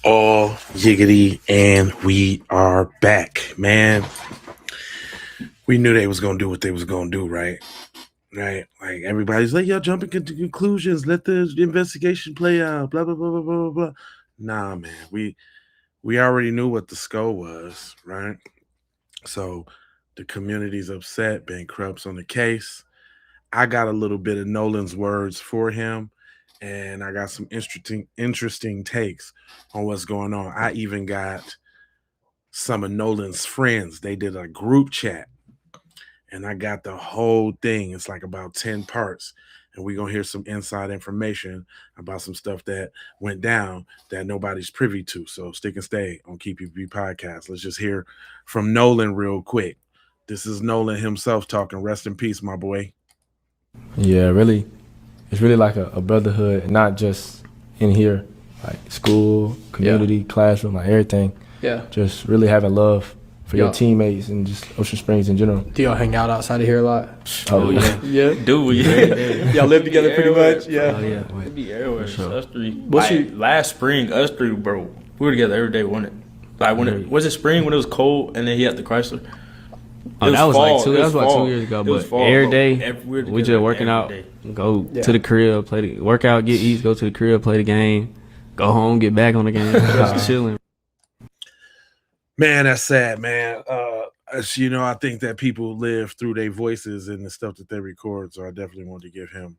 All yiggity, and we are back, man. We knew they was gonna do what they was gonna do, right? Right? Like everybody's like, y'all jumping into conclusions. Let the investigation play out. Blah blah blah blah blah blah. Nah, man. We already knew what the skull was, right? So the community's upset. Ben Crump's on the case. I got a little bit of Nolan's words for him, and I got some interesting takes on what's going on. I even got some of Nolan's friends. They did a group chat, and I got the whole thing. It's like about 10 parts. And we're going to hear some inside information about some stuff that went down that nobody's privy to. So stick and stay on Keep You Be Podcast. Let's just hear from Nolan real quick. This is Nolan himself talking. Rest in peace, my boy. Yeah, really. It's really like a brotherhood, not just in here, like school, community, classroom, like everything. Yeah. Just really having love for your teammates and just Ocean Springs in general. Do y'all hang out outside of here a lot? Oh, yeah. Yeah. Do we? Y'all live together pretty much? Yeah. Oh, yeah. We be everywhere. Sure. Us three. Last spring, us three, bro, we were together every day, wasn't it? Like when it was it spring when it was cold and then he had the Chrysler? Oh, that was fall. Like 2. That was about 2 years ago. But fall, every day, we just working out. Go to the crib, play the workout, get eats, go to the crib, play the game, go home, get back on the game, just chilling. Man, that's sad, man. I think that people live through their voices and the stuff that they record. So I definitely want to give him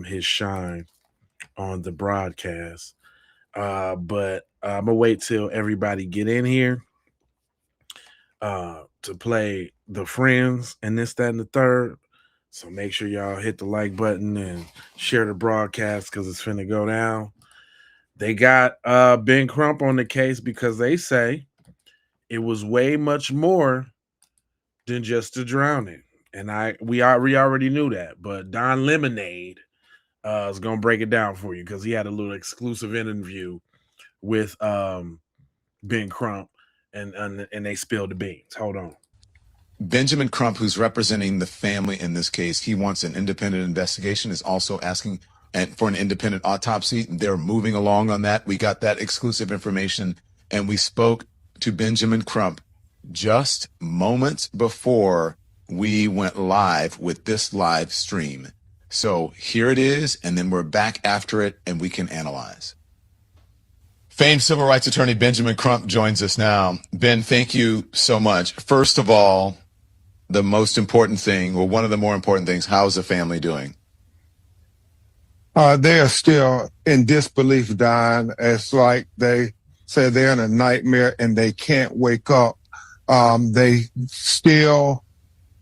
his shine on the broadcast. But I'm gonna wait till everybody get in here to play the friends and this, that, and the third. So make sure y'all hit the like button and share the broadcast because it's finna go down. They got Ben Crump on the case because they say it was way much more than just a drowning. And we already knew that. But Don Lemonade is gonna break it down for you because he had a little exclusive interview with Ben Crump and they spilled the beans. Hold on. Benjamin Crump, who's representing the family in this case, he wants an independent investigation, is also asking for an independent autopsy. They're moving along on that. We got that exclusive information, and we spoke to Benjamin Crump just moments before we went live with this live stream. So here it is, and then we're back after it, and we can analyze. Famed civil rights attorney Benjamin Crump joins us now. Ben, thank you so much. First of all, the most important thing, or one of the more important things, how's the family doing? They are still in disbelief, Don. It's like they say they're in a nightmare and they can't wake up. They still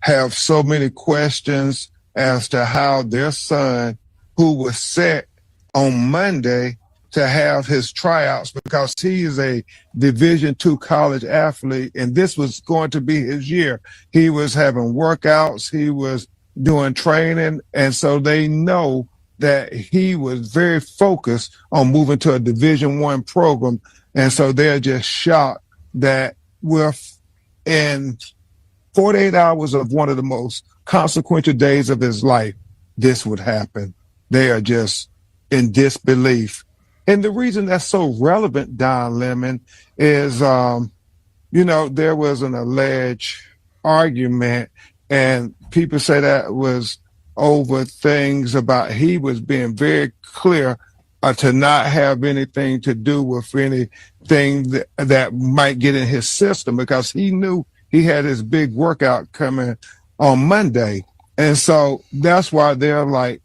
have so many questions as to how their son, who was set on Monday to have his tryouts because he is a Division II college athlete, and this was going to be his year. He was having workouts, he was doing training, and so they know that he was very focused on moving to a Division I program, and so they're just shocked that we're in 48 hours of one of the most consequential days of his life, this would happen. They are just in disbelief. And the reason that's so relevant, Don Lemon, is, there was an alleged argument, and people say that was over things about he was being very clear to not have anything to do with anything that might get in his system because he knew he had his big workout coming on Monday. And so that's why they're like,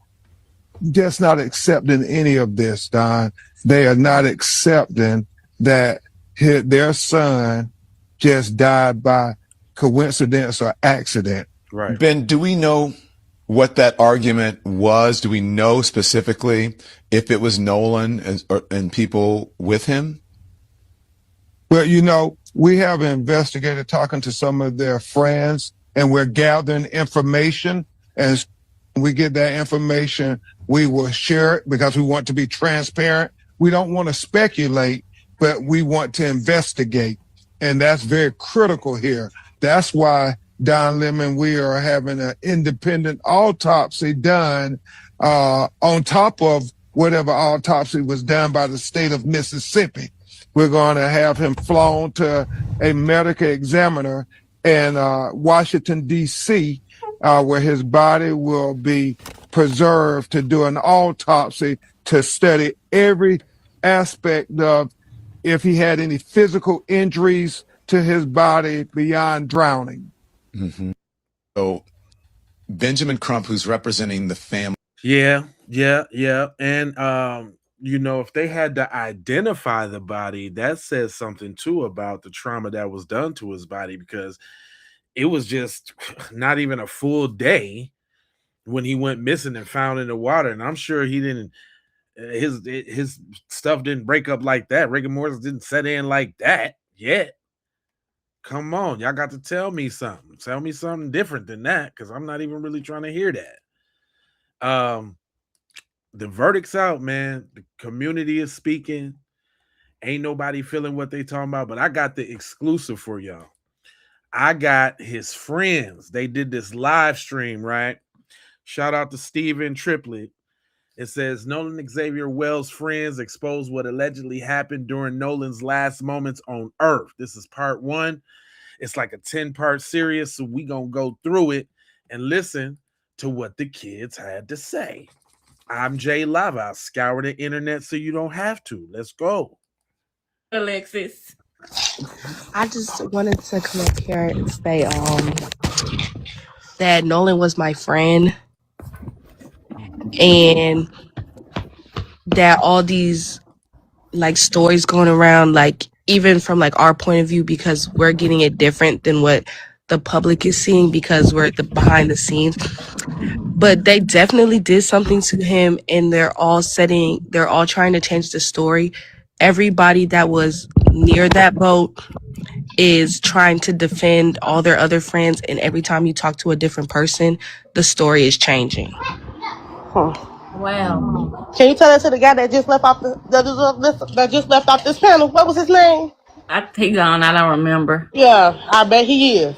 just not accepting any of this, Don. They are not accepting that their son just died by coincidence or accident. Right. Ben, do we know what that argument was? Do we know specifically if it was Nolan and people with him? Well, we have an investigator talking to some of their friends, and we're gathering information. As we get that information, we will share it because we want to be transparent. We don't want to speculate, but we want to investigate. And that's very critical here. That's why, Don Lemon, we are having an independent autopsy done on top of whatever autopsy was done by the state of Mississippi. We're going to have him flown to a medical examiner in Washington, D.C., where his body will be preserved to do an autopsy to study every aspect of if he had any physical injuries to his body beyond drowning. Mm-hmm. So Benjamin Crump, who's representing the family. Yeah. And you know, if they had to identify the body, that says something too about the trauma that was done to his body, because it was just not even a full day when he went missing and found in the water. And I'm sure he didn't his stuff didn't break up like that. Rigor mortis didn't set in like that yet. Come on, y'all got to tell me something. Tell me something different than that, because I'm not even really trying to hear that. The verdict's out, man. The community is speaking. Ain't nobody feeling what they talking about, but I got the exclusive for y'all. I got his friends. They did this live stream, right? Shout out to Steven Triplett. It says Nolan Xavier Wells' friends expose what allegedly happened during Nolan's last moments on Earth. This is part 1. It's like a 10-part series, so we gonna go through it and listen to what the kids had to say. I'm Jay Lava. I'll scour the internet so you don't have to. Let's go. Alexis. I just wanted to come up here and say that Nolan was my friend, and that all these like stories going around, like even from like our point of view, because we're getting it different than what the public is seeing because we're at the behind the scenes. But they definitely did something to him, and they're all trying to change the story. Everybody that was near that boat is trying to defend all their other friends, and every time you talk to a different person, the story is changing. Wow. Can you tell that to the guy that just left off that just left off this panel? What was his name? He gone. I don't remember. Yeah, I bet he is.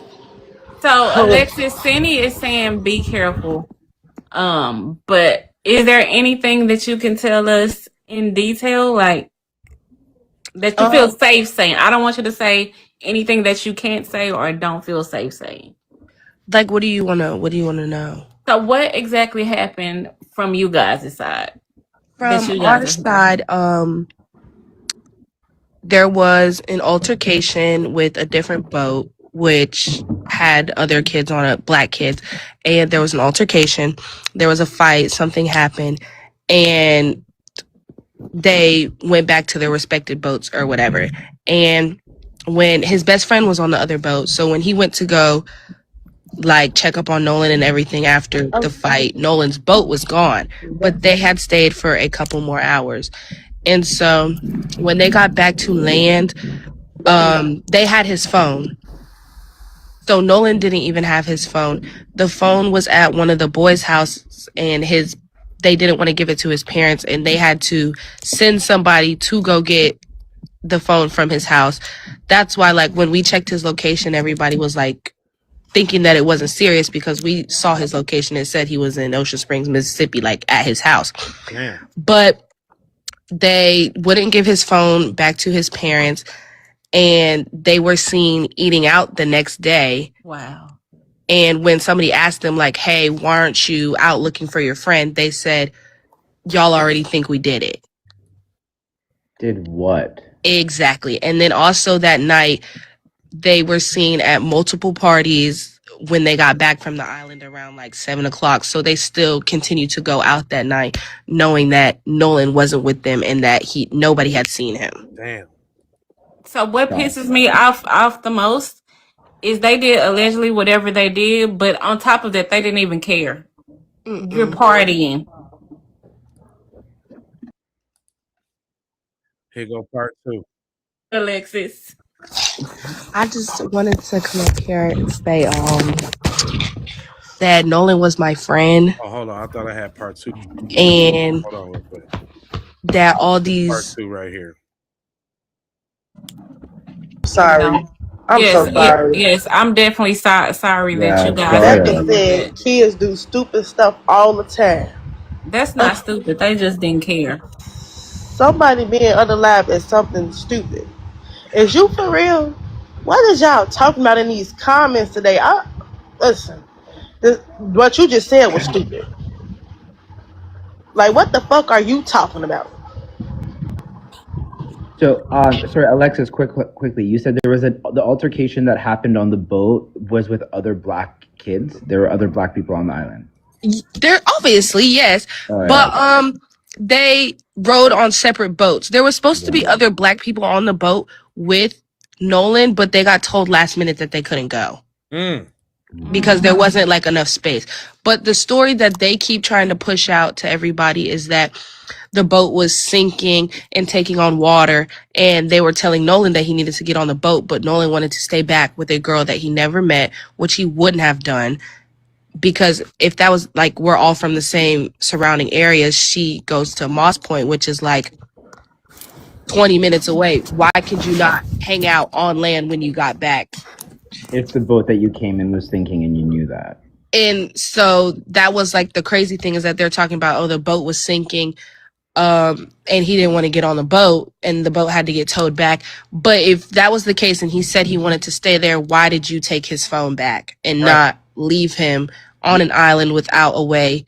So Alexis, Cindy is saying be careful. But is there anything that you can tell us in detail, like that you feel safe saying? I don't want you to say anything that you can't say or don't feel safe saying. Like, what do you want to know? So what exactly happened from you guys' side? From our side, there was an altercation with a different boat, which had other kids on it, black kids, and there was an altercation. There was a fight, something happened, and they went back to their respective boats or whatever. And when his best friend was on the other boat, so when he went to go like check up on Nolan and everything after the fight, Nolan's boat was gone, but they had stayed for a couple more hours. And so when they got back to land, they had his phone. So Nolan didn't even have his phone. The phone was at one of the boys' houses, and they didn't want to give it to his parents, and they had to send somebody to go get the phone from his house. That's why, like, when we checked his location, everybody was like thinking that it wasn't serious, because we saw his location. It said he was in Ocean Springs, Mississippi, like at his house. Yeah. But they wouldn't give his phone back to his parents, and they were seen eating out the next day. Wow. And when somebody asked them, like, hey, why aren't you out looking for your friend? They said, y'all already think we did it. Did what? Exactly. And then also that night, they were seen at multiple parties when they got back from the island around like 7 o'clock. So they still continued to go out that night, knowing that Nolan wasn't with them and that nobody had seen him. Damn. So what pisses me off the most is they did allegedly whatever they did, but on top of that, they didn't even care. You're partying. Here go part 2. Alexis. I just wanted to come up here and say that Nolan was my friend. Oh, hold on. I thought I had part 2. And hold on real quick. That all these part 2 right here. Sorry. I'm so sorry. Yes, I'm definitely sorry that you guys. That being said, kids do stupid stuff all the time. That's not stupid. They just didn't care. Somebody being unalive is something stupid. Is you for real? What is y'all talking about in these comments today? Listen. What you just said was stupid. Like, what the fuck are you talking about? So, sorry, Alexis, quickly. You said there was the altercation that happened on the boat was with other black kids. There were other black people on the island. There obviously, yes, but they rode on separate boats. There was supposed to be other black people on the boat with Nolan, but they got told last minute that they couldn't go because there wasn't like enough space. But the story that they keep trying to push out to everybody is that the boat was sinking and taking on water, and they were telling Nolan that he needed to get on the boat, but Nolan wanted to stay back with a girl that he never met, which he wouldn't have done. Because if that was like, we're all from the same surrounding areas, she goes to Moss Point, which is like 20 minutes away. Why could you not hang out on land when you got back? If the boat that you came in was sinking and you knew that. And so that was like the crazy thing is that they're talking about, oh, the boat was sinking. And he didn't want to get on the boat and the boat had to get towed back. But if that was the case and he said he wanted to stay there, why did you take his phone back and not leave him on an island without a way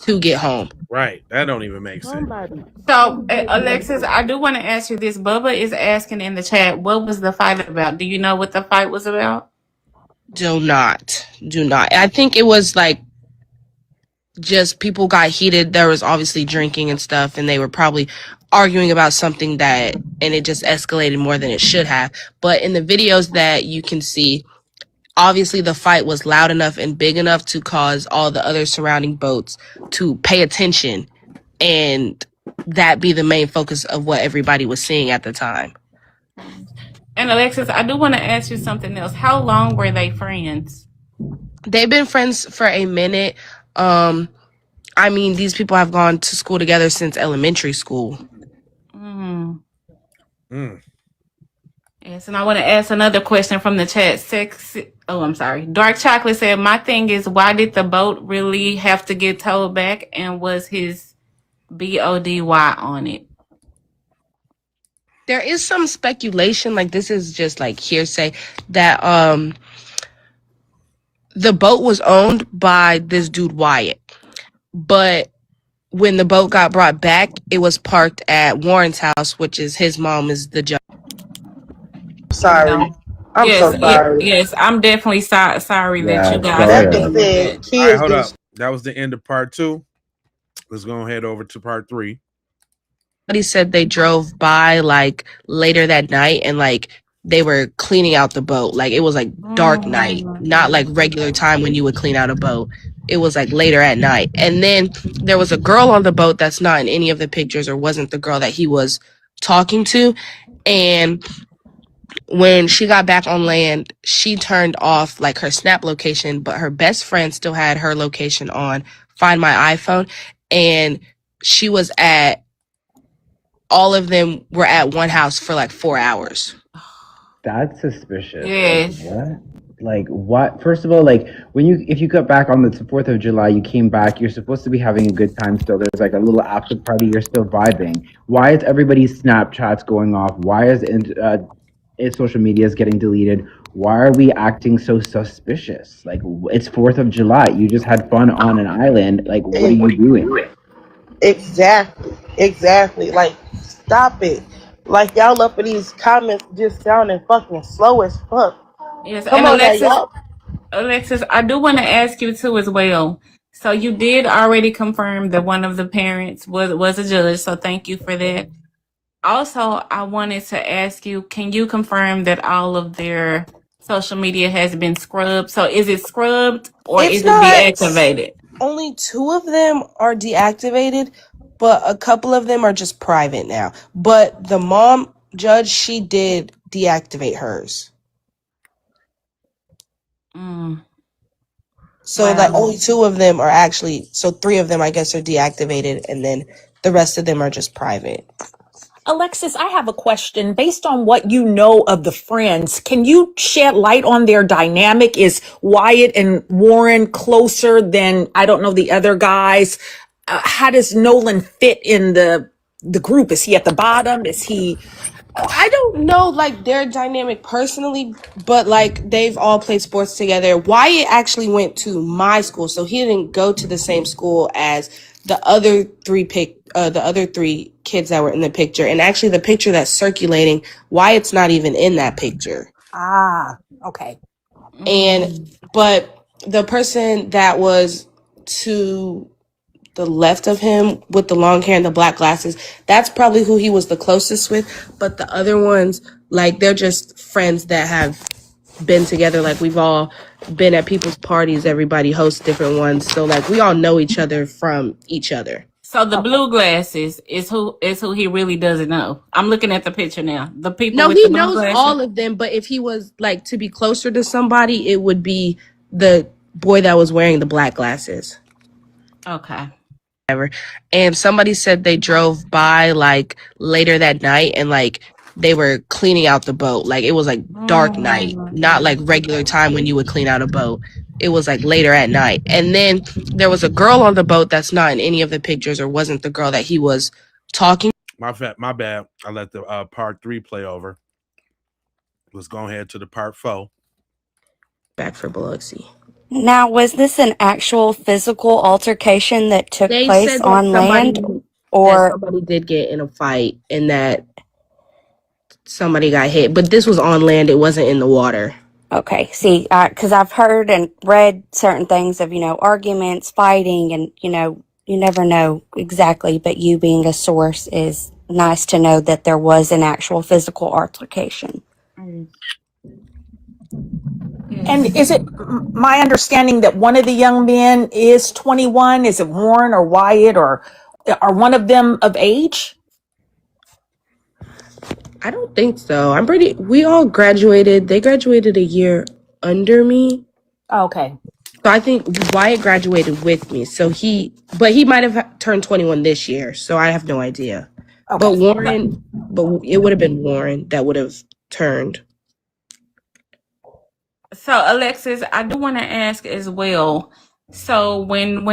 to get home? Right. That don't even make sense. So, Alexis, I do want to ask you this. Bubba is asking in the chat, what was the fight about? Do you know what the fight was about? Do not. I think it was like just people got heated. There was obviously drinking and stuff, and they were probably arguing about something and it just escalated more than it should have. But in the videos that you can see, obviously the fight was loud enough and big enough to cause all the other surrounding boats to pay attention and that be the main focus of what everybody was seeing at the time. And Alexis, I do want to ask you something else. How long were they friends? They've been friends for a minute. I mean, these people have gone to school together since elementary school. Yes, and I want to ask another question from the chat. Dark Chocolate said, my thing is, why did the boat really have to get towed back, and was his BODY on it? There is some speculation, like this is just like hearsay, that the boat was owned by this dude Wyatt. But when the boat got brought back, it was parked at Warren's house, which is his mom is the judge. Sorry. I'm so sorry. Yes, I'm definitely sorry that you guys. All right, hold up. That was the end of part 2. Let's go and head over to part 3. Somebody said they drove by like later that night and like they were cleaning out the boat. Like it was like dark night, not like regular time when you would clean out a boat. It was like later at night. And then there was a girl on the boat that's not in any of the pictures or wasn't the girl that he was talking to. And when she got back on land, she turned off like her Snap location, but her best friend still had her location on Find My iPhone. And she was all of them were at one house for like 4 hours. That's suspicious. Yes. What? Like what? First of all, like if you got back on the 4th of July, you came back, you're supposed to be having a good time still. There's like a little after party, you're still vibing. Why is everybody's Snapchats going off? Why is social media is getting deleted? Why are we acting so suspicious? Like it's 4th of July. You just had fun on an island. Like what are you doing? Exactly. Like stop it. Like y'all up in these comments just sounding fucking slow as fuck. Yes, Come and on, Alexis, I do want to ask you too as well. So you did already confirm that one of the parents was a judge, so thank you for that. Also, I wanted to ask you, can you confirm that all of their social media has been scrubbed? So is it scrubbed or is it deactivated? Only 2 of them are deactivated, but a couple of them are just private now. But the mom judge, she did deactivate hers. So like only 2 of them are actually, so 3 of them I guess are deactivated, and then the rest of them are just private. Alexis, I have a question. Based on what you know of the friends, can you shed light on their dynamic? Is Wyatt and Warren closer than, I don't know, the other guys? how does Nolan fit in the group? Is he at the bottom? Is he? I don't know like their dynamic personally, but like they've all played sports together. Wyatt actually went to my school, so he didn't go to the same school as the other three kids that were in the picture. And actually the picture that's circulating, Wyatt's not even in that picture. Ah, okay. And but the person that was to the left of him with the long hair and the black glasses, that's probably who he was the closest with. But the other ones, like, they're just friends that have been together. Like, we've all been at people's parties. Everybody hosts different ones. So, like, we all know each other from each other. So the blue glasses is who he really doesn't know. I'm looking at the picture now. The people No, with he the blue knows glasses. all of them. But if he was, like, to be closer to somebody, it would be the boy that was wearing the black glasses. Okay. And somebody said they drove by like later that night and like they were cleaning out the boat. Like it was like dark night, not like regular time when you would clean out a boat. It was like later at night. And then there was a girl on the boat that's not in any of the pictures or wasn't the girl that he was talking. My bad. I let the part 3 play over. Let's go ahead to the part 4. Back for Biloxi. Now, was this an actual physical altercation that took They place said that on land, or somebody did get in a fight and that somebody got hit, but this was on land. It wasn't in the water. okay? See, because I've heard and read certain things of arguments, fighting, and you never know exactly. But you being a source is nice to know that there was an actual physical altercation. And is it my understanding that one of the young men is 21? Is it Warren or Wyatt, or are one of them of age? I don't think so. We all graduated. They graduated a year under me. Okay. So I think Wyatt graduated with me. But he might have turned 21 this year. So I have no idea. Okay. But it would have been Warren that would have turned. So Alexis, I do want to ask as well. So when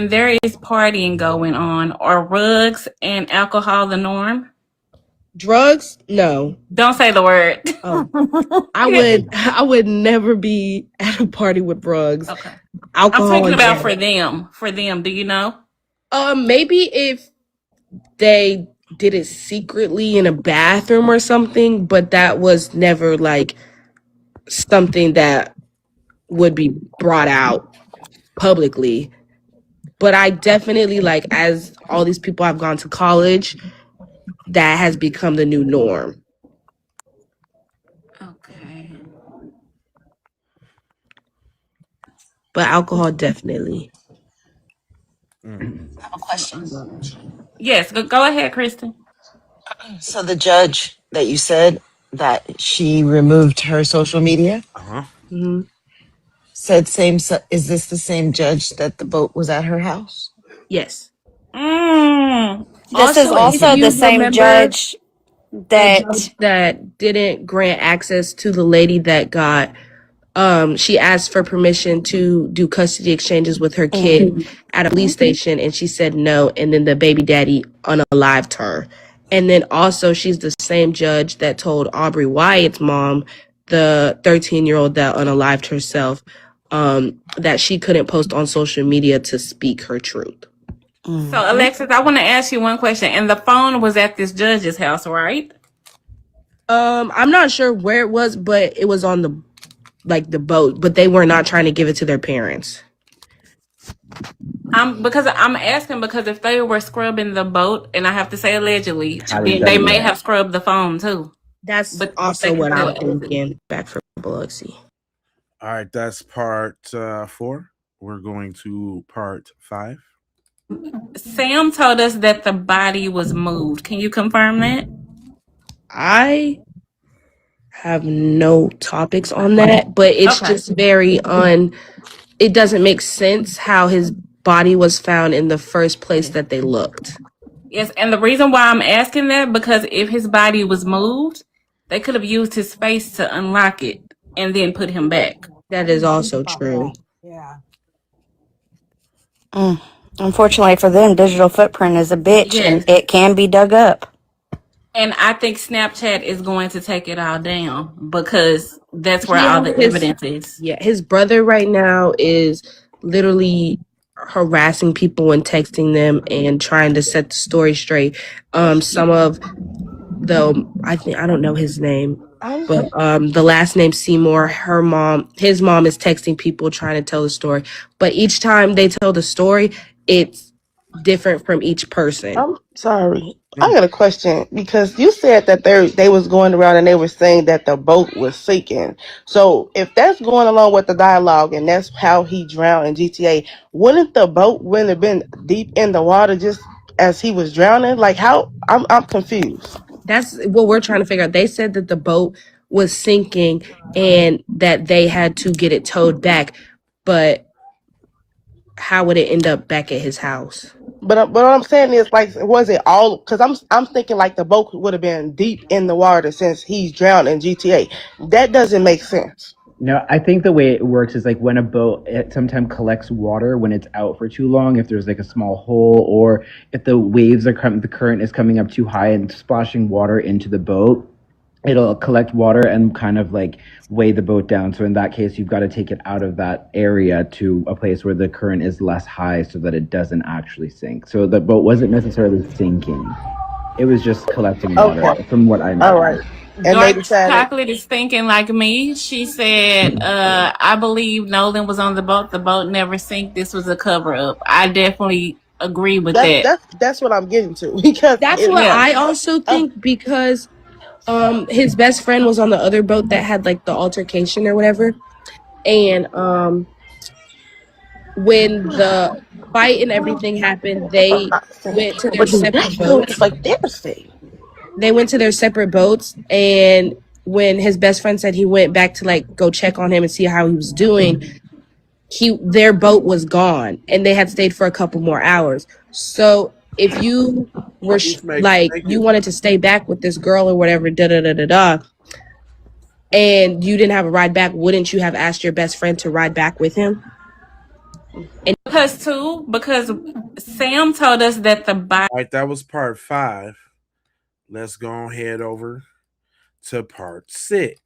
there is partying going on, are drugs and alcohol the norm? Drugs? No. Don't say the word. Oh. I would never be at a party with drugs. Okay. Alcohol. I'm talking about for them. For them, do you know? Maybe if they did it secretly in a bathroom or something, but that was never like something that would be brought out publicly. But I definitely, like, as all these people have gone to college, that has become the new norm. Okay. But alcohol, definitely. I have a question. Yes, go ahead, Kristen. So the judge that you said that she removed her social media Mm-hmm. said is this the same judge that the boat was at her house? Yes. This is also the same judge that didn't grant access to the lady that got she asked for permission to do custody exchanges with her kid at a police station and she said no, and then the baby daddy unalived her. And then also she's the same judge that told Aubrey Wyatt's mom, the 13-year-old that unalived herself, that she couldn't post on social media to speak her truth. So Alexis, I want to ask you one question. And the phone was at this judge's house, right? I'm not sure where it was, but it was on the boat, but they were not trying to give it to their parents. Because I'm asking because if they were scrubbing the boat, and I have to say allegedly, then done they may that. have scrubbed the phone too. That's But also they what can I'm still- thinking. Back for Biloxi. All right, that's part 4. We're going to part 5. Sam told us that the body was moved. Can you confirm that? I have no topics on that, but it's just very it doesn't make sense how his body was found in the first place that they looked. Yes, and the reason why I'm asking that, because if his body was moved, they could have used his face to unlock it and then put him back. That is also true. Yeah. Unfortunately for them, digital footprint is a bitch Yes. and it can be dug up. And I think Snapchat is going to take it all down because that's where all Yeah, the evidence is. his brother right now is literally harassing people and texting them and trying to set the story straight. Some of I don't know his name, but the last name Seymour, his mom is texting people trying to tell the story. But each time they tell the story, it's different from each person. I'm sorry. I got a question because you said that they was going around and they were saying that the boat was sinking. So if that's going along with the dialogue and that's how he drowned in GTA, wouldn't the boat wouldn't have been deep in the water just as he was drowning? Like how? I'm confused. That's what we're trying to figure out. They said that the boat was sinking and that they had to get it towed back, but how would it end up back at his house? But what I'm saying is, like, was it all? Because I'm thinking like the boat would have been deep in the water since he's drowned in GTA. That doesn't make sense. No, I think the way it works is like when a boat it sometimes collects water when it's out for too long, if there's like a small hole or if the waves are coming, the current is coming up too high and splashing water into the boat, it'll collect water and kind of like weigh the boat down. So in that case, you've got to take it out of that area to a place where the current is less high so that it doesn't actually sink. So the boat wasn't necessarily sinking. It was just collecting water from what I know. All right. And Dark Chocolate is thinking like me. She said, I believe Nolan was on the boat. The boat never sank. This was a cover up. I definitely agree with that. That's what I'm getting to because That's what I also think because his best friend was on the other boat that had like the altercation or whatever. And when the fight and everything happened, they went to their separate boats. It's like devastating. They went to their separate boats, and when his best friend said he went back to like go check on him and see how he was doing, their boat was gone and they had stayed for a couple more hours. So if you were you wanted to stay back with this girl or whatever, and you didn't have a ride back, wouldn't you have asked your best friend to ride back with him? And because Sam told us that the body. All right, that was part 5. Let's go head over to part 6.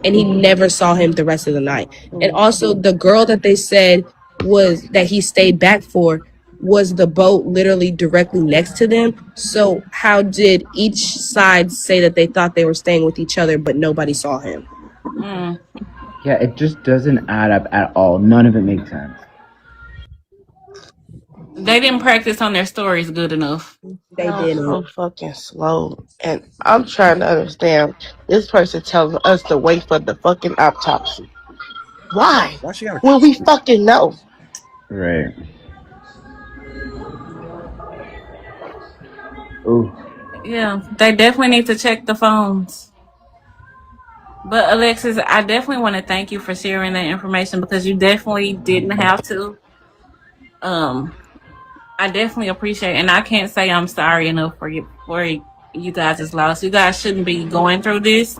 And he never saw him the rest of the night. And also the girl that they said was that he stayed back for was the boat literally directly next to them. So how did each side say that they thought they were staying with each other but nobody saw him? Yeah, it just doesn't add up at all. None of it makes sense. They didn't practice on their stories good enough. They did so fucking slow, and I'm trying to understand. This person telling us to wait for the fucking autopsy. Why? When we fucking know. Right. Ooh. Yeah, they definitely need to check the phones. But Alexis, I definitely want to thank you for sharing that information because you definitely didn't have to. I definitely appreciate it, and I can't say I'm sorry enough for you guys' loss. You guys shouldn't be going through this,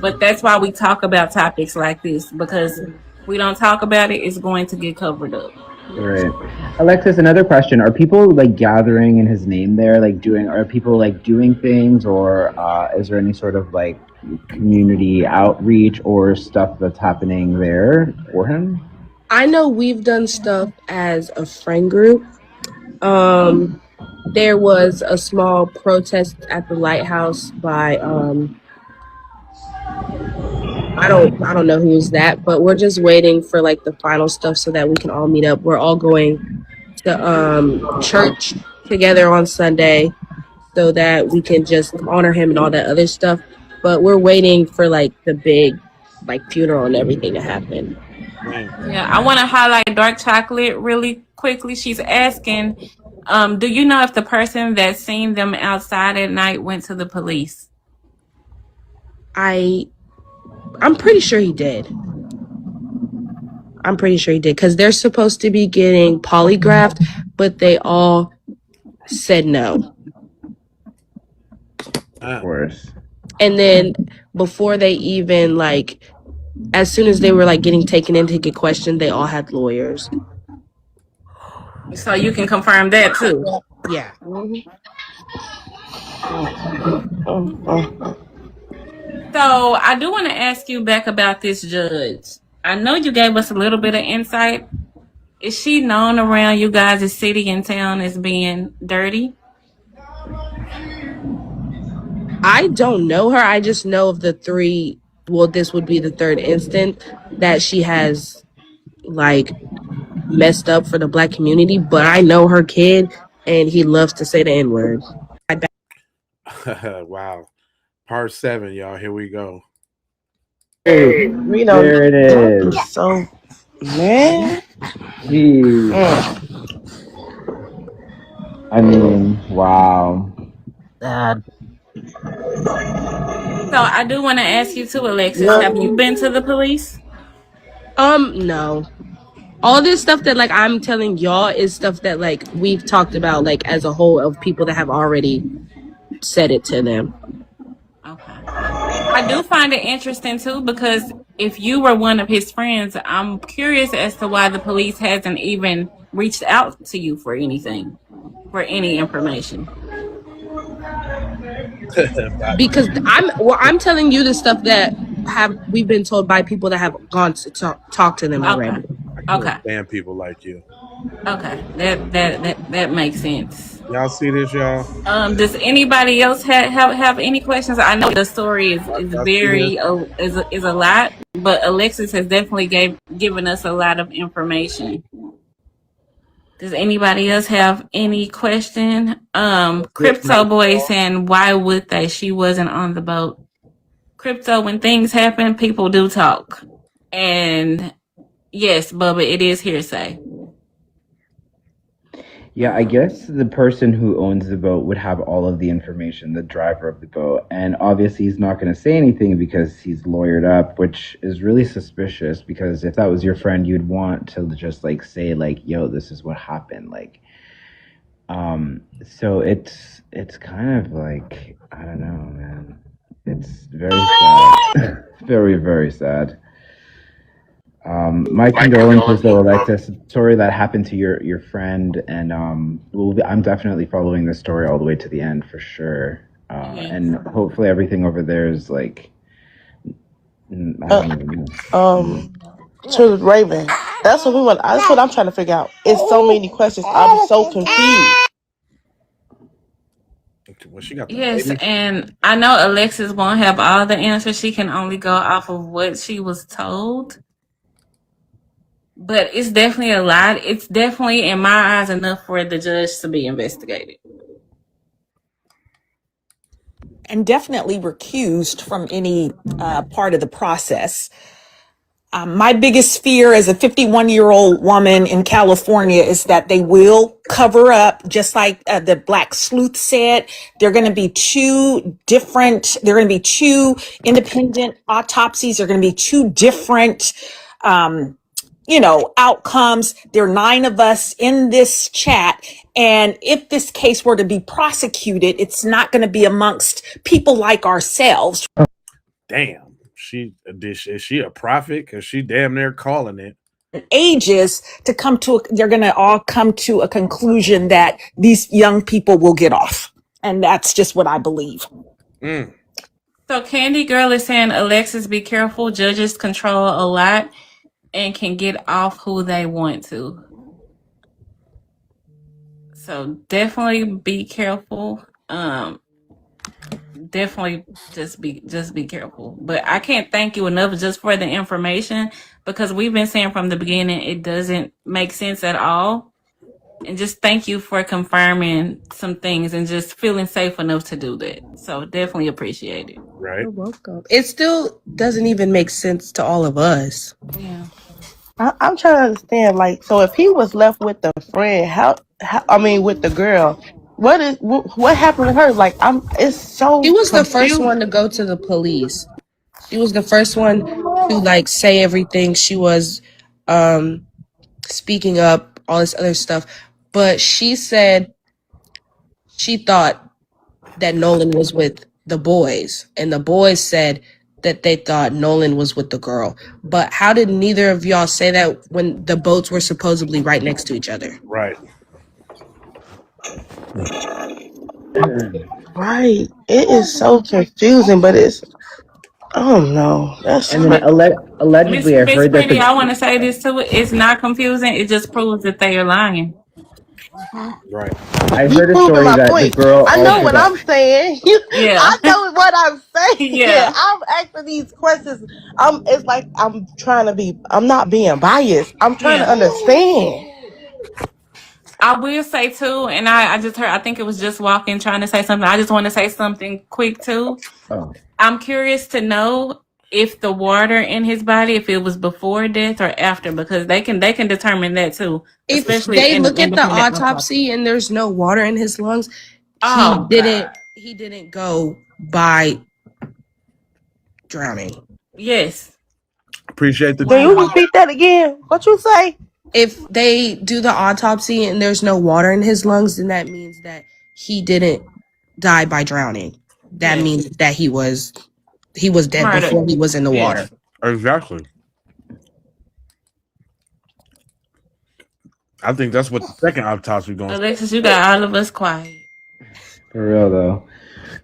but that's why we talk about topics like this, because if we don't talk about it, it's going to get covered up. Right. Alexis, another question. Are people like gathering in his name there? Are people like doing things, or is there any sort of like community outreach or stuff that's happening there for him? I know we've done stuff as a friend group. There was a small protest at the lighthouse by I don't know who is that, but we're just waiting for like the final stuff so that we can all meet up. We're all going to church together on Sunday so that we can just honor him and all that other stuff. But we're waiting for like the big like funeral and everything to happen. Yeah, I want to highlight Dark Chocolate really quickly. She's asking, do you know if the person that seen them outside at night went to the police? I'm pretty sure he did. I'm pretty sure he did because they're supposed to be getting polygraphed, but they all said no. Of course. And then before they even like, as soon as they were like getting taken in to get questioned, they all had lawyers. So you can confirm that too. Yeah. So I do want to ask you back about this judge. I know you gave us a little bit of insight. Is she known around you guys' city and town as being dirty? I don't know her. I just know of the three. Well, this would be the third instant that she has like messed up for the black community. But I know her kid, and he loves to say the N word. Wow. Part 7, y'all. Here we go. Hey, We know there it that is. is so man. Jeez. I mean, wow. God. So I do want to ask you too, Alexis. Have you been to the police? No. All this stuff that like I'm telling y'all is stuff that like we've talked about like as a whole of people that have already said it to them. Okay. I do find it interesting too because if you were one of his friends, I'm curious as to why the police hasn't even reached out to you for anything, for any information. Because I'm telling you the stuff that we've been told by people that have gone to talk to them already. I can't stand people like you. Okay. That makes sense. Y'all see this, y'all? Does anybody else have any questions? I know the story is very is a lot, but Alexis has definitely given us a lot of information. Does anybody else have any question? Crypto Boy saying, why would they? She wasn't on the boat. Crypto, when things happen, people do talk. And yes, Bubba, it is hearsay. Yeah, I guess the person who owns the boat would have all of the information, the driver of the boat. And obviously he's not going to say anything because he's lawyered up, which is really suspicious because if that was your friend, you'd want to just like say like, yo, this is what happened. Like, so it's kind of like, I don't know, man. It's very sad. Very, very sad. My condolences though, Alexis. Sorry that happened to your friend, and I'm definitely following the story all the way to the end for sure. And hopefully everything over there is like, I don't even know. To Raven. That's what we want. That's what I'm trying to figure out. It's so many questions. I'm so confused. Well, she got the Yes, baby. and I know Alexis won't have all the answers. She can only go off of what she was told. But it's definitely a lot. It's definitely, in my eyes, enough for the judge to be investigated. And definitely recused from any part of the process. My biggest fear as a 51-year-old woman in California is that they will cover up, just like the Black Sleuth said. There are going to be two independent autopsies. There are going to be two different, outcomes. There are 9 of us in this chat. And if this case were to be prosecuted, it's not going to be amongst people like ourselves. Damn. Is she a prophet? Because she damn near calling it. Ages to come to, they're going to all come to a conclusion that these young people will get off. And that's just what I believe. So Candy Girl is saying, Alexis, be careful. Judges control a lot and can get off who they want to. So definitely be careful. Definitely just be careful. But I can't thank you enough just for the information, because we've been saying from the beginning it doesn't make sense at all. And just thank you for confirming some things and just feeling safe enough to do that. So definitely appreciate it. Right. You're welcome. It still doesn't even make sense to all of us. Yeah. I'm trying to understand, like, so if he was left with the friend, with the girl, what happened with her? Like, it's so. She was the first confusing. one to go to the police. She was the first one to like say everything. She was speaking up, all this other stuff. But she said she thought that Nolan was with the boys, and the boys said that they thought Nolan was with the girl. But how did neither of y'all say that when the boats were supposedly right next to each other? Right. Right. It is so confusing, but it's I don't know. That's And then But allegedly, I Miss heard that Pretty, the I want to say this too. It's not confusing. It just proves that they are lying. Right. I you heard a proving story my that the point. girl I know also what got. I'm saying. Yeah. I know what I'm saying. Yeah. I'm asking these questions. It's like I'm trying to be. I'm not being biased. I'm trying to Yeah. understand. I will say too, and I just heard, I think it was just walking trying to say something. I just want to say something quick too. Oh, I'm curious to know if the water in his body, if it was before death or after, because they can determine that too, If especially they in an look at the independent autopsy. autopsy and there's no water in his lungs, he Oh didn't God. he didn't go by drowning. Yes. Appreciate the Can you Wow. repeat that again? What you say? If they do the autopsy and there's no water in his lungs, then that means that he didn't die by drowning. That Yes. means that he was dead Murder. before he was in the water. Yes. Exactly. I think that's what the second autopsy going to Alexis, you got all of us quiet. for real though.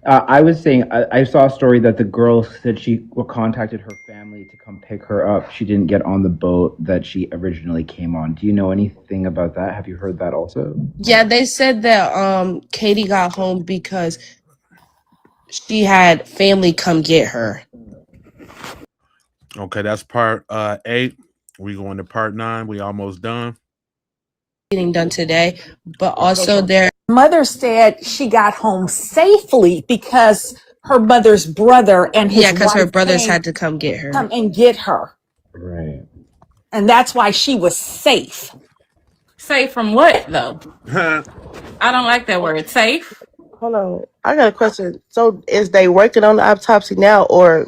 I was saying I saw a story that the girl said she contacted her family to come pick her up. She didn't get on the boat that she originally came on. Do you know anything about that? Have you heard that also? Yeah, they said that Katie got home because she had family come get her. Okay, that's part 8. We going to part 9. We almost done. Getting done today, but also their Mother said she got home safely because her mother's brother and his because her wife brothers came had to come get her. come and get her. Right. And that's why she was safe. Safe from what though? I don't like that word. Safe. Hold on. I got a question. So is they working on the autopsy now or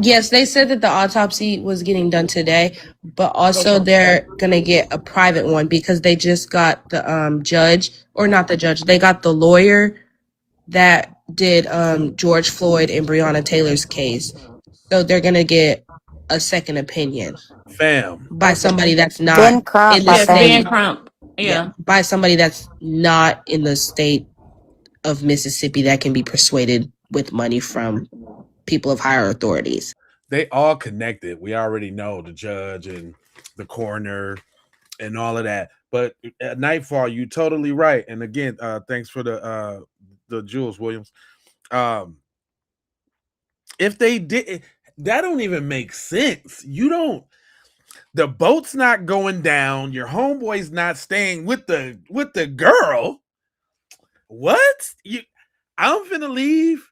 Yes, they said that the autopsy was getting done today, but also they're gonna get a private one because they just got the judge, or not the judge, they got the lawyer that did George Floyd and Breonna Taylor's case. So they're gonna get a second opinion Fam. by somebody that's not Ben Crump, in the I Yes, think. Ben state. Crump. Yeah, Yeah. by somebody that's not in the state of Mississippi that can be persuaded with money from people of higher authorities. They all connected. We already know the judge and the coroner and all of that. But at nightfall, you totally right. And again, thanks for the Jules Williams. If they did, that don't even make sense. You don't. The boat's not going down. Your homeboy's not staying with the girl. What? I'm finna leave.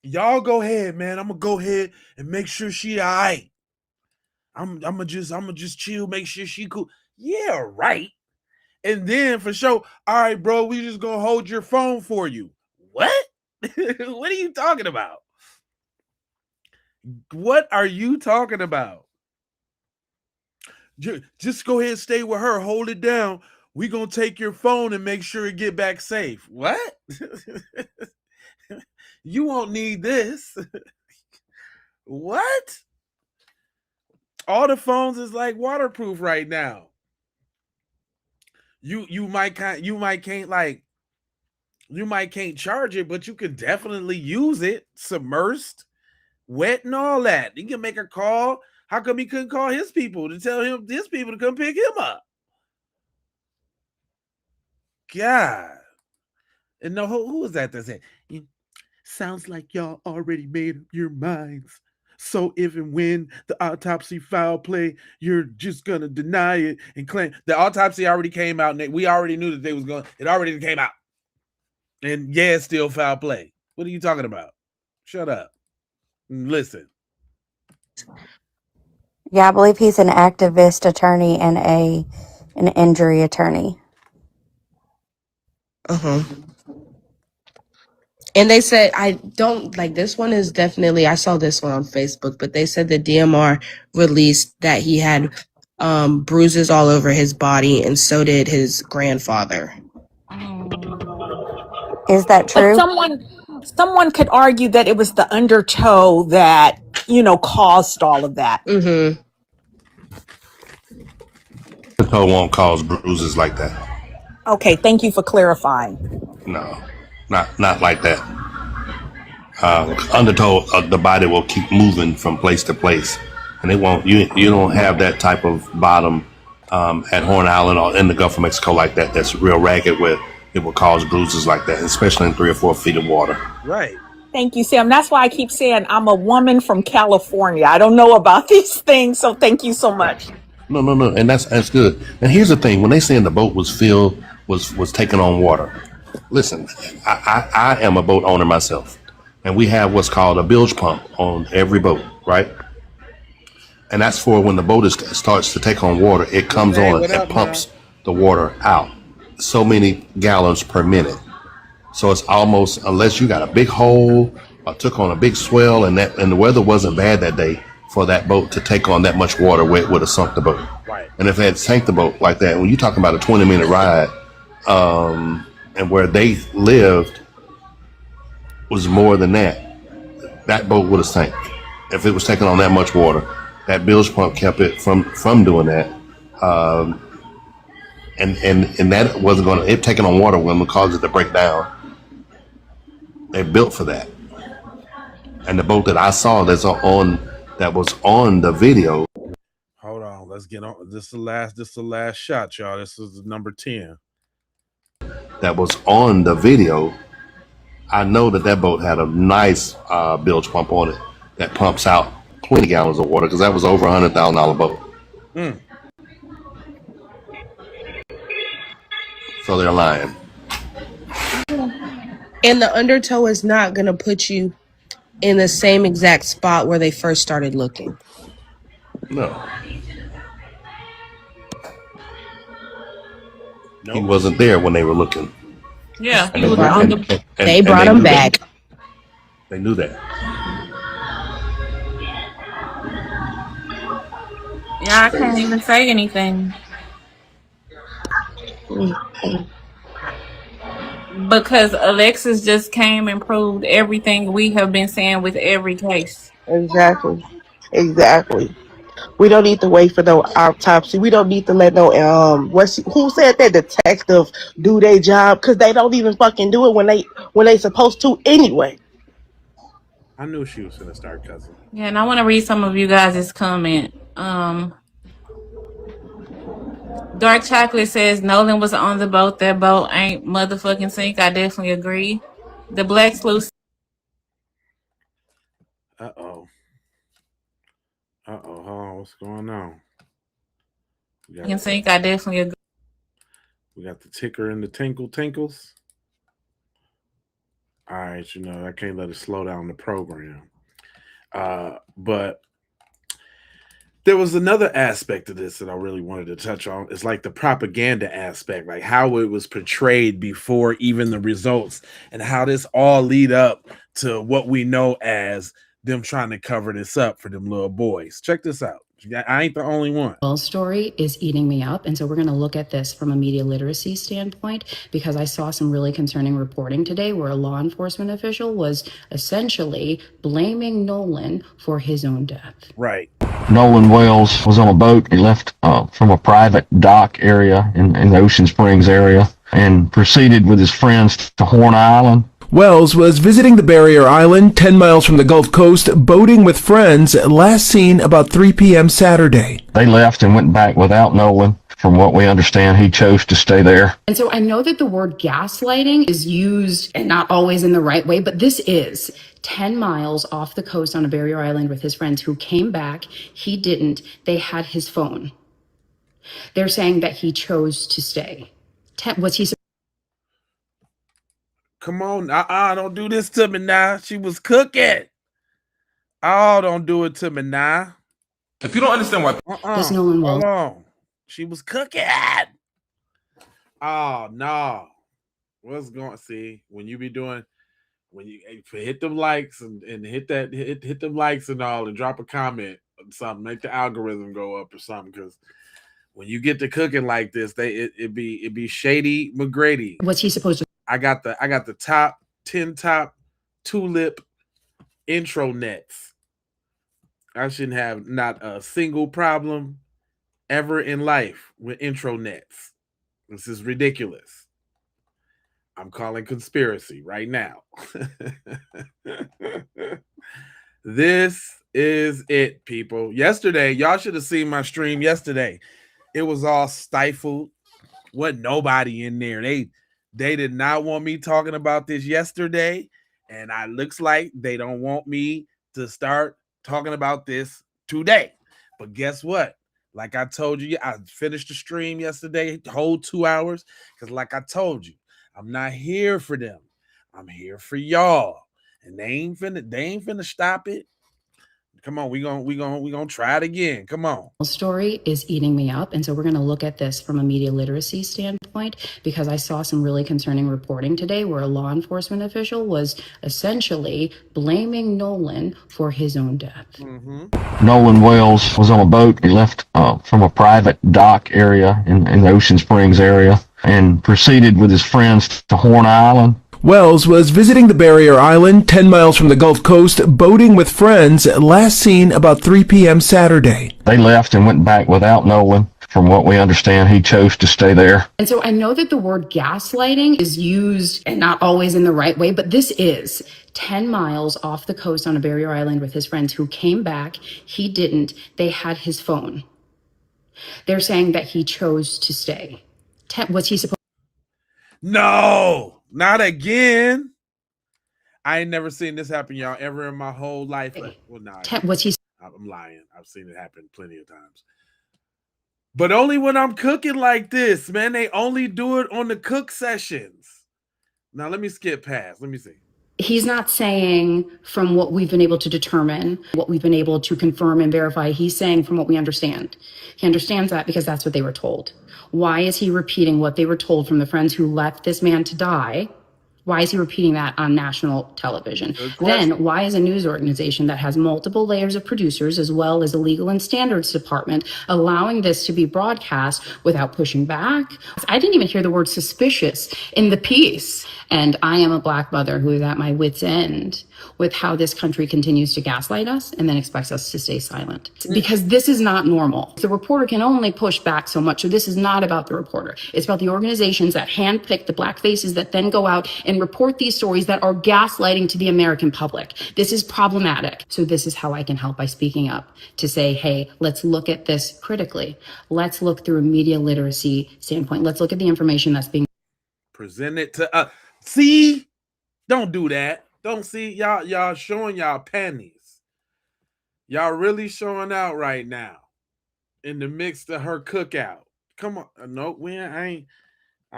Y'all go ahead, man. I'm gonna go ahead and make sure she all right. I'm gonna just chill, make sure she cool. Yeah, right. And then for sure, all right, bro, we just gonna hold your phone for you. What? What are you talking about? What are you talking about? Just go ahead and stay with her. Hold it down. We gonna take your phone and make sure it get back safe. What? You won't need this. What? All the phones is like waterproof right now. You might can't charge it, but you can definitely use it submersed, wet, and all that. You can make a call. How come he couldn't call his people to tell his people to come pick him up? God. And no, who was that said? Sounds like y'all already made up your minds. So if and when the autopsy foul play, you're just gonna deny it and claim the autopsy already came out, and we already knew that they was going. It already came out, and yeah, it's still foul play. What are you talking about? Shut up. Listen. Yeah, I believe he's an activist attorney and an injury attorney. Uh-huh. And they said, I don't like this one is definitely, I saw this one on Facebook, but they said the DMR released that he had bruises all over his body, and so did his grandfather. Is that But true? someone could argue that it was the undertow that, caused all of that. Mm-hmm. The toe won't cause bruises like that. Okay, thank you for clarifying. No, not like that. Undertow, the body will keep moving from place to place, and it won't. You don't have that type of bottom at Horn Island or in the Gulf of Mexico like that. That's real ragged where it will cause bruises like that, especially in 3 or 4 feet of water. Right. Thank you, Sam. That's why I keep saying I'm a woman from California. I don't know about these things, so thank you so much. No, and that's good. And here's the thing: when they saying the boat was filled, was taking on water. Listen, I am a boat owner myself, and we have what's called a bilge pump on every boat, right? And that's for when the boat starts to take on water, it comes on and pumps the water out. So many gallons per minute. So it's almost, unless you got a big hole or took on a big swell and the weather wasn't bad that day for that boat to take on that much water where it would have sunk the boat. Right. And if they had sank the boat like that, when you're talking about a 20-minute ride, and where they lived was more than that boat would have sank if it was taking on that much water. That bilge pump kept it from doing that, and that wasn't going to. It taking on water when it caused it to break down. They're built for that. And the boat that I saw that was on the video. Hold on, let's get on. This is the last shot, y'all. This is number 10. That was on the video. I know that boat had a nice bilge pump on it that pumps out 20 gallons of water, because that was over $100,000 boat. So they're lying. And the undertow is not going to put you in the same exact spot where they first started looking. No. He wasn't there when they were looking. Yeah, And he was on the. They brought him back. They knew that. Yeah, I can't even say anything. Because Alexis just came and proved everything we have been saying with every case. Exactly. We don't need to wait for no autopsy. We don't need to let no who said that detective do their job, because they don't even fucking do it when they supposed to anyway. I knew she was gonna start cussing. Yeah, and I want to read some of you guys' comment. Dark Chocolate says Nolan was on the boat. That boat ain't motherfucking sink. I definitely agree. The Black Sleuth. Hold on. What's going on? Can sink. I definitely agree. We got the ticker and the tinkles. All right, I can't let it slow down the program. But there was another aspect of this that I really wanted to touch on. It's like the propaganda aspect, like how it was portrayed before even the results, and how this all lead up to what we know as them trying to cover this up for them little boys. Check this out. I ain't the only one. Wells' story is eating me up. And so we're going to look at this from a media literacy standpoint, because I saw some really concerning reporting today where a law enforcement official was essentially blaming Nolan for his own death. Right. Nolan Wells was on a boat. He left from a private dock area in the Ocean Springs area and proceeded with his friends to Horn Island. Wells was visiting the barrier island 10 miles from the Gulf Coast, boating with friends, last seen about 3 p.m. Saturday. They left and went back without Nolan. From what we understand, he chose to stay there. And so I know that the word gaslighting is used and not always in the right way, but this is 10 miles off the coast on a barrier island with his friends who came back. He didn't. They had his phone. They're saying that he chose to stay. Was he? Come on, don't do this to me now. She was cooking. Oh, don't do it to me now. If you don't understand why, Does Nolan Wells? Hold on. She was cooking. Oh no. What's going? See, when you be doing, when you hit them likes and hit them likes and all, and drop a comment or something, make the algorithm go up or something, because when you get to cooking like this, it be Shady McGrady. What's he supposed to? I got the top 10 tulip intro nets. I shouldn't have not a single problem ever in life with intro nets. This is ridiculous. I'm calling conspiracy right now. This is it, people. Yesterday, y'all should have seen my stream yesterday. It was all stifled. Wasn't nobody in there. They did not want me talking about this yesterday, and it looks like they don't want me to start talking about this today. But guess what? Like I told you, I finished the stream yesterday, the whole 2 hours, because like I told you, I'm not here for them. I'm here for y'all. And they ain't finna stop it. Come on, we gonna try it again. Come on. Story is eating me up. And so we're going to look at this from a media literacy standpoint, because I saw some really concerning reporting today where a law enforcement official was essentially blaming Nolan for his own death. Nolan Wells was on a boat. He left from a private dock area in the Ocean Springs area and proceeded with his friends to Horn Island. Wells was visiting the barrier island 10 miles from the Gulf Coast, boating with friends, last seen about 3 p.m. Saturday. They left and went back without Nolan. From what we understand, he chose to stay there. And so I know that the word gaslighting is used and not always in the right way, but this is 10 miles off the coast on a barrier island with his friends who came back. He didn't. They had his phone. They're saying that he chose to stay. Was he supposed? No, not again. I ain't never seen this happen, y'all, ever in my whole life. Well, nah, Was he? I'm lying. I've seen it happen plenty of times. But only when I'm cooking like this, man. They only do it on the cook sessions. Now, let me skip past. Let me see. He's not saying from what we've been able to determine, what we've been able to confirm and verify. He's saying from what we understand. He understands that because that's what they were told. Why is he repeating what they were told from the friends who left this man to die? Why is he repeating that on national television? Then why is a news organization that has multiple layers of producers as well as a legal and standards department allowing this to be broadcast without pushing back? I didn't even hear the word suspicious in the piece. And I am a Black mother who is at my wit's end with how this country continues to gaslight us and then expects us to stay silent. Because this is not normal. The reporter can only push back so much. So this is not about the reporter. It's about the organizations that handpick the Black faces that then go out and report these stories that are gaslighting to the American public. This is problematic. So this is how I can help by speaking up to say, hey, let's look at this critically. Let's look through a media literacy standpoint. Let's look at the information that's being presented to us. See? Don't do that. Don't see y'all showing y'all panties. Y'all really showing out right now in the midst of her cookout. Come on. No, I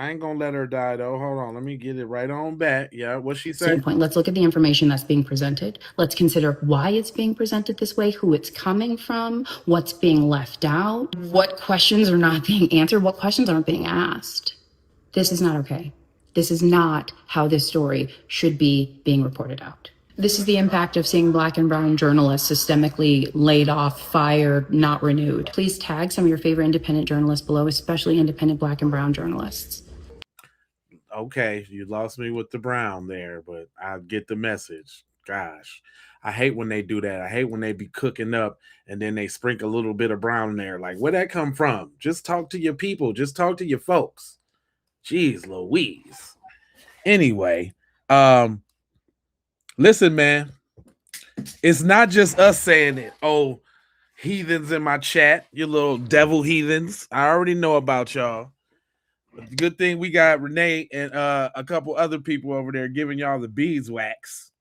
ain't gonna let her die though. Hold on. Let me get it right on back. Yeah, what's she saying? standpoint. Let's look at the information that's being presented. Let's consider why it's being presented this way, who it's coming from, what's being left out, what questions are not being answered, what questions aren't being asked. This is not okay. This is not how this story should be being reported out. This is the impact of seeing Black and brown journalists systemically laid off, fired, not renewed. Please tag some of your favorite independent journalists below, especially independent Black and brown journalists. Okay, you lost me with the brown there, but I get the message. Gosh, I hate when they do that. I hate when they be cooking up and then they sprinkle a little bit of brown in there. Like, where'd that come from? Just talk to your people. Just talk to your folks. Jeez Louise. Anyway, listen, man. It's not just us saying it. Oh, heathens in my chat, you little devil heathens. I already know about y'all. But the good thing we got Renee and a couple other people over there giving y'all the beeswax,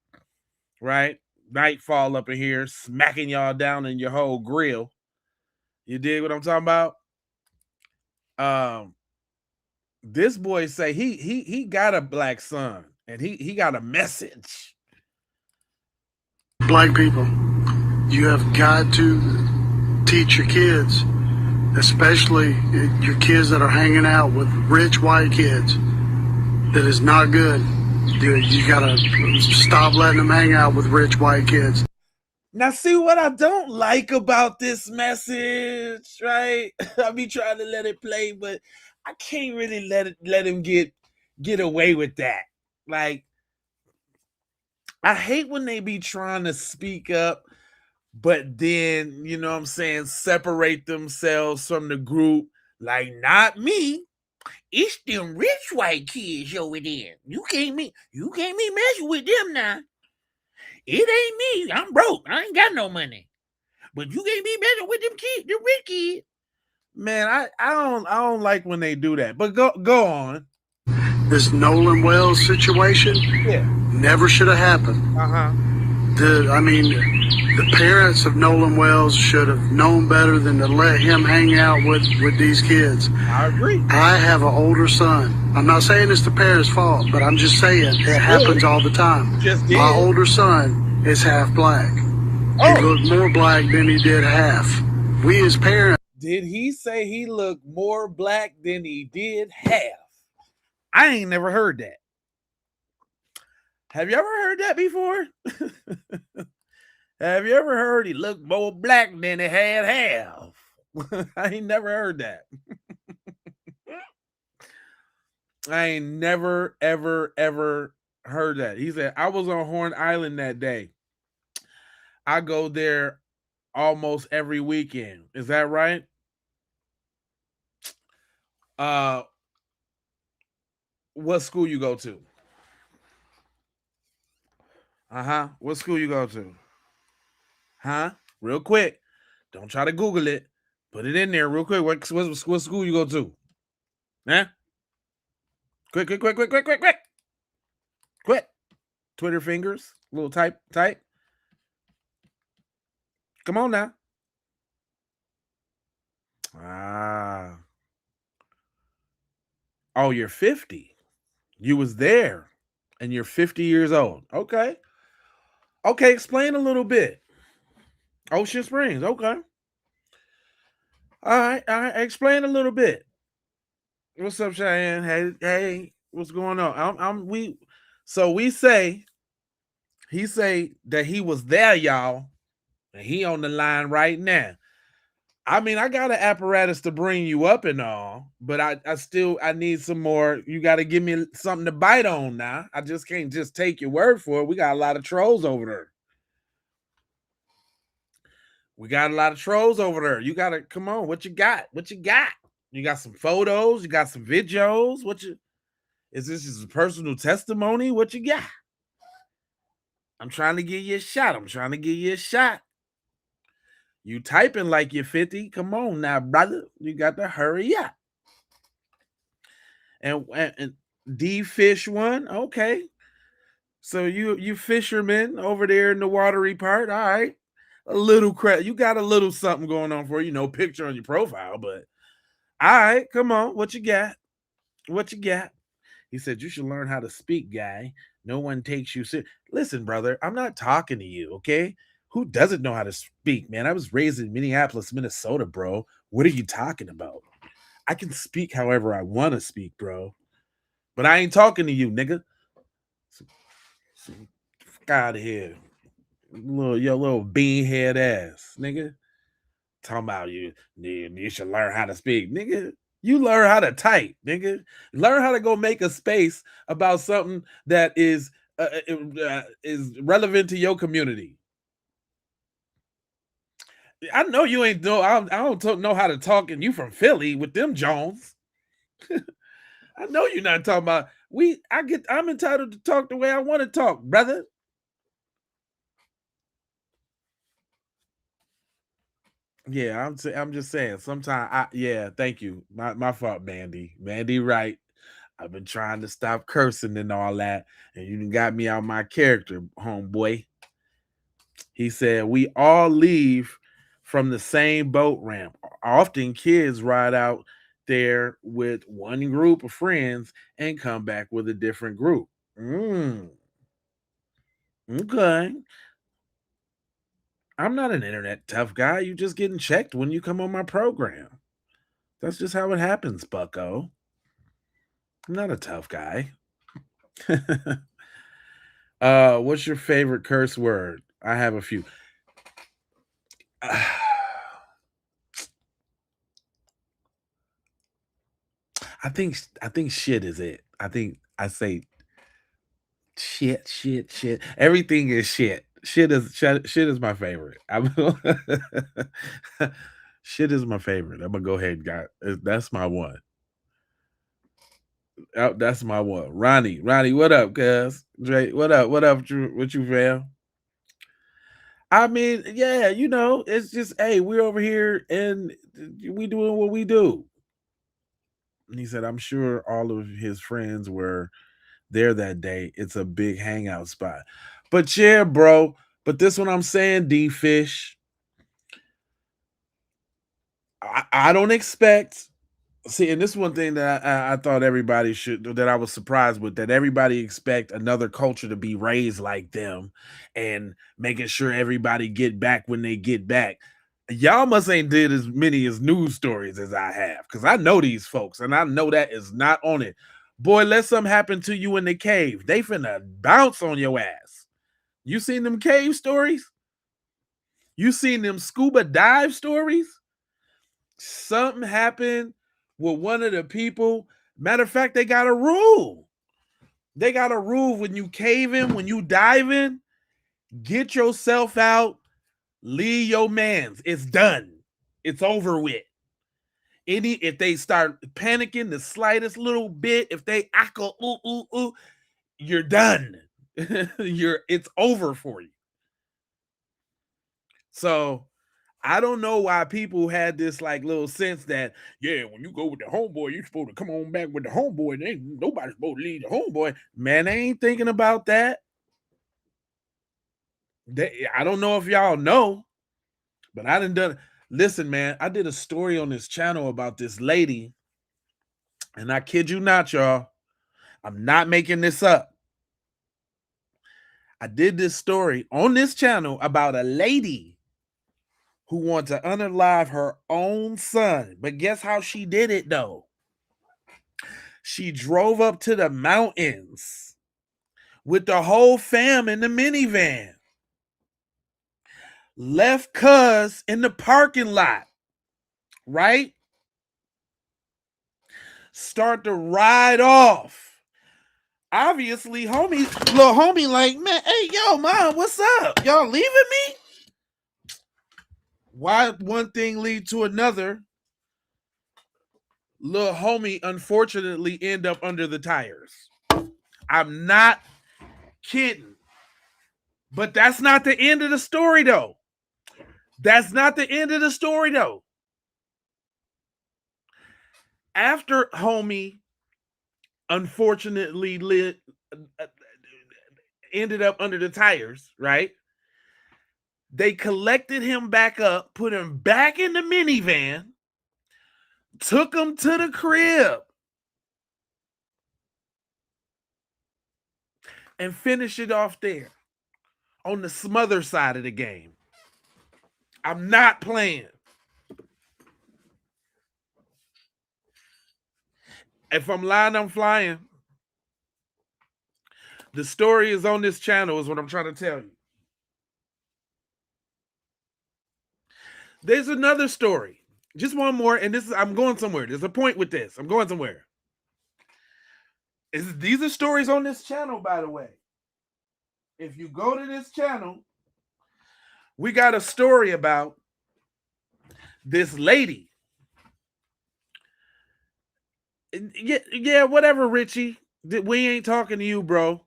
right? Nightfall up in here, smacking y'all down in your whole grill. You dig what I'm talking about? This boy say he got a black son and he got a message. Black people, you have got to teach your kids, especially your kids that are hanging out with rich white kids. That is not good. You gotta stop letting them hang out with rich white kids. Now, see what I don't like about this message, right? I be trying to let it play, but I can't really let him get away with that. Like, I hate when they be trying to speak up, but then, you know what I'm saying, separate themselves from the group. Like, not me. It's them rich white kids over there. You can't be messing with them now. It ain't me. I'm broke. I ain't got no money. But you can't be messing with them kids, them rich kids. Man, I don't like when they do that. But go on. This Nolan Wells situation never should have happened. The parents of Nolan Wells should have known better than to let him hang out with these kids. I agree. I have an older son. I'm not saying it's the parents' fault, but I'm just saying it happens all the time. My older son is half black. He looked more black than he did half. We as parents. Did he say he looked more black than he did half? I ain't never heard that. Have you ever heard that before? Have you ever heard he looked more black than he had half? I ain't never heard that. I ain't never, ever, ever heard that. He said, I was on Horn Island that day. I go there almost every weekend. Is that right? What school you go to? What school you go to? Real quick. Don't try to Google it. Put it in there real quick. What school you go to? Quick. Quick. Twitter fingers. Little type. Come on now. Oh, you're 50. You was there. And you're 50 years old. Okay, explain a little bit. Ocean Springs. Okay. All right. Explain a little bit. What's up, Cheyenne? Hey, what's going on? He say that he was there, y'all, and he on the line right now. I mean, I got an apparatus to bring you up and all, but I need some more. You got to give me something to bite on now. I just can't just take your word for it. We got a lot of trolls over there. You got to come on. What you got? You got some photos. You got some videos. Is this just a personal testimony? What you got? I'm trying to give you a shot. You typing like you're 50. Come on now, brother. You got to hurry up. And D Fish one. Okay. So you fishermen over there in the watery part. All right. A little credit. You got a little something going on for you. No picture on your profile, but all right. Come on. What you got? He said, you should learn how to speak, guy. No one takes you serious. Listen, brother, I'm not talking to you, okay? Who doesn't know how to speak, man? I was raised in Minneapolis, Minnesota, bro. What are you talking about? I can speak however I want to speak, bro. But I ain't talking to you, nigga. Fuck out of here. Your little beanhead ass, nigga. Talking about you should learn how to speak, nigga. You learn how to type, nigga. Learn how to go make a space about something that is relevant to your community. I know you ain't know. I don't know how to talk, and you from Philly with them Jones. I know you're not talking about. I'm entitled to talk the way I want to talk, brother. Yeah, I'm just saying. Sometimes thank you. My fault, Mandy. Mandy, right. I've been trying to stop cursing and all that, and you done got me out my character, homeboy. He said, we all leave from the same boat ramp. Often kids ride out there with one group of friends and come back with a different group. Okay. I'm not an internet tough guy. You just getting checked when you come on my program. That's just how it happens, bucko. I'm not a tough guy. What's your favorite curse word? I have a few. I think shit is it. I say shit. Everything is shit. Shit is my favorite. Shit is my favorite. I'm gonna go ahead, guys. That's my one. Oh, that's my one. Ronnie, what up, cuz? Dre, what up? What you fam? I mean, yeah, it's just, hey, we're over here and we doing what we do. And he said, I'm sure all of his friends were there that day. It's a big hangout spot. But yeah, bro. But this one I'm saying, D Fish. I don't expect. See, and this is one thing that I thought everybody should, that I was surprised with, that everybody expect another culture to be raised like them and making sure everybody get back when they get back. Y'all must ain't did as many as news stories as I have, because I know these folks and I know that is not on it. Boy, let something happen to you in the cave. They finna bounce on your ass. You seen them cave stories? You seen them scuba dive stories? Something happened with one of the people. Matter of fact, they got a rule. They got a rule: when you cave in, when you dive in, get yourself out, leave your mans. It's done. It's over with. If they start panicking the slightest little bit, if they ackle, you're done. It's over for you. So I don't know why people had this like little sense that, yeah, when you go with the homeboy, you're supposed to come on back with the homeboy. And ain't nobody's supposed to leave the homeboy. Man, they ain't thinking about that. I don't know if y'all know, but I done. Listen, man, I did a story on this channel about this lady, and I kid you not, y'all. I'm not making this up. I did this story on this channel about a lady who wanted to unalive her own son. But guess how she did it, though? She drove up to the mountains with the whole fam in the minivan. Left cuz in the parking lot, right? Start to ride off. Obviously, little homie like, man, hey, yo, mom, what's up? Y'all leaving me? Why one thing lead to another? Little homie, unfortunately, end up under the tires. I'm not kidding. But that's not the end of the story, though. That's not the end of the story, though. After homie, unfortunately, ended up under the tires, right? They collected him back up, put him back in the minivan, took him to the crib, and finished it off there on the smother side of the game. I'm not playing. If I'm lying, I'm flying. The story is on this channel, is what I'm trying to tell you. There's another story. Just one more, and I'm going somewhere. There's a point with this. I'm going somewhere. These are stories on this channel, by the way. If you go to this channel, we got a story about this lady. Yeah, whatever, Richie. We ain't talking to you, bro.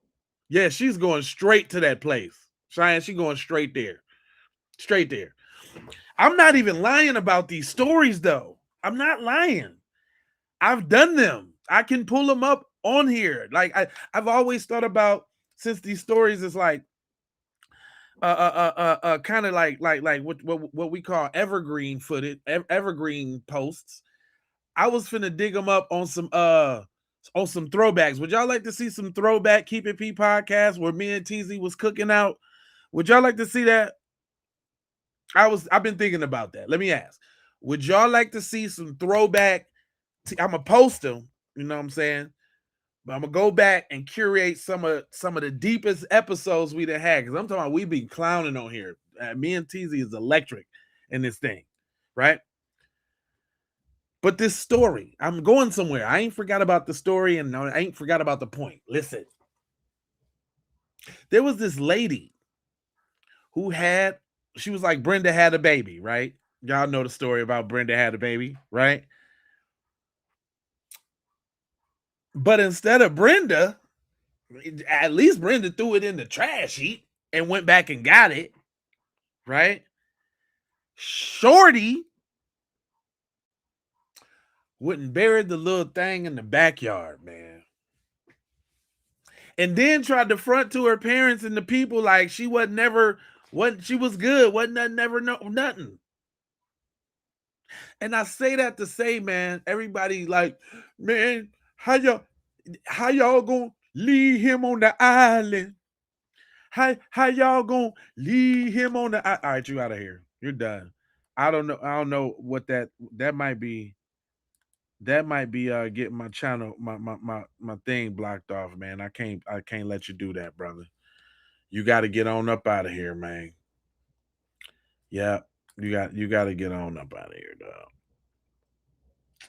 Yeah, she's going straight to that place. Cheyenne, she's going straight there. Straight there. I'm not even lying about these stories, though. I'm not lying. I've done them. I can pull them up on here. Like I've always thought about, since these stories is like kind of like what we call evergreen footage, evergreen posts. I was finna dig them up on some throwbacks. Would y'all like to see some throwback Keep It P podcast where me and TZ was cooking out? Would y'all like to see that? I've been thinking about that. Let me ask. Would y'all like to see some throwback? I'm gonna post them, you know what I'm saying? But I'm gonna go back and curate some of the deepest episodes we done had, because I'm talking about we be clowning on here. Me and TZ is electric in this thing, right? But this story, I'm going somewhere. I ain't forgot about the story, and I ain't forgot about the point. Listen, there was this lady who she was like Brenda had a baby, right? Y'all know the story about Brenda had a baby, right? But instead of Brenda, at least Brenda threw it in the trash heap and went back and got it, right? Shorty went and buried the little thing in the backyard, man. And then tried to front to her parents and the people like she was she was good, wasn't never nothing. And I say that to say, man, everybody like, man, how y'all gonna leave him on the island? How y'all gonna leave him on the island? All right, you out of here. You're done. I don't know what that might be. That might be getting my channel, my thing blocked off, man. I can't let you do that, brother. You got to get on up out of here, man. Yeah, you got to get on up out of here, dog.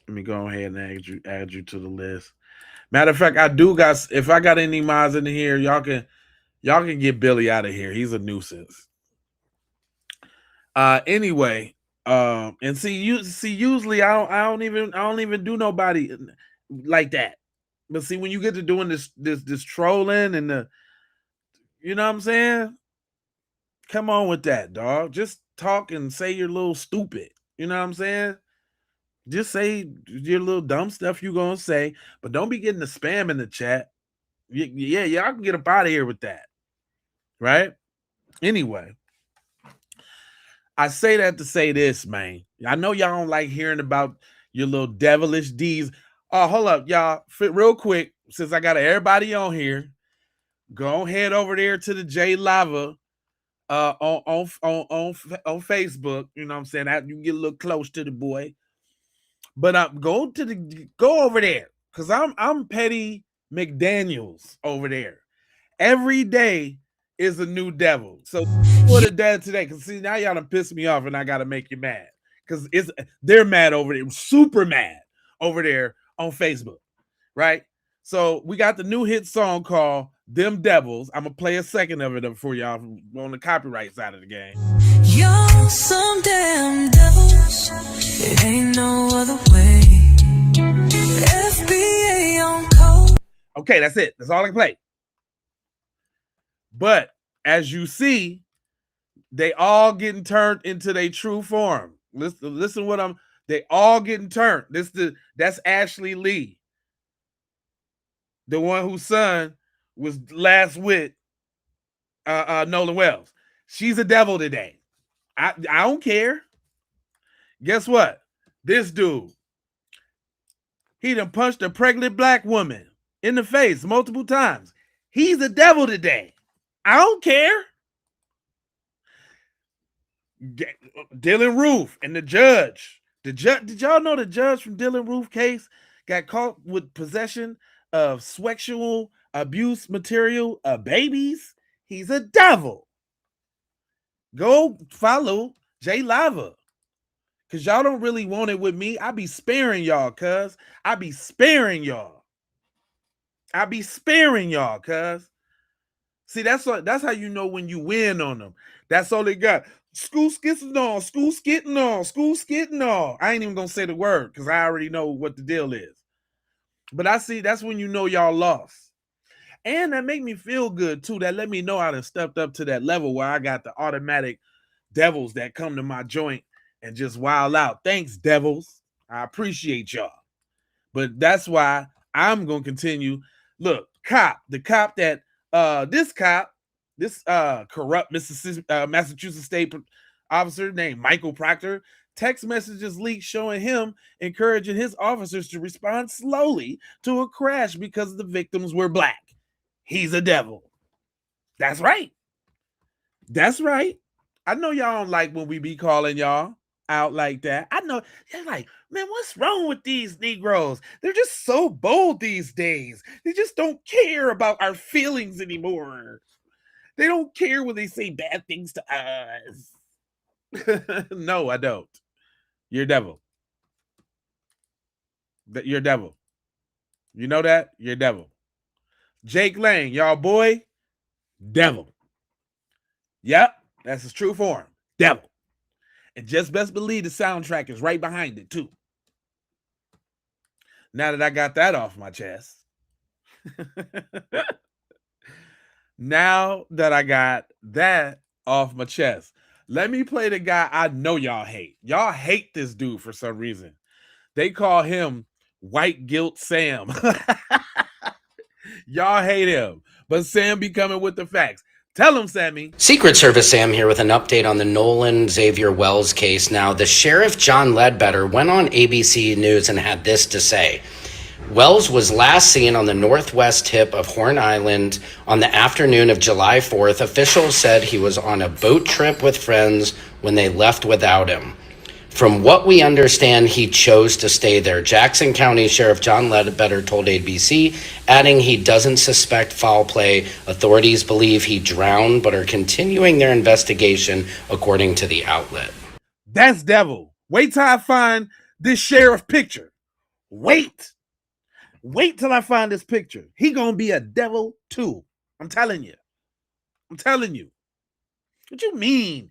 Let me go ahead and add you to the list. Matter of fact, if I got any mods in here, y'all can get Billy out of here. He's a nuisance. Anyway, and usually I don't even do nobody like that. But see, when you get to doing this trolling and you know what I'm saying? Come on with that, dog. Just talk and say you're a little stupid. You know what I'm saying? Just say your little dumb stuff you're gonna say, but don't be getting the spam in the chat. Yeah, y'all can get up out of here with that. Right? Anyway, I say that to say this, man. I know y'all don't like hearing about your little devilish deeds. Oh, hold up, y'all. Real quick, since I got everybody on here, go head over there to the J Lava on Facebook. You know what I'm saying? You get a little close to the boy. But go over there, because I'm Petty McDaniels over there. Every day is a new devil. So what it done today? Because see, now y'all done pissed me off and I gotta make you mad. Because they're mad over there, super mad over there on Facebook, right? So we got the new hit song called Them Devils. I'm gonna play a second of it for y'all on the copyright side of the game. You're some damn devils. It ain't no other way. FBA on code. Okay, that's it. That's all I can play. But as you see, they all getting turned into their true form. Listen what they all getting turned. That's Ashley Lee. The one whose son was last with Nolan Wells. She's a devil today. I don't care. Guess what? This dude, he done punched a pregnant black woman in the face multiple times. He's a devil today. I don't care. Dylan Roof and the judge. Did y'all know the judge from Dylan Roof case got caught with possession of sexual abuse material of babies? He's a devil. Go follow J Lava. Because y'all don't really want it with me. I be sparing y'all, cuz. I be sparing y'all, cuz. See, that's how you know when you win on them. That's all they got. School skitting on. I ain't even gonna say the word because I already know what the deal is. But I see that's when you know y'all lost. And that make me feel good too. That let me know I done stepped up to that level where I got the automatic devils that come to my joint and just wild out. Thanks, devils. I appreciate y'all. But that's why I'm gonna continue. Look, the cop that this corrupt Massachusetts State officer named Michael Proctor, text messages leaked showing him encouraging his officers to respond slowly to a crash because the victims were black. He's a devil. That's right. That's right. I know y'all don't like when we be calling y'all out like that. I know you're like, man, what's wrong with these Negroes? They're just so bold these days. They just don't care about our feelings anymore. They don't care when they say bad things to us. No, I don't. You're a devil. You're a devil. You know that? You're a devil. Jake Lang, y'all boy, devil. Yep, that's his true form. Devil. And just best believe the soundtrack is right behind it, too. Now that I got that off my chest, Now that I got that off my chest, let me play the guy I know y'all hate. Y'all hate this dude for some reason. They call him White Guilt Sam. Y'all hate him, but Sam be coming with the facts. Tell him, Sammy. Secret Service Sam here with an update on the Nolan Xavier Wells case. Now, the sheriff, John Ledbetter, went on ABC News and had this to say. Wells was last seen on the northwest tip of Horn Island on the afternoon of July 4th. Officials said he was on a boat trip with friends when they left without him. From what we understand, he chose to stay there. Jackson County Sheriff John Ledbetter told ABC, adding he doesn't suspect foul play. Authorities believe he drowned, but are continuing their investigation, according to the outlet. That's devil. Wait till I find this sheriff picture. Wait till I find this picture. He gonna be a devil too. I'm telling you. What you mean?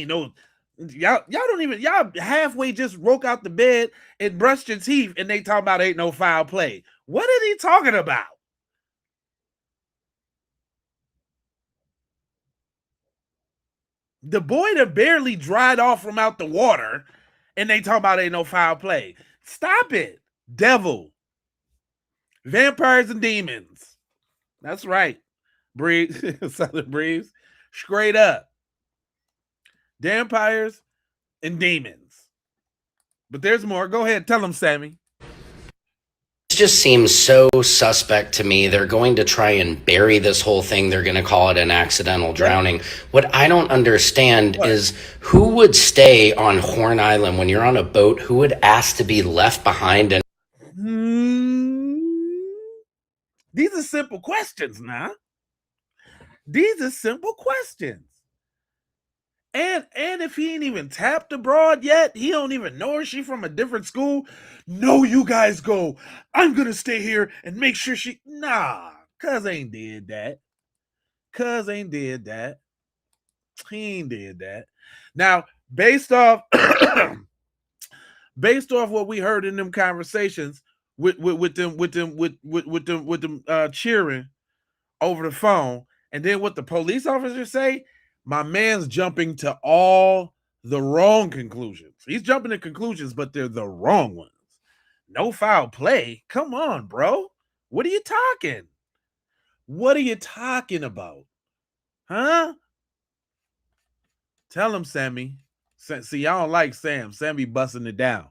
No, y'all don't even, y'all halfway just woke out the bed and brushed your teeth and they talk about ain't no foul play. What are he talking about? The boy that barely dried off from out the water and they talk about ain't no foul play. Stop it. Devil. Vampires and demons. That's right. Breeze. Southern Breeze. Straight up. Vampires and demons. But there's more. Go ahead. Tell them, Sammy. It just seems so suspect to me. They're going to try and bury this whole thing. They're going to call it an accidental drowning. What I don't understand is who would stay on Horn Island when you're on a boat? Who would ask to be left behind? And These are simple questions now. These are simple questions. And if he ain't even tapped abroad yet, he don't even know her. She from a different school. No, you guys go. I'm gonna stay here and make sure she. Nah, cuz ain't did that. He ain't did that. Now, based off what we heard in them conversations with them cheering over the phone, and then what the police officers say, my man's jumping to all the wrong conclusions. He's jumping to conclusions, but they're the wrong ones. No foul play. Come on, bro. What are you talking? What are you talking about? Huh? Tell him, Sammy. See, y'all don't like Sam. Sammy busting it down.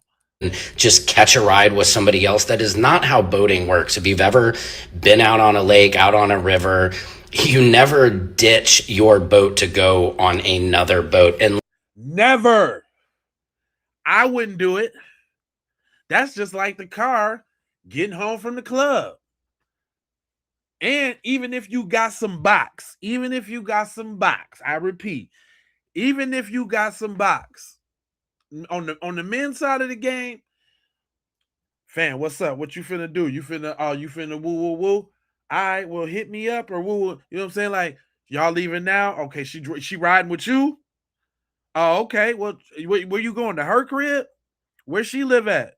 Just catch a ride with somebody else. That is not how boating works. If you've ever been out on a lake, out on a river, you never ditch your boat to go on another boat. And never. I wouldn't do it. That's just like the car getting home from the club. And even if you got some box, I repeat, even if you got some box on the men's side of the game, fam, what's up? What you finna do? You finna woo. All right, well, hit me up or woo. You know what I'm saying? Like, y'all leaving now? Okay, she riding with you? Oh, okay. Well, where you going? To her crib? Where she live at?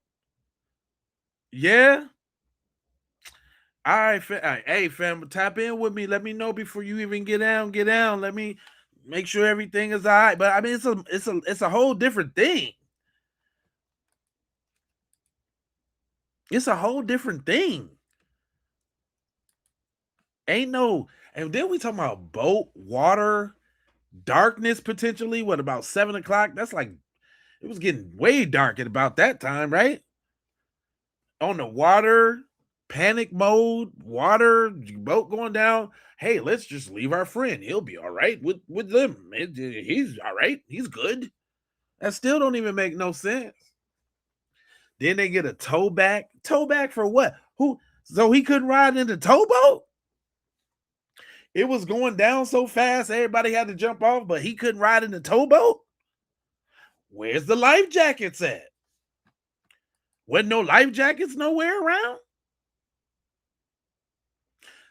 Yeah. All right, hey, fam, tap in with me. Let me know before you even get down. Let me make sure everything is all right. But I mean, it's a whole different thing. It's a whole different thing. Ain't no, and then we talking about boat, water, darkness potentially. What about 7 o'clock? That's like it was getting way dark at about that time, right? On the water, panic mode, water, boat going down. Hey, let's just leave our friend. He'll be all right with them. He's all right. He's good. That still don't even make no sense. Then they get a tow back. Tow back for what? Who? So he couldn't ride in the towboat? It was going down so fast, everybody had to jump off, but he couldn't ride in the towboat? Where's the life jackets at? Wasn't no life jackets nowhere around?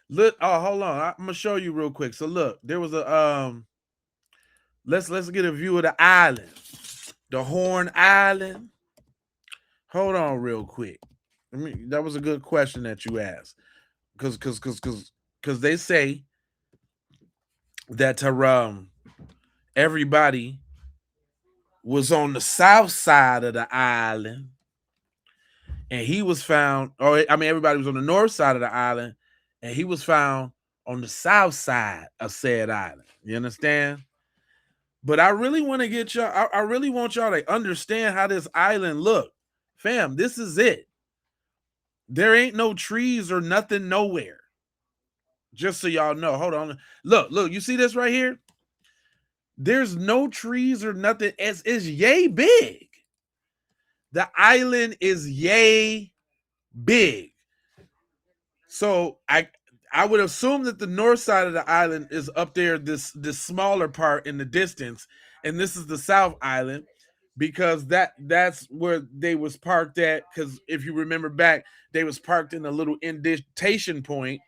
Look, oh, hold on. I'm gonna show you real quick. So look, there was a let's get a view of the island. The Horn Island. Hold on real quick. That was a good question that you asked. because they say that everybody was on the south side of the island, and he was found, or I mean, everybody was on the north side of the island, and he was found on the south side of said island. You understand? But I really want to get y'all, I really want y'all to understand how this island look. Fam, this is it. There ain't no trees or nothing nowhere. Just so y'all know. Hold on. Look, you see this right here? There's no trees or nothing. It's yay big. The island is yay big. So I would assume that the north side of the island is up there, this smaller part in the distance, and this is the south island, because that's where they was parked at. Because if you remember back, they was parked in a little indentation point,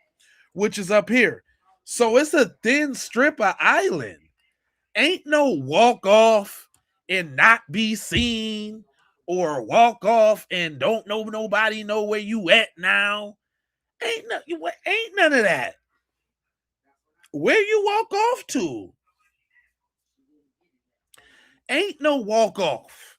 which is up here. So it's a thin strip of island. Ain't no walk off and not be seen, or walk off and don't know nobody know where you at now. Ain't none of that. Where you walk off to? Ain't no walk off.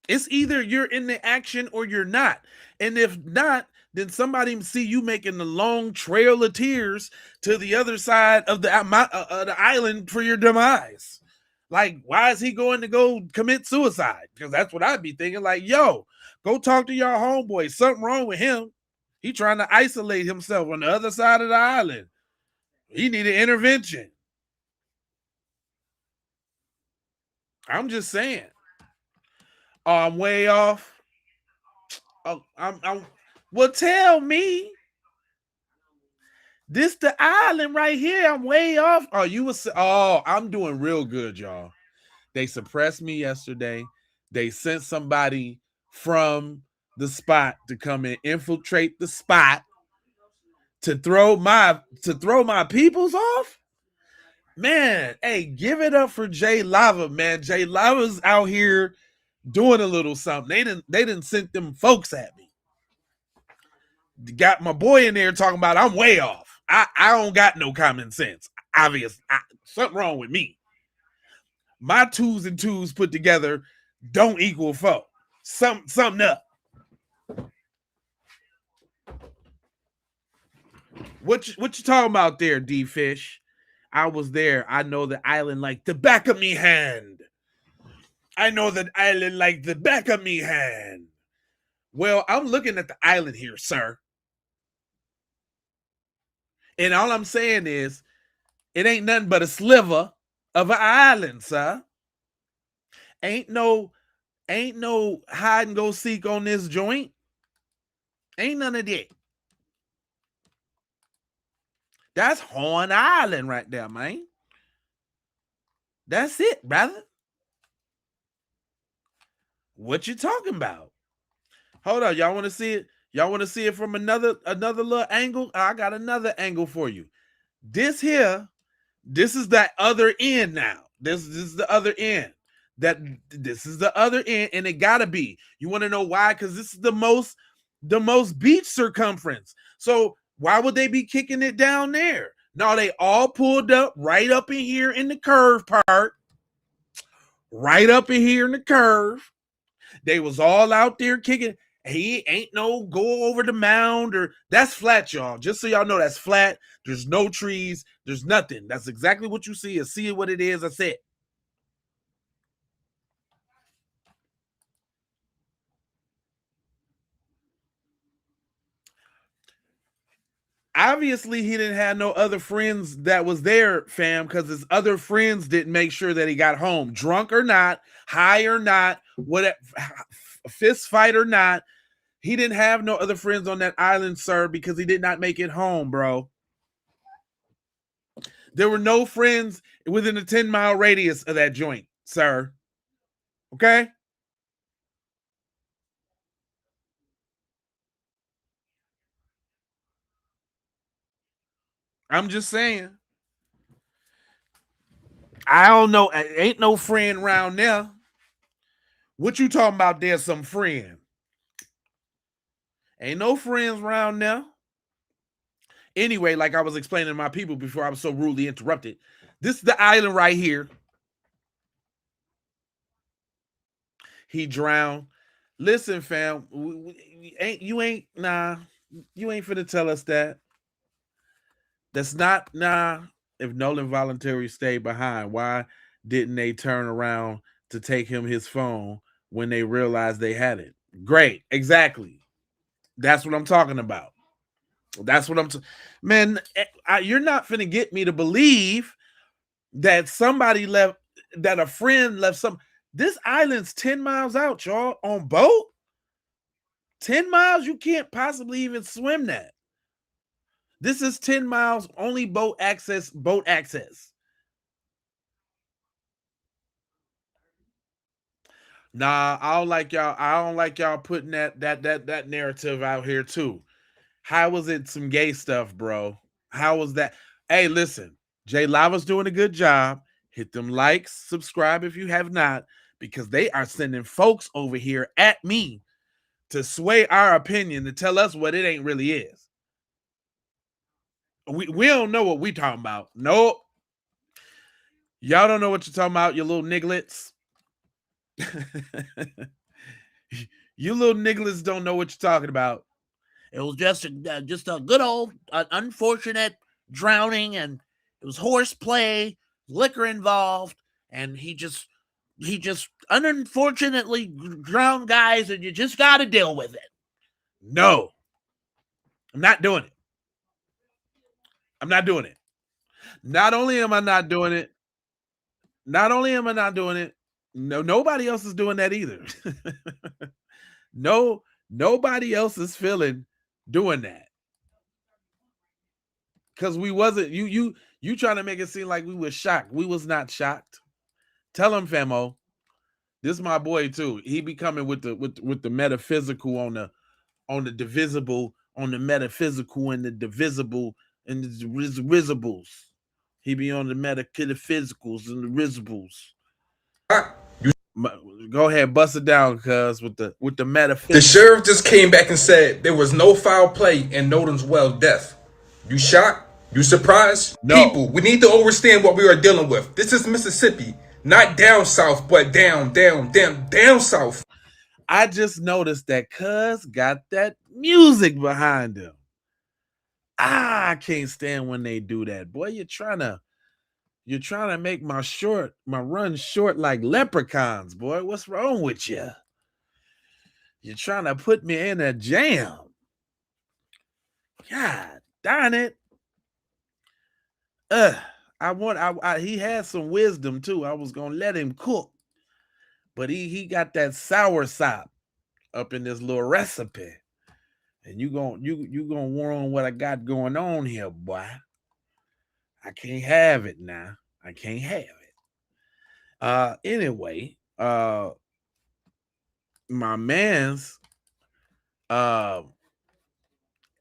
It's either you're in the action or you're not. And if not, then somebody see you making the long trail of tears to the other side of the island for your demise. Like, why is he going to go commit suicide? Because that's what I'd be thinking. Like, yo, go talk to your homeboy. Something wrong with him. He trying to isolate himself on the other side of the island. He needed intervention. I'm just saying. Oh, I'm way off. Oh, I'm well, tell me. This the island right here. I'm way off. Oh, I'm doing real good, y'all. They suppressed me yesterday. They sent somebody from the spot to come and infiltrate the spot to throw my peoples off. Man, hey, give it up for Jay Lava, man. Jay Lava's out here doing a little something. They didn't send them folks at me. Got my boy in there talking about I'm way off. I don't got no common sense. Obvious, something wrong with me. My twos and twos put together don't equal four. Something up. What you talking about there, D Fish? I was there. I know the island like the back of me hand. I know that island like the back of me hand. Well, I'm looking at the island here, sir. And all I'm saying is, it ain't nothing but a sliver of an island, sir. Ain't no hide and go seek on this joint. Ain't none of that. That's Horn Island right there, man. That's it, brother. What you talking about? Hold on, y'all want to see it? Y'all want to see it from another little angle? I got another angle for you. This is that other end now. This is the other end. This is the other end, and it gotta be. You want to know why? Because this is the most beach circumference. So why would they be kicking it down there? No, they all pulled up right up in here in the curve part. Right up in here in the curve. They was all out there kicking. He ain't no go over the mound, or that's flat, y'all. Just so y'all know, that's flat. There's no trees. There's nothing. That's exactly what you see. See what it is. That's it. Obviously, he didn't have no other friends that was there, fam, because his other friends didn't make sure that he got home. Drunk or not, high or not, whatever, fist fight or not, he didn't have no other friends on that island, sir, because he did not make it home, bro. There were no friends within a 10-mile radius of that joint, sir. Okay? I'm just saying. I don't know. Ain't no friend around there. What you talking about? There's some friend. Ain't no friends around there. Anyway, like I was explaining to my people before I was so rudely interrupted, this is the island right here. He drowned. Listen, fam, you ain't finna tell us that. That's not If Nolan voluntarily stayed behind, why didn't they turn around to take him his phone when they realized they had it? Great, exactly. That's what I'm talking about. That's what man. You're not finna get me to believe that somebody left, that a friend left some. This island's 10 miles out, y'all, on boat. 10 miles, you can't possibly even swim that. This is 10 miles, only boat access. Nah, I don't like y'all putting that narrative out here too. How was it some gay stuff, bro? How was that? Hey, listen, Jay Lava's doing a good job. Hit them likes, subscribe if you have not, because they are sending folks over here at me to sway our opinion, to tell us what it ain't really is. We don't know what we talking about. Nope. Y'all don't know what you're talking about, you little nigglets. You little nigglets don't know what you're talking about. It was just a good old unfortunate drowning, and it was horseplay, liquor involved, and he just unfortunately drowned guys, and you just got to deal with it. No, I'm not doing it. I'm not doing it. Not only am I not doing it, no, nobody else is doing that either. No, nobody else is feeling doing that. Because we wasn't, you trying to make it seem like we were shocked. We was not shocked. Tell him, Famo. This is my boy too. He be coming with the metaphysical on the divisible, on the metaphysical and the divisible and the risibles. He be on the metaphysicals and the risibles. Go ahead, bust it down, cuz with the metaphysical. The sheriff just came back and said there was no foul play in Nolan Wells' death. You shocked? You surprised? No. People, we need to understand what we are dealing with. This is Mississippi, not down south, but down south. I just noticed that cuz got that music behind him. I can't stand when they do that. Boy, you're trying to make my run short like leprechauns, boy. What's wrong with you? You're trying to put me in a jam. God darn it. He had some wisdom too. I was gonna let him cook, but he got that sour sop up in this little recipe, and you gonna warn what I got going on here, boy. I can't have it now. I can't have it. Anyway, my man's look,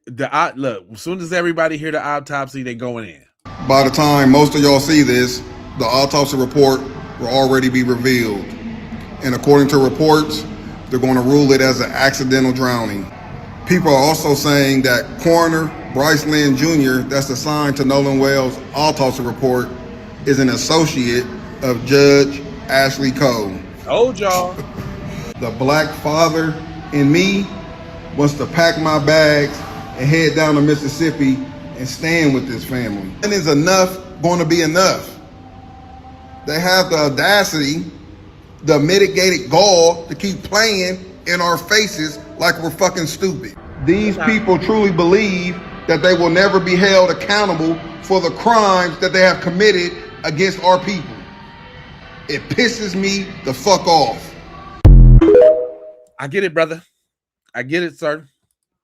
as soon as everybody hear the autopsy, they going in. By the time most of y'all see this, the autopsy report will already be revealed. And according to reports, they're going to rule it as an accidental drowning. People are also saying that coroner Bryce Lynn Jr., that's assigned to Nolan Wells' autopsy report, is an associate of Judge Ashley Cole. Told y'all. The black father in me wants to pack my bags and head down to Mississippi and stand with this family. And is enough going to be enough? They have the audacity, the mitigated gall to keep playing in our faces like we're fucking stupid. These people truly believe that they will never be held accountable for the crimes that they have committed against our people. It pisses me the fuck off. I get it, brother. I get it, sir.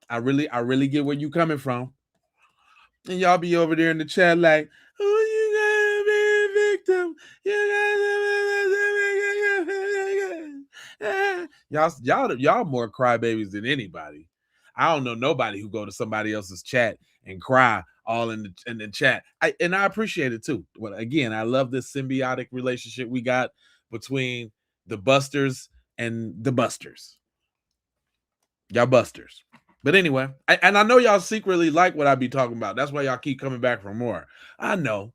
I really get where you coming from. And y'all be over there in the chat like, oh, you gotta be a victim. You gotta y'all more crybabies than anybody. I don't know nobody who go to somebody else's chat and cry all in the chat. I appreciate it too. But again, I love this symbiotic relationship we got between the busters and the busters. Y'all busters. But anyway, and I know y'all secretly like what I be talking about. That's why y'all keep coming back for more. I know.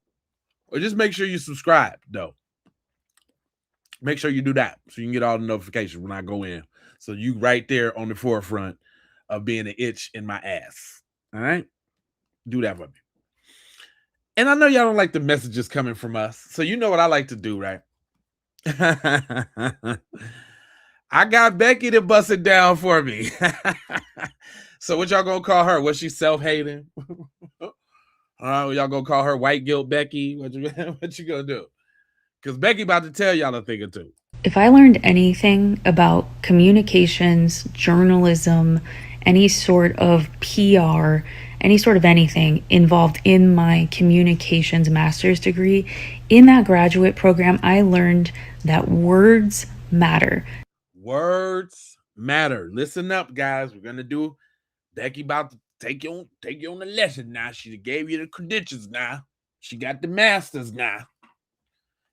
Or just make sure you subscribe, though. Make sure you do that so you can get all the notifications when I go in. So you right there on the forefront of being an itch in my ass. All right? Do that for me. And I know y'all don't like the messages coming from us. So you know what I like to do, right? I got Becky to bust it down for me. So what y'all gonna call her? Was she self-hating? Y'all gonna call her white guilt Becky? What you gonna do? Because Becky about to tell y'all a thing or two. If I learned anything about communications, journalism, any sort of PR, any sort of anything involved in my communications master's degree, in that graduate program, I learned that words matter. Words matter. Listen up, guys. We're gonna do. Becky about to take you on the lesson now. She gave you the credentials now. She got the masters now.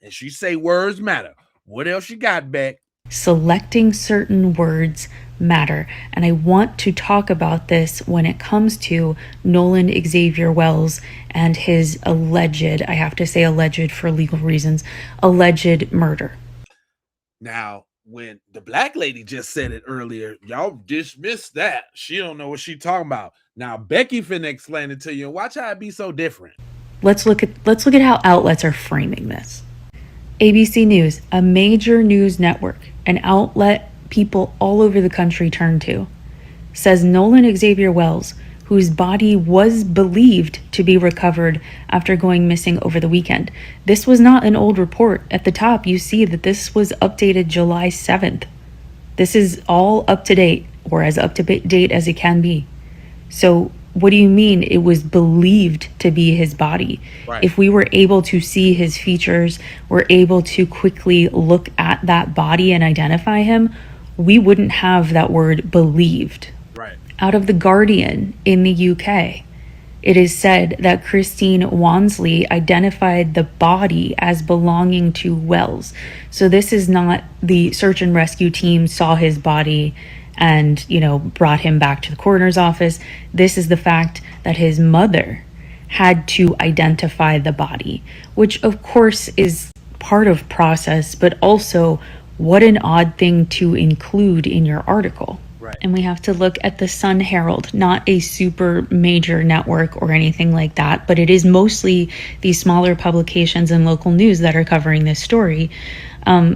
And she say words matter. What else you got, Beck? Selecting certain words matter. And I want to talk about this when it comes to Nolan Xavier Wells and his alleged, I have to say alleged for legal reasons, alleged murder. Now, when the black lady just said it earlier, y'all dismissed that. She don't know what she talking about. Now, Becky finna explain it to you and watch how it be so different. Let's look at how outlets are framing this. ABC News, a major news network, an outlet people all over the country turn to, says Nolan Xavier Wells, whose body was believed to be recovered after going missing over the weekend. This was not an old report. At the top, you see that this was updated July 7th. This is all up to date, or as up to date as it can be. So what do you mean it was believed to be his body? Right. If we were able to see his features, we're able to quickly look at that body and identify him, we wouldn't have that word believed. Right. Out of The Guardian in the UK, it is said that Christine Wansley identified the body as belonging to Wells. So this is not the search and rescue team saw his body and, brought him back to the coroner's office. This is the fact that his mother had to identify the body, which of course is part of process, but also what an odd thing to include in your article. Right. And we have to look at the Sun Herald, not a super major network or anything like that, but it is mostly these smaller publications and local news that are covering this story.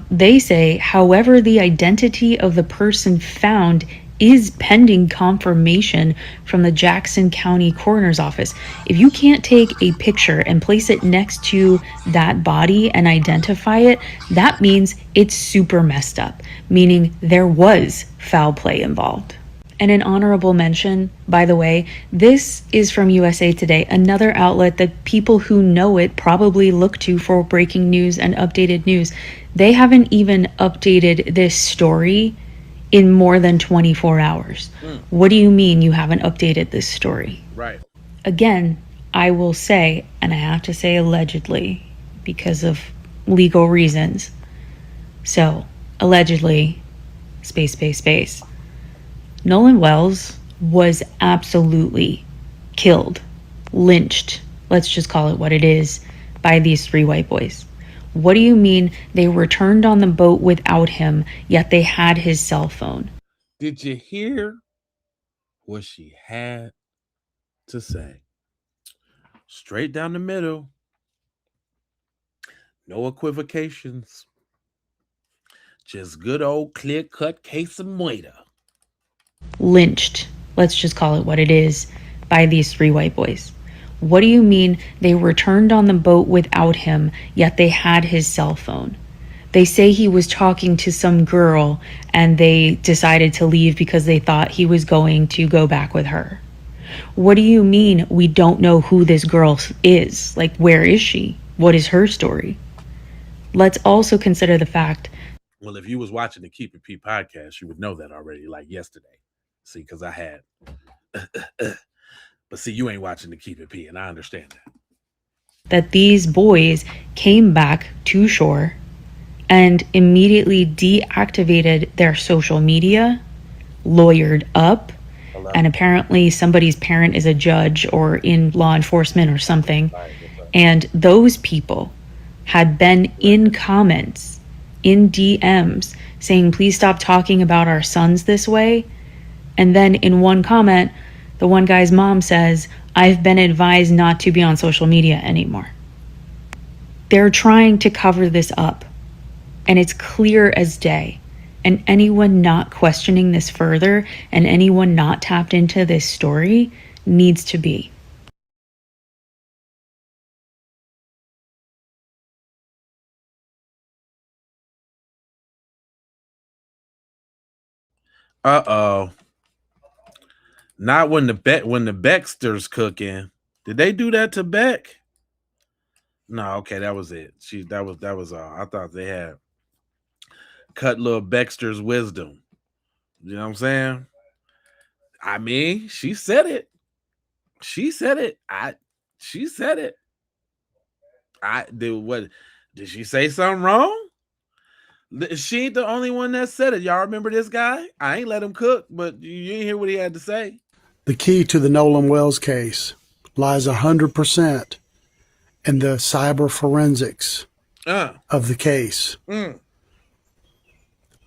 They say, however, the identity of the person found is pending confirmation from the Jackson County Coroner's Office. If you can't take a picture and place it next to that body and identify it, that means it's super messed up, meaning there was foul play involved. And an honorable mention, by the way, this is from USA Today, another outlet that people who know it probably look to for breaking news and updated news. They haven't even updated this story in more than 24 hours. What do you mean you haven't updated this story? Right. Again, I will say, and I have to say allegedly because of legal reasons. So, allegedly, space. Nolan Wells was absolutely killed, lynched, let's just call it what it is, by these three white boys. What do you mean they returned on the boat without him, yet they had his cell phone? Did you hear what she had to say? Straight down the middle. No equivocations. Just good old clear-cut case of murder. Lynched, let's just call it what it is, by these three white boys. What do you mean they returned on the boat without him, yet they had his cell phone? They say he was talking to some girl and they decided to leave because they thought he was going to go back with her. What do you mean we don't know who this girl is? Like, where is she? What is her story? Let's also consider the fact. Well, if you was watching the Keep It P podcast, you would know that already, like yesterday. See, because I had... But see, you ain't watching the Keep It P, and I understand that. That these boys came back to shore and immediately deactivated their social media, lawyered up, and apparently somebody's parent is a judge or in law enforcement or something, and those people had been in comments, in DMs, saying, please stop talking about our sons this way. And then in one comment, the one guy's mom says, I've been advised not to be on social media anymore. They're trying to cover this up, and it's clear as day. And anyone not questioning this further and anyone not tapped into this story needs to be. Uh-oh. Not when the Beckster's cooking. Did they do that to Beck? No, okay, that was it. That was all. I thought they had cut little Beckster's wisdom. You know what I'm saying? I mean, she said it. She said it. She said it. Did she say something wrong? She ain't the only one that said it. Y'all remember this guy? I ain't let him cook, but you ain't hear what he had to say. The key to the Nolan Wells case lies 100% in the cyber forensics of the case.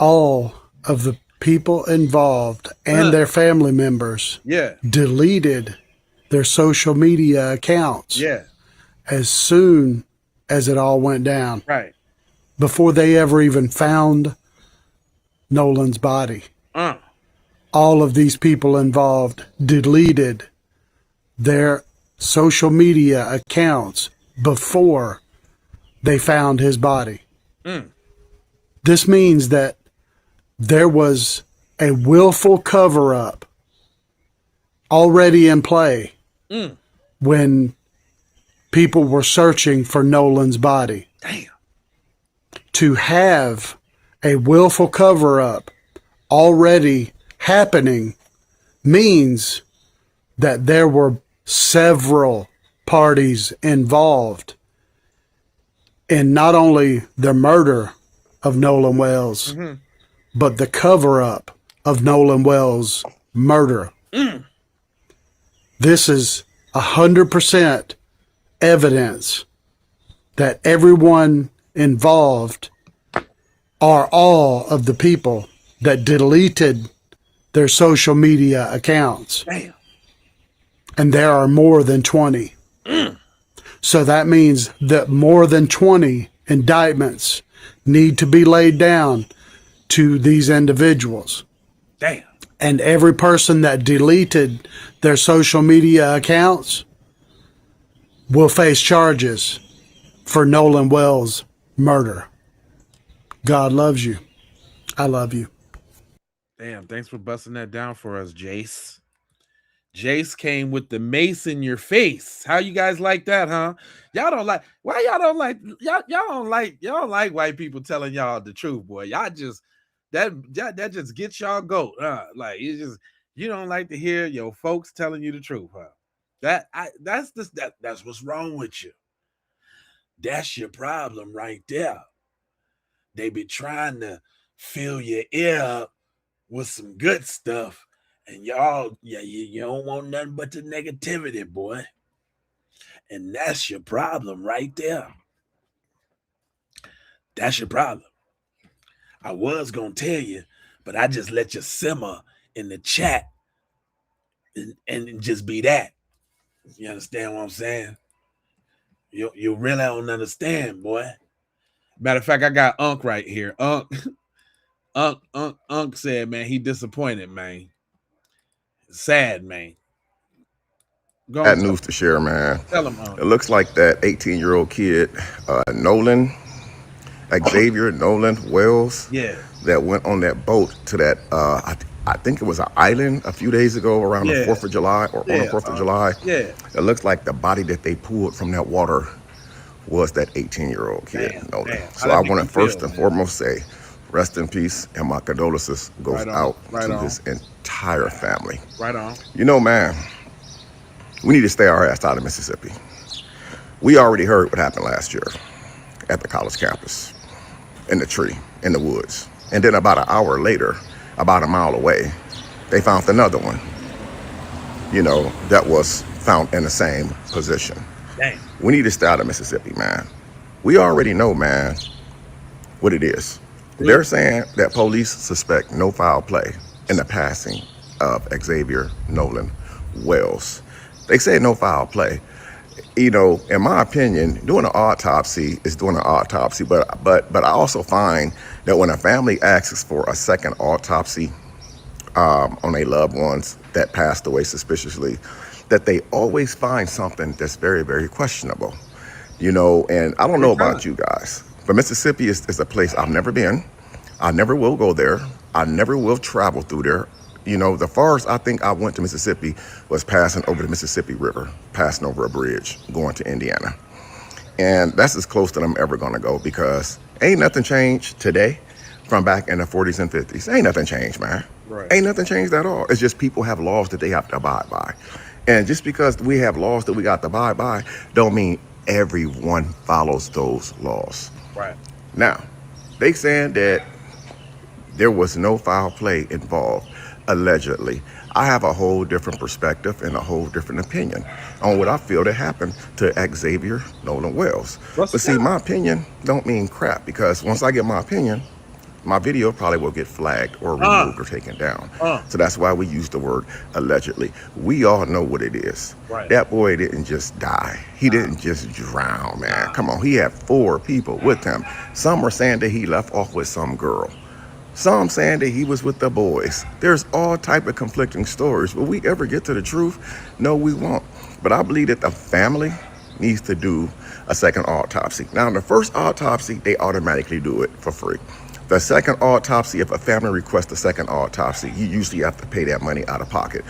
All of the people involved and their family members deleted their social media accounts as soon as it all went down. Right. Before they ever even found Nolan's body. All of these people involved deleted their social media accounts before they found his body. This means that there was a willful cover-up already in play when people were searching for Nolan's body. Damn. To have a willful cover-up already happening means that there were several parties involved in not only the murder of Nolan Wells, but the cover-up of Nolan Wells' murder. This is 100% evidence that everyone involved are all of the people that deleted their social media accounts. Damn. And there are more than 20. So that means that more than 20 indictments need to be laid down to these individuals. Damn. And every person that deleted their social media accounts will face charges for Nolan Wells' murder. God loves you. I love you. Damn, thanks for busting that down for us, Jace. Jace came with the mace in your face. How you guys like that, huh? Y'all don't like y'all don't like white people telling y'all the truth, boy. Y'all just that just gets y'all goat. Like you don't like to hear your folks telling you the truth, huh? That's what's wrong with you. That's your problem right there. They be trying to fill your ear up with some good stuff, and y'all, you don't want nothing but the negativity, boy. And that's your problem right there. That's your problem. I was gonna tell you, but I just let you simmer in the chat and just be that. You understand what I'm saying? You really don't understand, boy. Matter of fact, I got Unc right here. Unc said, man, he disappointed, man. Sad, man. Bad news to share, man. Tell him, Unc. It looks like that 18-year-old kid, Nolan Wells, that went on that boat to that, I think it was an island a few days ago around the 4th of July or on the 4th of July. It looks like the body that they pulled from that water was that 18-year-old kid, Nolan. So I want to first and foremost say, rest in peace, and my condolences goes out to his entire family. Right on. You know, man, we need to stay our ass out of Mississippi. We already heard what happened last year at the college campus, in the tree, in the woods. And then about an hour later, about a mile away, they found another one that was found in the same position. Damn. We need to stay out of Mississippi, man. We already know, man, what it is. They're saying that police suspect no foul play in the passing of Xavier Nolan Wells. They say no foul play. In my opinion, doing an autopsy is doing an autopsy, but I also find that when a family asks for a second autopsy on their loved ones that passed away suspiciously, that they always find something that's very, very questionable. And I don't know about you guys, but Mississippi is a place I've never been. I never will go there. I never will travel through there. The farthest I think I went to Mississippi was passing over the Mississippi River, passing over a bridge, going to Indiana. And that's as close that I'm ever gonna go because ain't nothing changed today from back in the 40s and 50s. Ain't nothing changed, man. Right. Ain't nothing changed at all. It's just people have laws that they have to abide by. And just because we have laws that we got to abide by, don't mean everyone follows those laws. Right. Now, they saying that there was no foul play involved, allegedly. I have a whole different perspective and a whole different opinion on what I feel that happened to Xavier Nolan Wells. But see, my opinion don't mean crap because once I get my opinion, my video probably will get flagged or removed or taken down. So that's why we use the word allegedly. We all know what it is. Right. That boy didn't just die. He didn't just drown, man. Come on, he had 4 people with him. Some are saying that he left off with some girl. Some saying that he was with the boys. There's all type of conflicting stories. Will we ever get to the truth? No, we won't. But I believe that the family needs to do a second autopsy. Now, in the first autopsy, they automatically do it for free. The second autopsy, if a family requests a second autopsy, you usually have to pay that money out of pocket.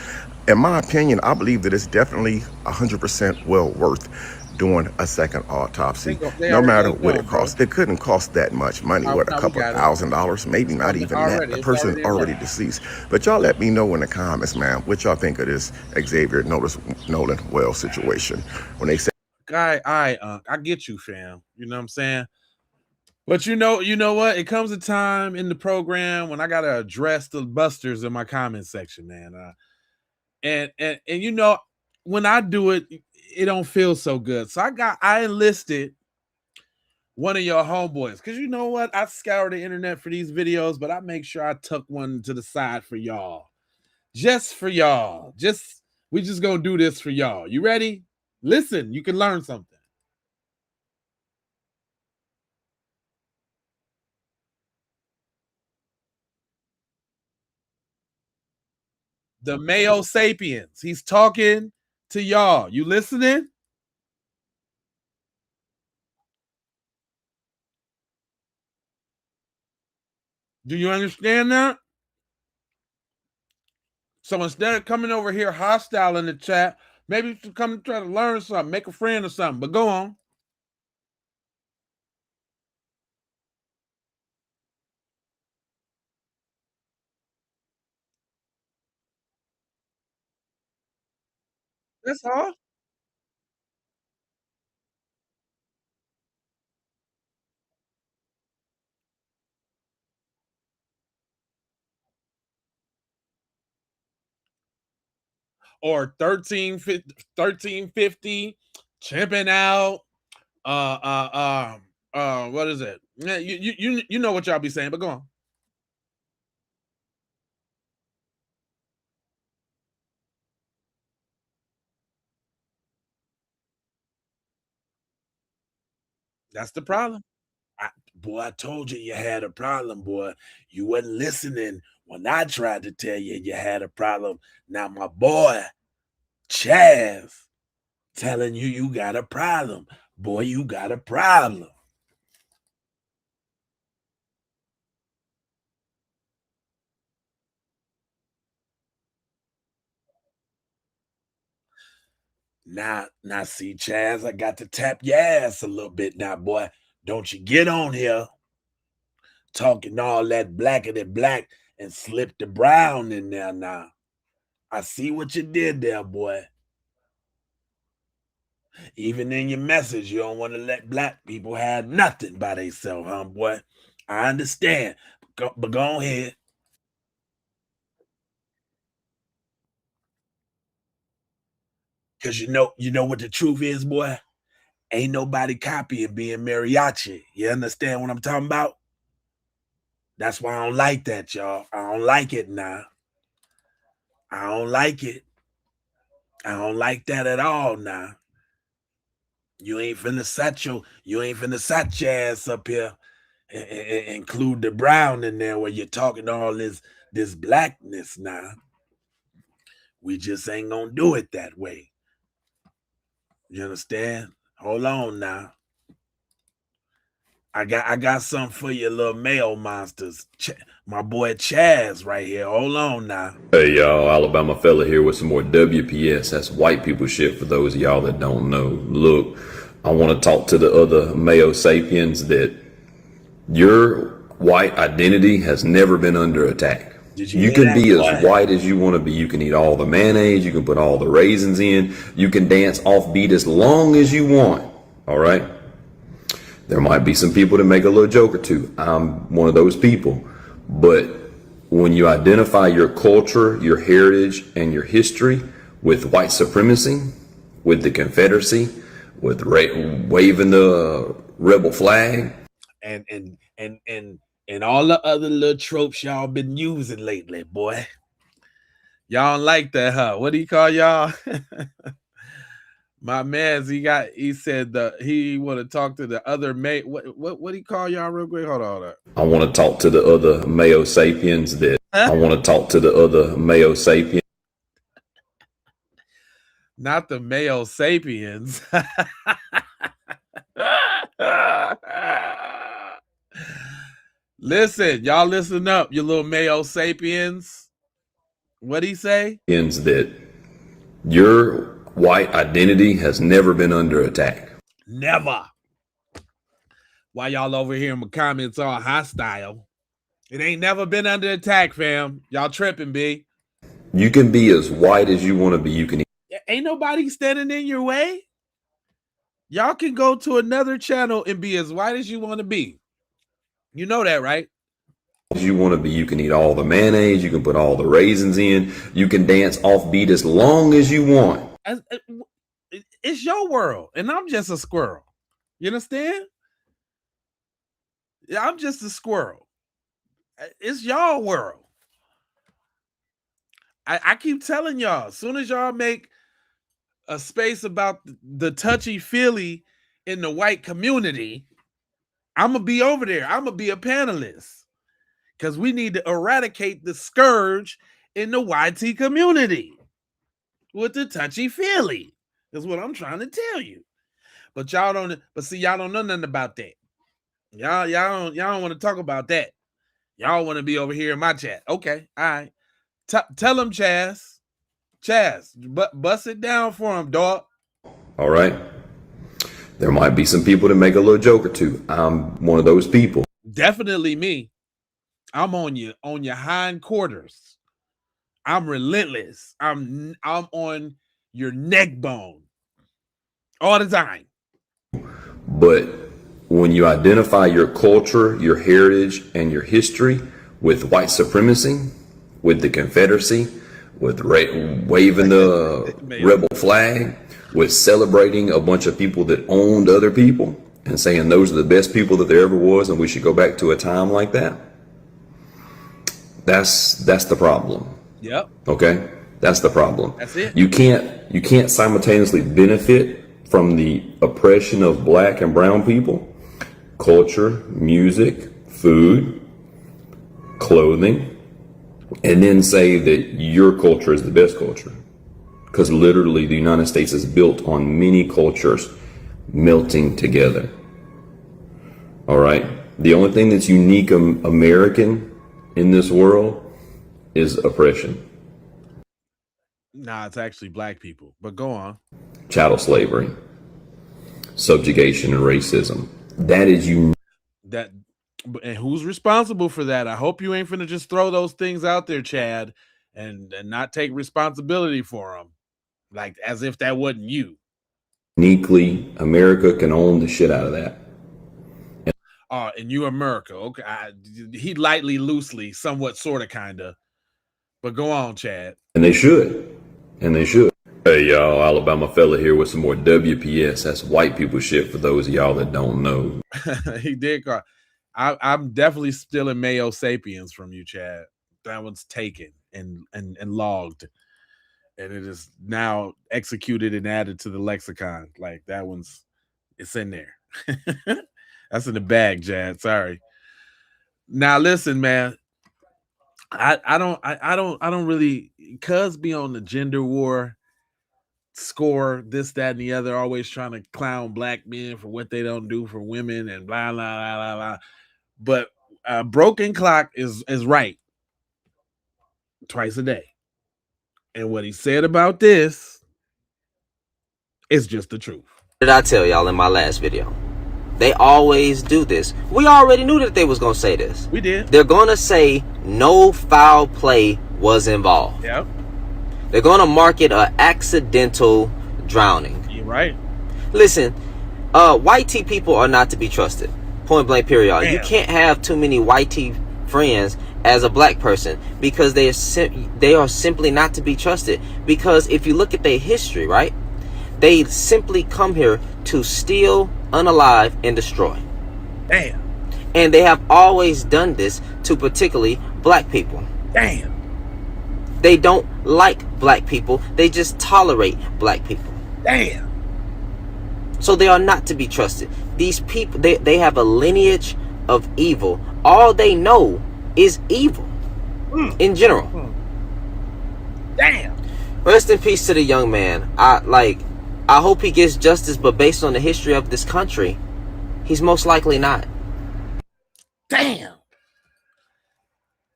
In my opinion, I believe that it's definitely 100% well worth doing a second autopsy, no matter what it costs. It couldn't cost that much money, what, a couple $1,000, maybe not even that. The person already deceased. But y'all let me know in the comments, man, what y'all think of this Xavier Nolan Wells situation when they say. I get you, fam. You know what I'm saying? But you know what? It comes a time in the program when I gotta address the busters in my comment section, man. And when I do it, it don't feel so good. So I enlisted one of your homeboys because you know what? I scour the internet for these videos, but I make sure I tuck one to the side for y'all, just for y'all. We just gonna do this for y'all. You ready? Listen, you can learn something. The Mayo Sapiens. He's talking to y'all. You listening? Do you understand that? So instead of coming over here hostile in the chat, maybe you should come try to learn something, make a friend or something. But go on. That's all. Or 1350, chimping out. What is it? Yeah, you know what y'all be saying, but go on. That's the problem. Boy, I told you had a problem, boy. You wasn't listening when I tried to tell you had a problem. Now, my boy, Chaz, telling you got a problem. Boy, you got a problem. Now, see, Chaz, I got to tap your ass a little bit now, boy. Don't you get on here talking all that blackity black and slip the brown in there now. I see what you did there, boy. Even in your message, you don't want to let black people have nothing by themselves, huh, boy? I understand, but go ahead. Cause you know what the truth is, boy? Ain't nobody copying being mariachi. You understand what I'm talking about? That's why I don't like that, y'all. I don't like it now. I don't like it. I don't like that at all now. You ain't finna set your ass up here and include the brown in there where you're talking all this blackness now. We just ain't gonna do it that way. You understand? Hold on now. I got something for you, little male monsters. My boy Chaz right here. Hold on now. Hey y'all, Alabama fella here with some more WPS. That's white people shit for those of y'all that don't know. Look, I want to talk to the other Mayo sapiens that your white identity has never been under attack. You can be as white as you want to be. You can eat all the mayonnaise. You can put all the raisins in. You can dance offbeat as long as you want. All right? There might be some people that make a little joke or two. I'm one of those people. But when you identify your culture, your heritage, and your history with white supremacy, with the Confederacy, with waving the rebel flag, and all the other little tropes y'all been using lately, boy. Y'all don't like that, huh? What do you call y'all? My man's he said he want to talk to the other what do you call y'all real quick? Hold on. I want to talk to the other Mayo sapiens that I want to talk to the other Mayo sapiens. Not the Mayo sapiens. Listen, y'all listen up, you little Mayo sapiens. What'd he say? That your white identity has never been under attack. Never. Why y'all over here in my comments all hostile? It ain't never been under attack, fam. Y'all tripping, B. You can be as white as you want to be. You can. Ain't nobody standing in your way. Y'all can go to another channel and be as white as you want to be. You know that, right? As you want to be. You can eat all the mayonnaise. You can put all the raisins in. You can dance offbeat as long as you want. It's your world, and I'm just a squirrel. You understand? Yeah, I'm just a squirrel. It's y'all world. I keep telling y'all, as soon as y'all make a space about the touchy-feely in the white community, I'm going to be over there. I'm going to be a panelist because we need to eradicate the scourge in the YT community with the touchy-feely. That's what I'm trying to tell you. But y'all don't know nothing about that. Y'all don't want to talk about that. Y'all want to be over here in my chat. Okay, all right. Tell him, Chaz. Bust it down for him, dog. All right. There might be some people that make a little joke or two. I'm one of those people. Definitely me. I'm on your hindquarters. I'm relentless. I'm on your neck bone all the time. But when you identify your culture, your heritage, and your history with white supremacy, with the Confederacy, with waving the rebel flag, with celebrating a bunch of people that owned other people and saying those are the best people that there ever was and we should go back to a time like that, that's the problem. Yep. Okay? That's the problem. That's it. You can't simultaneously benefit from the oppression of black and brown people, culture, music, food, clothing, and then say that your culture is the best culture. Because literally the United States is built on many cultures melting together. All right? The only thing that's unique American in this world is oppression. Nah, it's actually black people. But go on. Chattel slavery, subjugation, and racism. That is unique. And who's responsible for that? I hope you ain't finna just throw those things out there, Chad, and not take responsibility for them, like as if that wasn't you. Uniquely, America can own the shit out of that. And you America, okay? He lightly, loosely, somewhat, sort of, kind of. But go on, Chad. And they should. Hey y'all, Alabama fella here with some more WPS. That's white people shit for those of y'all that don't know. He did call. I'm definitely stealing Mayo Sapiens from you, Chad. That one's taken and logged, and it is now executed and added to the lexicon. Like that one's, it's in there. That's in the bag, Chad. Sorry. Now listen, man. I don't really, cuz be on the gender war score, this, that, and the other, always trying to clown black men for what they don't do for women and blah blah blah blah blah. But broken clock is right twice a day. And what he said about this is just the truth. What did I tell y'all in my last video? They always do this. We already knew that they was gonna say this. We did. They're gonna say no foul play was involved. Yep. They're gonna mark it an accidental drowning. You're right. Listen, white tea people are not to be trusted. Point blank period. Damn. You can't have too many white tea friends as a black person because they are simply not to be trusted. Because if you look at their history, right, they simply come here to steal, unalive, and destroy. Damn. And they have always done this to particularly black people. Damn. They don't like black people. They just tolerate black people. Damn. So they are not to be trusted. These people, they have a lineage of evil. All they know is evil in general. Damn. Rest in peace to the young man. I hope he gets justice, but based on the history of this country, he's most likely not. Damn.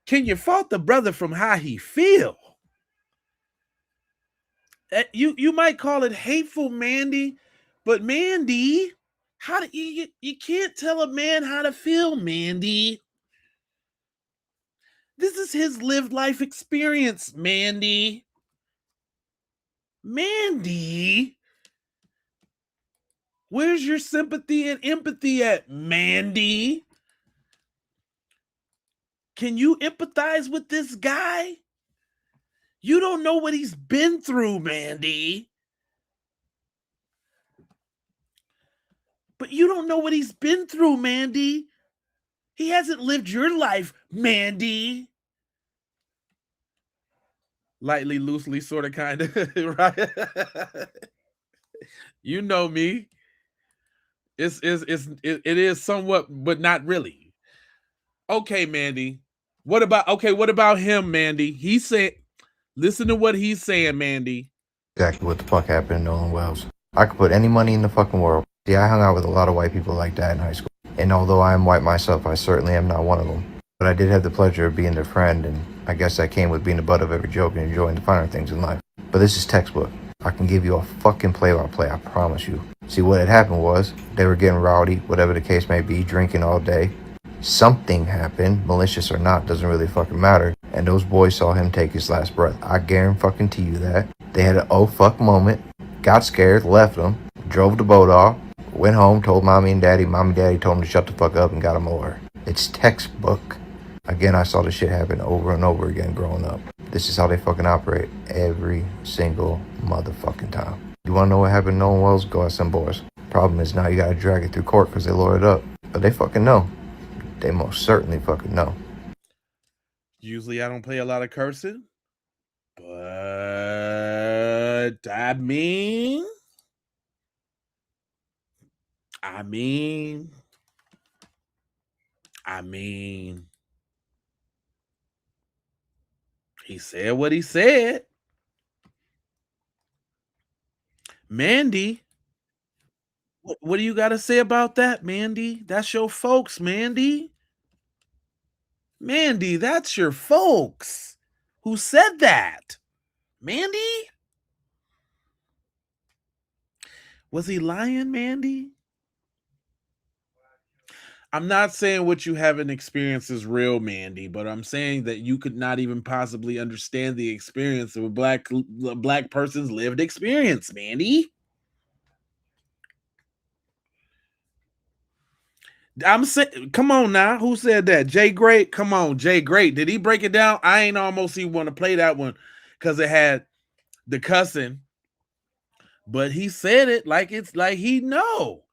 Can you fault the brother from how he feel? You might call it hateful, Mandy, but Mandy, how do you can't tell a man how to feel, Mandy. This is his lived life experience, Mandy. Mandy, where's your sympathy and empathy at, Mandy? Can you empathize with this guy? You don't know what he's been through, Mandy. But you don't know what he's been through, Mandy. He hasn't lived your life, Mandy. Lightly, loosely, sort of, kind of, right? You know me. It is somewhat, but not really. Okay, Mandy. What about him, Mandy? He said, listen to what he's saying, Mandy. Exactly what the fuck happened to Nolan Wells. I could put any money in the fucking world. See, I hung out with a lot of white people like that in high school. And although I am white myself, I certainly am not one of them. But I did have the pleasure of being their friend, and I guess that came with being the butt of every joke and enjoying the finer things in life. But this is textbook. I can give you a fucking play-by-play, I promise you. See, what had happened was, they were getting rowdy, whatever the case may be, drinking all day. Something happened, malicious or not, doesn't really fucking matter. And those boys saw him take his last breath. I guarantee you that. They had an oh fuck moment, got scared, left him, drove the boat off, went home, told mommy and daddy. Mommy and daddy told him to shut the fuck up and got him a lawyer. It's textbook. Again, I saw this shit happen over and over again growing up. This is how they fucking operate every single motherfucking time. You wanna know what happened to Nolan Wells? Go ask some boys. Problem is now you gotta drag it through court because they lawyered up. But they fucking know. They most certainly fucking know. Usually I don't play a lot of cursing, but I mean, he said what he said. Mandy, what do you got to say about that, Mandy? That's your folks, Mandy. Mandy, that's your folks. Who said that? Mandy? Was he lying, Mandy? I'm not saying what you haven't experienced is real, Mandy, but I'm saying that you could not even possibly understand the experience of a black person's lived experience, Mandy. I'm saying, come on now. Who said that? Jay Great? Come on, Jay Great. Did he break it down? I ain't almost even want to play that one because it had the cussing but he said it like it's like he know.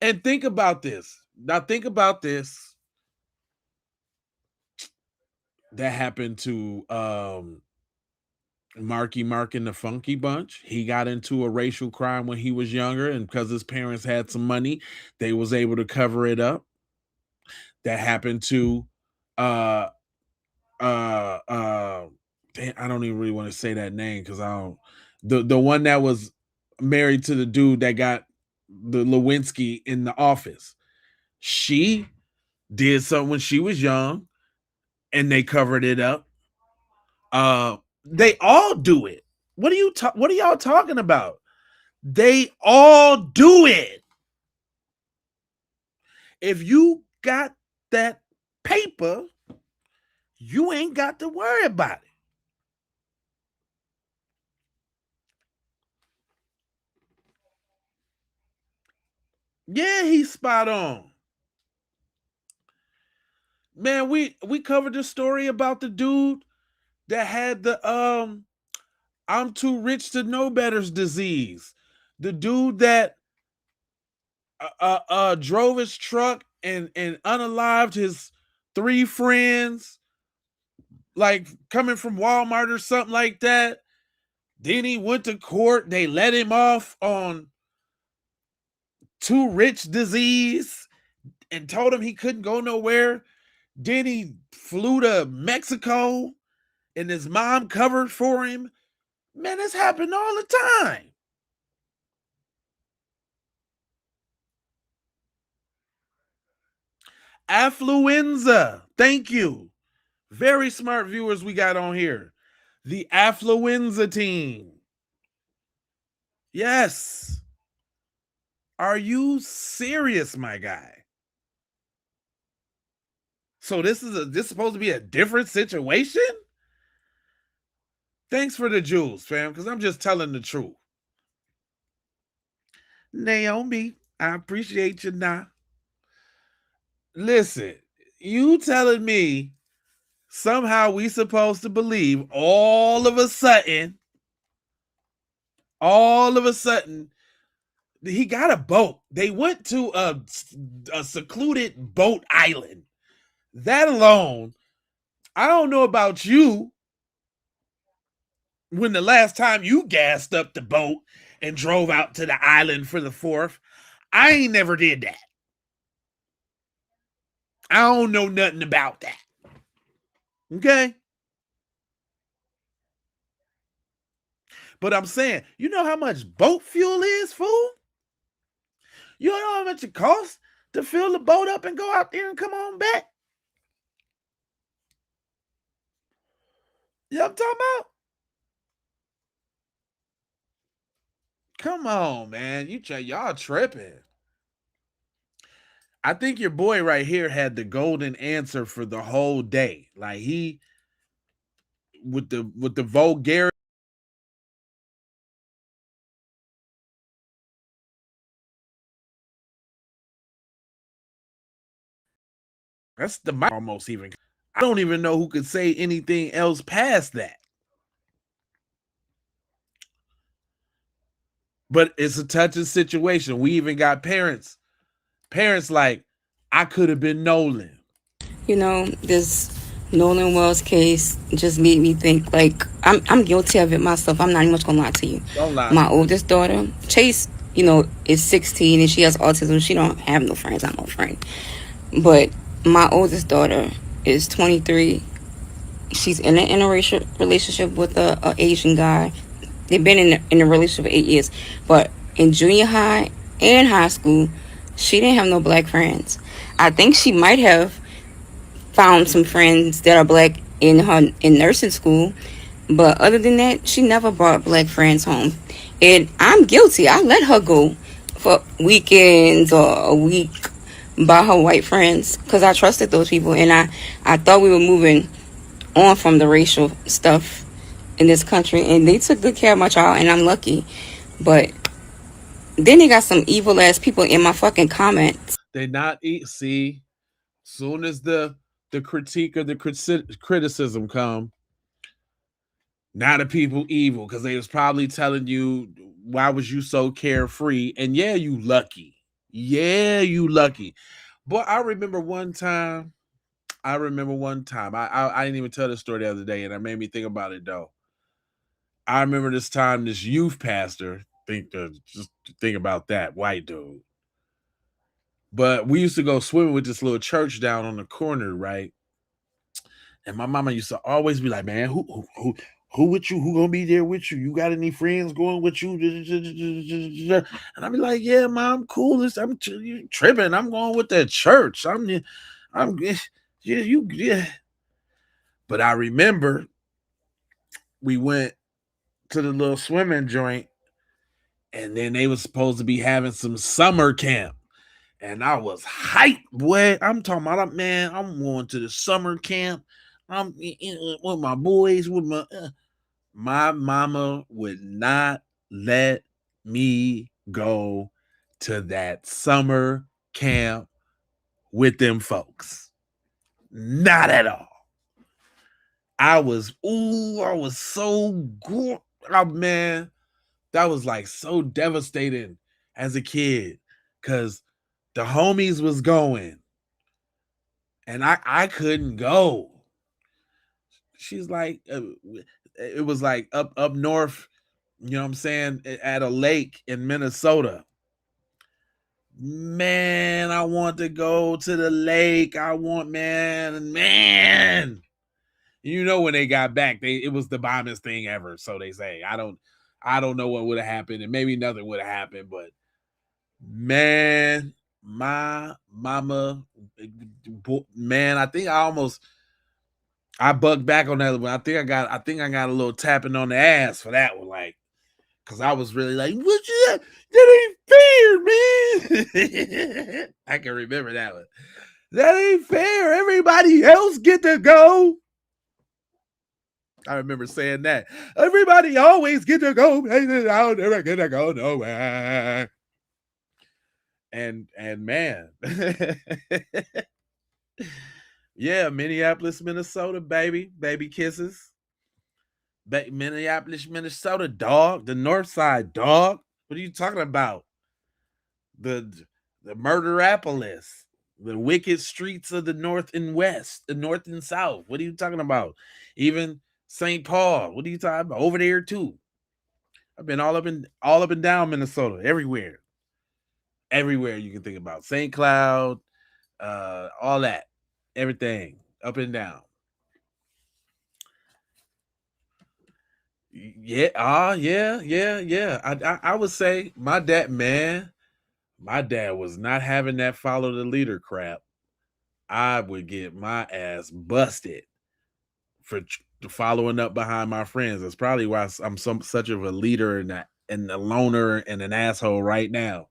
And think about this. Now think about this. That happened to Marky Mark and the Funky Bunch. He got into a racial crime when he was younger, and because his parents had some money, they was able to cover it up. That happened to I don't even really want to say that name because I don't the one that was married to the dude that got the Lewinsky in The Office. She did something when she was young and they covered it up. They all do it. What are y'all talking about? They all do it. If you got that paper, you ain't got to worry about it. Yeah, he's spot on. Man, we covered the story about the dude that had the I'm too rich to know better's disease. The dude that drove his truck and unalived his 3 friends, like coming from Walmart or something like that. Then he went to court. They let him off on too rich disease and told him he couldn't go nowhere. Then he flew to Mexico and his mom covered for him. Man, this happened all the time. Affluenza. Thank you. Very smart viewers we got on here. The Affluenza team. Yes. Are you serious, my guy? So this is supposed to be a different situation? Thanks for the jewels, fam, because I'm just telling the truth. Naomi, I appreciate you now. Listen, you telling me somehow we supposed to believe all of a sudden he got a boat. They went to a secluded boat island. That alone, I don't know about you, when the last time you gassed up the boat and drove out to the island for the 4th. I ain't never did that. I don't know nothing about that. Okay? But I'm saying, you know how much boat fuel is, fool? You know how much it costs to fill the boat up and go out there and come on back? You know what I'm talking about? Come on, man. Y'all tripping. I think your boy right here had the golden answer for the whole day. Like he with the vulgarity. That's the almost even. I don't even know who could say anything else past that. But it's a touching situation. We even got parents like, I could have been Nolan. You know, this Nolan Wells case just made me think, like, I'm guilty of it myself. I'm not even gonna lie to you. Don't lie. My oldest daughter, Chase, you know, is 16 and she has autism. She don't have no friends. I'm no friend. But my oldest daughter is 23. She's in an interracial relationship with a Asian guy. They've been in a relationship for 8 years. But in junior high and high school, she didn't have no black friends. I think she might have found some friends that are black in nursing school, but other than that, she never brought black friends home. And I'm guilty. I let her go for weekends or a week by her white friends because I trusted those people, and I thought we were moving on from the racial stuff in this country, and they took good care of my child, and I'm lucky. But then they got some evil ass people in my fucking comments. They not eat. See, soon as the critique or the criticism come, Now the people evil because they was probably telling you, why was you so carefree? And yeah, you lucky. Yeah, you lucky. But I remember one time. I didn't even tell this story the other day, and it made me think about it though. I remember this time this youth pastor, just think about that, white dude. But we used to go swimming with this little church down on the corner, right? And my mama used to always be like, man, who with you? Who gonna be there with you? You got any friends going with you? And I'd be like, yeah, mom, cool. I'm tripping. I'm going with that church. Yeah. But I remember we went to the little swimming joint, and then they was supposed to be having some summer camp. And I was hyped, boy. I'm talking about, man, I'm going to the summer camp. I'm with my boys, with my mama would not let me go to that summer camp with them folks. Not at all. I was so good. Oh, man, that was like so devastating as a kid because the homies was going and I couldn't go. She's like, it was like up north, you know what I'm saying, at a lake in Minnesota. Man, I want to go to the lake. Man. You know, when they got back, it was the bombest thing ever. So they say. I don't know what would have happened, and maybe nothing would have happened, but man, my mama, man, I think I bugged back on that one. I think I got a little tapping on the ass for that one, like, because I was really like, what you that ain't fair, man. I can remember that one. That ain't fair. Everybody else get to go. I remember saying that. Everybody always get to go. I'll never get to go nowhere. And man. Yeah, Minneapolis, Minnesota, baby. Baby kisses. Minneapolis, Minnesota, dog. The North Side, dog. What are you talking about? The Murderapolis. The wicked streets of the North and West. The North and South. What are you talking about? Even St. Paul. What are you talking about? Over there too. I've been all up and down Minnesota. Everywhere. Everywhere you can think about. St. Cloud. All that. Everything. Up and down. Yeah, yeah. I would say my dad was not having that follow the leader crap. I would get my ass busted for following up behind my friends. That's probably why I'm such of a leader and a loner and an asshole right now.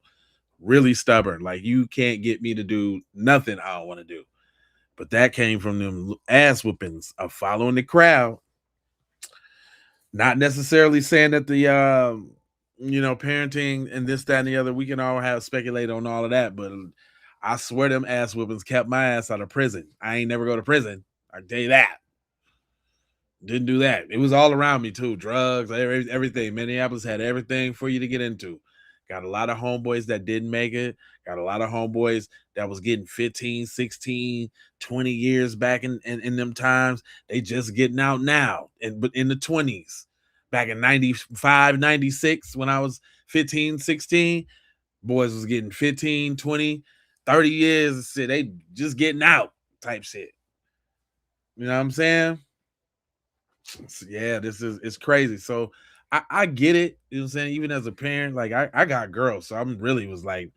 Really stubborn. Like, you can't get me to do nothing I don't want to do. But that came from them ass whoopings of following the crowd. Not necessarily saying that the parenting and this, that, and the other, we can all have speculate on all of that, but I swear them ass whoopings kept my ass out of prison. I ain't never go to prison. I tell you that. Didn't do that. It was all around me too. Drugs, everything. Minneapolis had everything for you to get into. Got a lot of homeboys that didn't make it. Got a lot of homeboys that was getting 15, 16, 20 years back in them times. They just getting out now. But in the 20s, back in 95, 96, when I was 15, 16, boys was getting 15, 20, 30 years. They just getting out type shit. You know what I'm saying? Yeah, it's crazy. So I get it. You know what I'm saying? Even as a parent, like I got girls, so I'm really was like,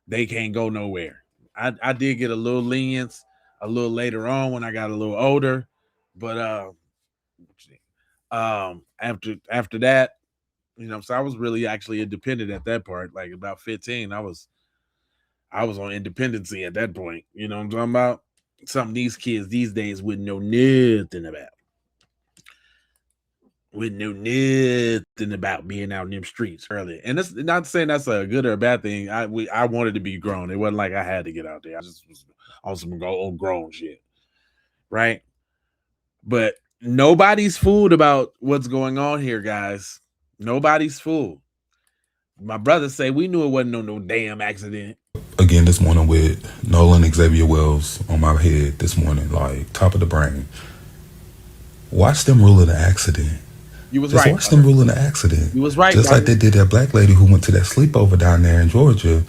they can't go nowhere. I did get a little lenience a little later on when I got a little older, but after that, so I was really actually independent at that part. Like about 15, I was on independency at that point. You know what I'm talking about? Something these kids these days wouldn't know nothing about. Wouldn't know nothing about being out in them streets early. And that's not saying that's a good or a bad thing. I wanted to be grown. It wasn't like I had to get out there. I just was on some old grown shit. Right? But Nobody's fooled about what's going on here, guys. Nobody's fooled. My brother say we knew it wasn't no damn accident. Again this morning with Nolan Xavier Wells on my head this morning, like top of the brain. Watch them rule in the accident. You was Just right. watch them rule in the accident. You was right. Just brother. like they did that black lady who went to that sleepover down there in Georgia.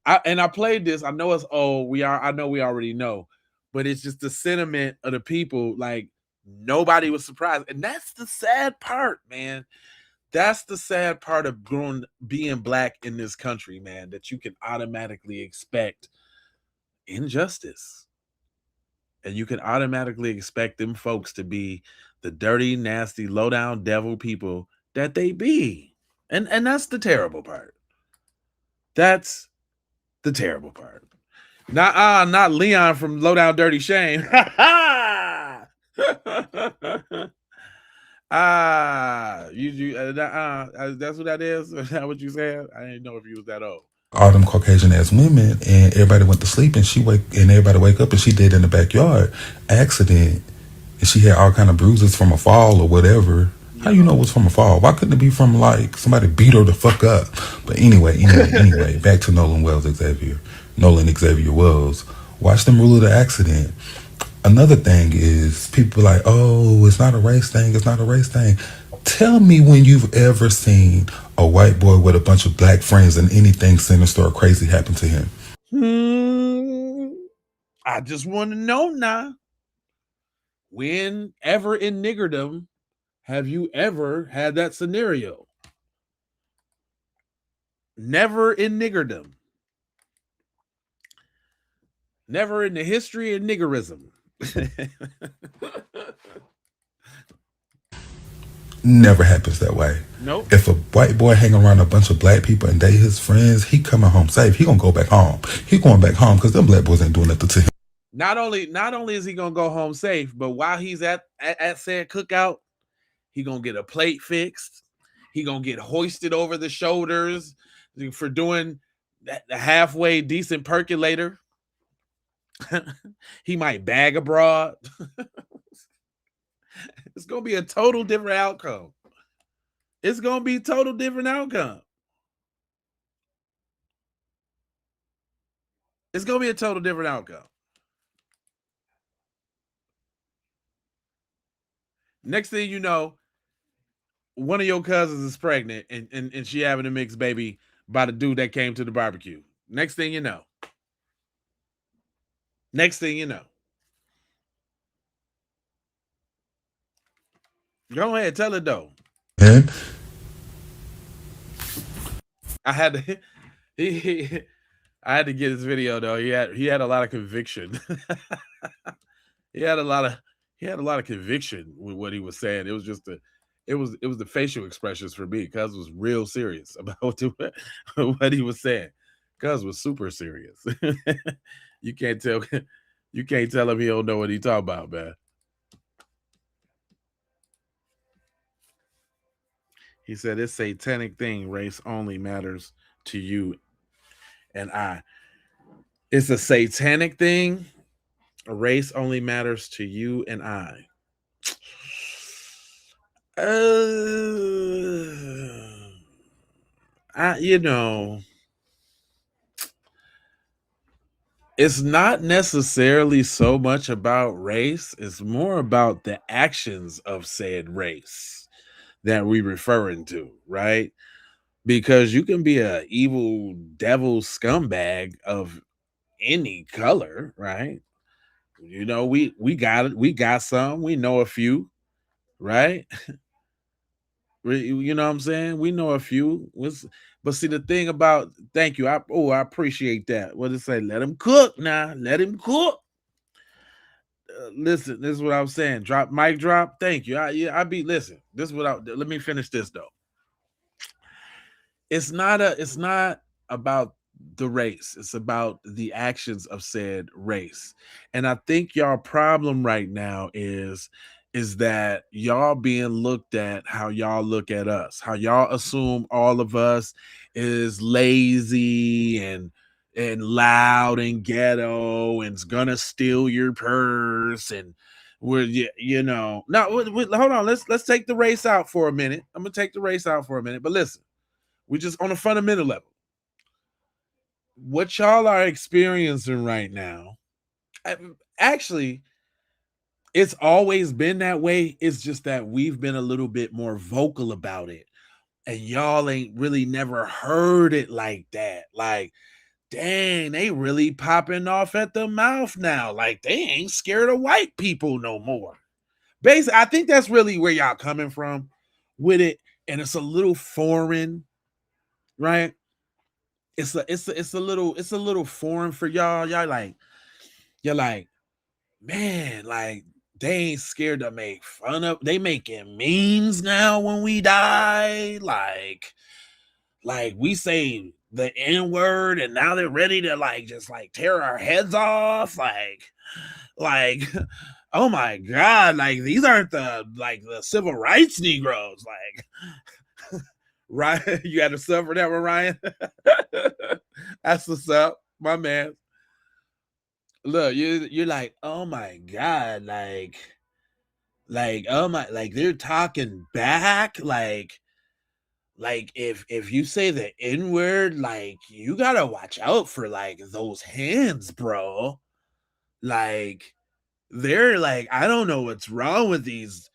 I played this. I know it's old. I know we already know, but it's just the sentiment of the people. Like nobody was surprised, and that's the sad part, man. That's the sad part of being black in this country, man. That you can automatically expect injustice, and you can automatically expect them folks to be the dirty, nasty, low down devil people that they be, and that's the terrible part. That's the terrible part. Not Leon from Low Down Dirty Shame. That's what that is. Is that what you said? I didn't know if you was that old. All them Caucasian ass women, and everybody went to sleep, and everybody wake up, and she dead in the backyard, accident, and she had all kind of bruises from a fall or whatever. How you know it was from a fall? Why couldn't it be from like somebody beat her the fuck up? But anyway, back to Nolan Xavier Wells. Watch them rule of the accident. Another thing is people like, oh, it's not a race thing. It's not a race thing. Tell me when you've ever seen a white boy with a bunch of black friends and anything sinister or crazy happen to him. I just want to know now. Whenever in niggerdom have you ever had that scenario? Never in niggerdom. Never in the history of niggerism. Never happens that way. Nope. If a white boy hang around a bunch of black people and they his friends, he coming home safe. He gonna go back home. He going back home because them black boys ain't doing nothing to him. Not only is he gonna go home safe, but while he's at said cookout, he gonna get a plate fixed. He gonna get hoisted over the shoulders for doing the halfway decent percolator. He might bag abroad. It's gonna be a total different outcome. It's gonna be a total different outcome. It's gonna be a total different outcome. Next thing you know, one of your cousins is pregnant and she having a mixed baby by the dude that came to the barbecue. Next thing you know. Go ahead, tell it though. Man. I had to I had to get his video though. He had a lot of conviction. he had a lot of conviction with what he was saying. It was just it was the facial expressions for me. Cuz was real serious about what he was saying. Cuz was super serious. You can't tell him he don't know what he talking about, man. He said, this satanic thing, race only matters to you and I. It's a satanic thing. Race only matters to you and I. It's not necessarily so much about race. It's more about the actions of said race that we referring to, right? Because you can be a evil devil scumbag of any color, right? You know, we got some, we know a few, right? You know what I'm saying? We know a few. But see the thing about, thank you. I appreciate that. What did it say? Let him cook now. Let him cook. Listen, this is what I'm saying. Mic drop. Thank you. Listen. This is what let me finish this though. It's not about the race. It's about the actions of said race. And I think y'all problem right now is that y'all being looked at how y'all look at us, how y'all assume all of us is lazy and loud and ghetto and is gonna steal your purse and We're you know no. Hold on. Let's take the race out for a minute. I'm gonna take the race out for a minute. But listen, we just on a fundamental level. What y'all are experiencing right now, actually, it's always been that way. It's just that we've been a little bit more vocal about it, and y'all ain't really never heard it like that. Like, dang, they really popping off at the mouth now. Like, they ain't scared of white people no more. Basically, I think that's really where y'all coming from with it, and it's a little foreign, right? It's a little foreign for y'all. You're like, man, like they ain't scared to make fun of. They making memes now when we die. Like we say the N word, and now they're ready to like just like tear our heads off. Like, oh my god, like these aren't the civil rights Negroes. Like, right? You had to suffer that one, Ryan. That's what's up, my man. Look, you're like, oh my god, like oh my, like they're talking back, like if you say the N word, like you gotta watch out for like those hands, bro. Like they're like, I don't know what's wrong with these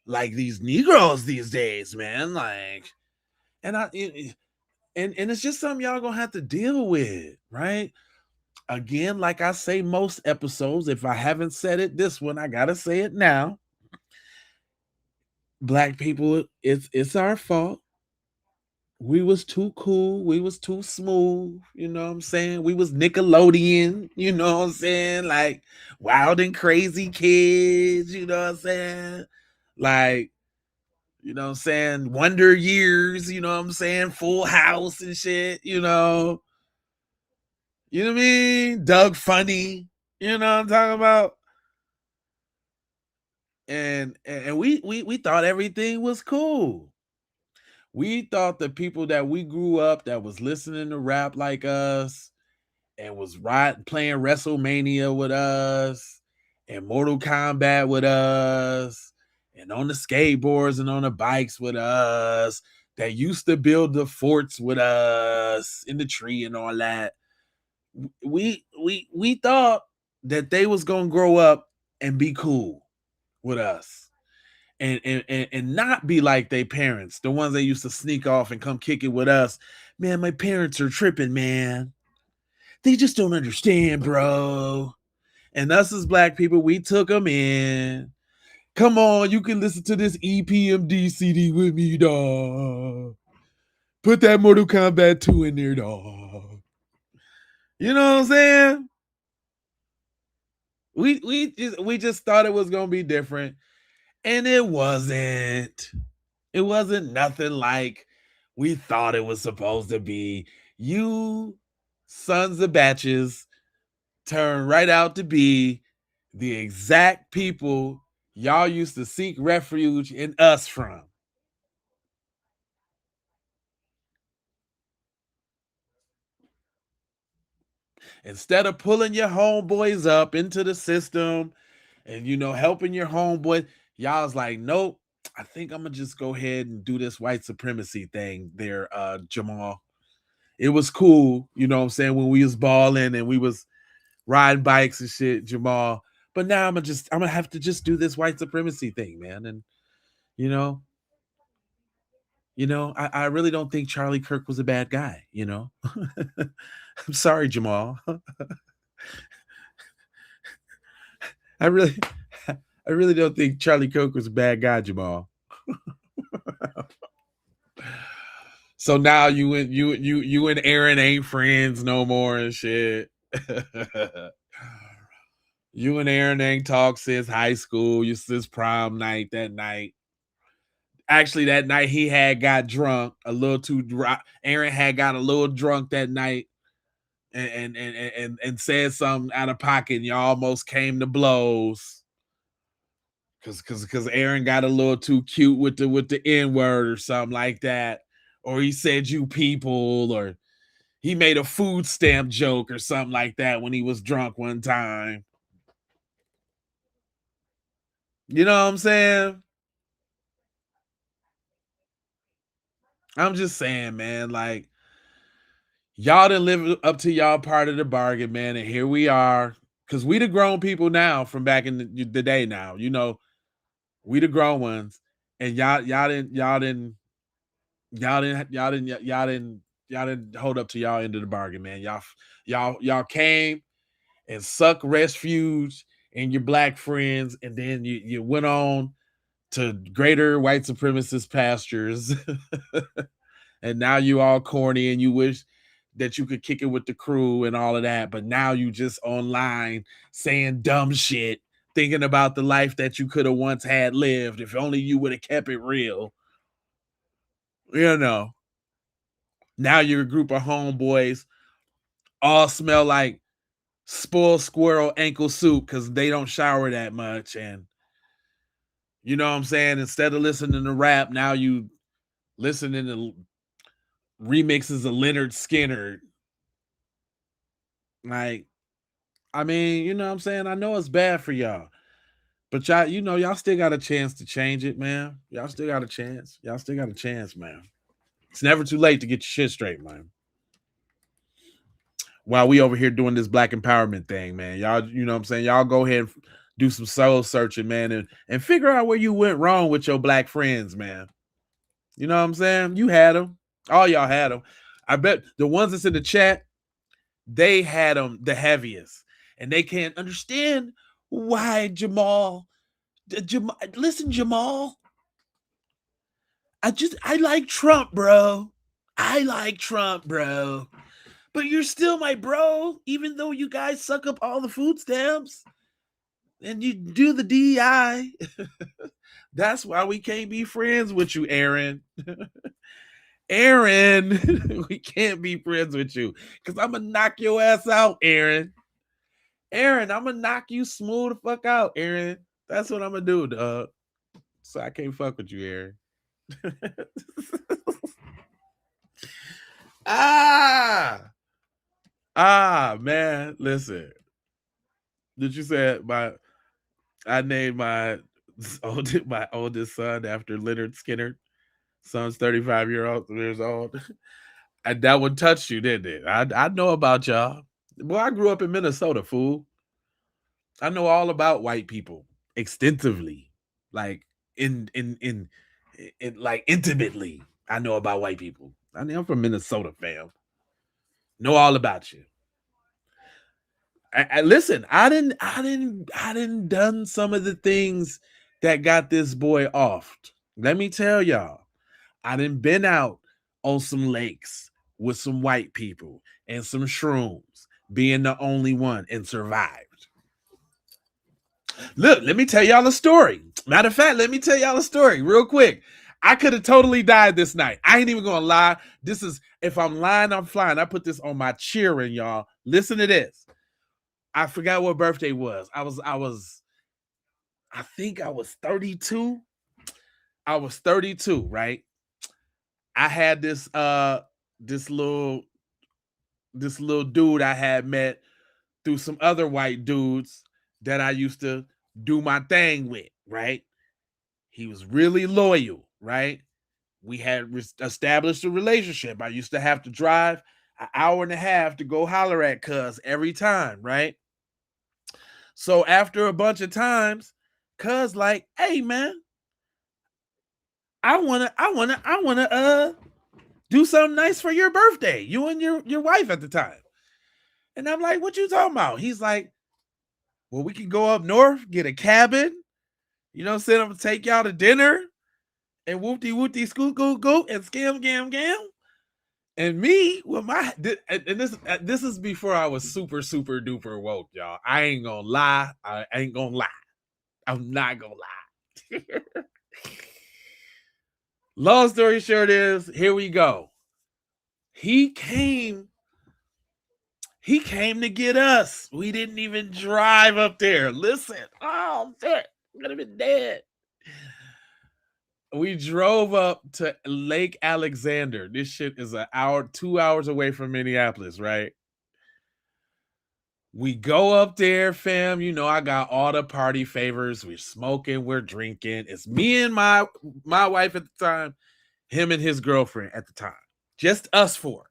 Negroes these days, man. Like, and and it's just something y'all gonna have to deal with, right? Again, like I say most episodes, if I haven't said it this one, I gotta say it now. Black people, it's our fault. We was too cool. We was too smooth. You know what I'm saying? We was Nickelodeon. You know what I'm saying? Like wild and crazy kids. You know what I'm saying? Like, you know what I'm saying? Wonder Years. You know what I'm saying? Full House and shit. You know what I mean? Doug Funny. You know what I'm talking about? And we thought everything was cool. We thought the people that we grew up that was listening to rap like us and was playing WrestleMania with us and Mortal Kombat with us and on the skateboards and on the bikes with us, that used to build the forts with us in the tree and all that. We thought that they was gonna grow up and be cool with us. And not be like their parents, the ones that used to sneak off and come kick it with us. Man, my parents are tripping, man. They just don't understand, bro. And us as black people, we took them in. Come on, you can listen to this EPMD CD with me, dog. Put that Mortal Kombat 2 in there, dog. You know what I'm saying? We just thought it was gonna be different, and it wasn't. It wasn't nothing like we thought it was supposed to be. You sons of batches turn right out to be the exact people y'all used to seek refuge in us from. Instead of pulling your homeboys up into the system and, you know, helping your homeboy, y'all was like, nope, I think I'm gonna just go ahead and do this white supremacy thing there, Jamal. It was cool, you know what I'm saying, when we was balling and we was riding bikes and shit, Jamal. But now I'm gonna have to just do this white supremacy thing, man. And you know, I really don't think Charlie Kirk was a bad guy, you know. I'm sorry, Jamal. I really I really don't think Charlie Kirk was a bad guy, Jamal. So now you and Aaron ain't friends no more and shit. You and Aaron ain't talked since high school. You since prom night that night. Actually, that night he had got drunk a little too dry. Aaron had got a little drunk that night and said something out of pocket, and you almost came to blows. Cause Aaron got a little too cute with the N-word or something like that. Or he said you people, or he made a food stamp joke or something like that when he was drunk one time. You know what I'm saying? I'm just saying, man, like, y'all didn't live up to y'all part of the bargain, man, and here we are. Because we the grown people now from back in the day now. You know, we the grown ones. And y'all didn't hold up to y'all end of the bargain, man. Y'all came and suck refuge in your black friends, and then you went on to greater white supremacist pastures. And now you all corny and you wish that you could kick it with the crew and all of that, but now you just online saying dumb shit, thinking about the life that you could have once had lived if only you would have kept it real. You know, now you're a group of homeboys, all smell like spoiled squirrel ankle soup because they don't shower that much. And you know what I'm saying? Instead of listening to rap, now you listening to remixes of Leonard Skinner. Like, I mean, you know what I'm saying? I know it's bad for y'all. But y'all, you know, y'all still got a chance to change it, man. Y'all still got a chance. Y'all still got a chance, man. It's never too late to get your shit straight, man. While we over here doing this black empowerment thing, man. Y'all, you know what I'm saying? Y'all go ahead and do some soul searching, man, and figure out where you went wrong with your black friends, man. You know what I'm saying? You had them. All y'all had them. I bet the ones that's in the chat, they had them the heaviest. And they can't understand why Jamal. Listen, Jamal. I like Trump, bro. I like Trump, bro. But you're still my bro, even though you guys suck up all the food stamps and you do the DEI. That's why we can't be friends with you, Aaron. Aaron, we can't be friends with you because I'm going to knock your ass out, Aaron. Aaron, I'm going to knock you smooth the fuck out, Aaron. That's what I'm going to do, dog. So I can't fuck with you, Aaron. Man, listen. Did you say I named my oldest son after Leonard Skinner? Son's 35 years old. And that one touched you, didn't it? I know about y'all. Boy, I grew up in Minnesota, fool. I know all about white people extensively. Like in like intimately. I know about white people. I mean, I'm from Minnesota, fam. Know all about you. Listen, I didn't done some of the things that got this boy off. Let me tell y'all, I done been out on some lakes with some white people and some shrooms, being the only one, and survived. Look, let me tell y'all a story. Matter of fact, let me tell y'all a story real quick. I could have totally died this night. I ain't even gonna lie. This is, if I'm lying, I'm flying. I put this on my cheering, y'all. Listen to this. I forgot what birthday was. I think I was 32. I was 32, right? I had this little dude I had met through some other white dudes that I used to do my thing with, right? He was really loyal, right? We had established a relationship. I used to have to drive an hour and a half to go holler at cuz every time, right? So after a bunch of times, cuz like, hey man, I wanna do something nice for your birthday. You and your wife at the time. And I'm like, what you talking about? He's like, well, we can go up north, get a cabin. You know what I'm saying? I'm gonna take y'all to dinner and whoopty scoot goop and scam gam gam. And me with my and this is before I was super duper woke, y'all. I ain't gonna lie. I'm not gonna lie. Long story short is, here we go. He came to get us. We didn't even drive up there. Listen. Oh, shit. I'm gonna be dead. We drove up to Lake Alexander. This shit is 2 hours away from Minneapolis, right? We go up there, fam. You know, I got all the party favors. We're smoking, we're drinking. It's me and my wife at the time, him and his girlfriend at the time. Just us four.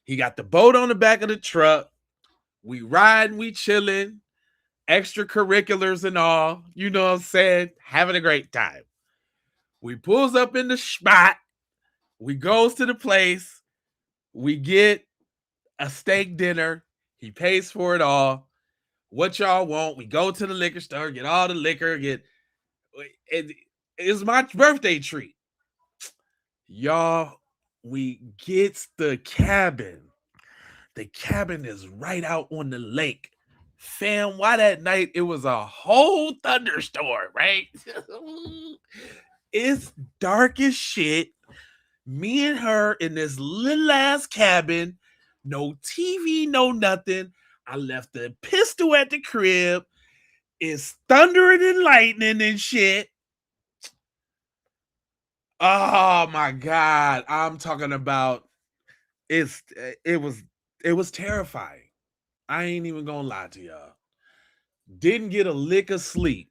He got the boat on the back of the truck. We riding, we chilling, extracurriculars and all. You know what I'm saying? Having a great time. We pulls up in the spot. We goes to the place. We get a steak dinner. He pays for it all. What y'all want? We go to the liquor store, get all the liquor, it's my birthday treat. Y'all, we gets the cabin. The cabin is right out on the lake. Fam, why that night it was a whole thunderstorm, right? It's dark as shit. Me and her in this little ass cabin, no TV, no nothing. I left the pistol at the crib. It's thundering and lightning and shit. Oh my god, I'm talking about it was terrifying. I ain't even gonna lie to y'all. Didn't get a lick of sleep.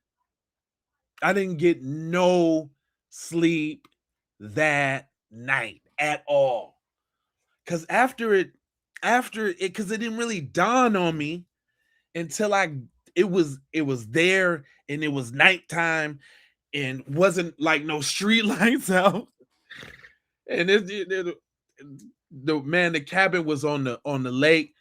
I didn't get no sleep that night at all. Cause after it, because it didn't really dawn on me until it was there and it was nighttime and wasn't like no street lights out. And the cabin was on the lake.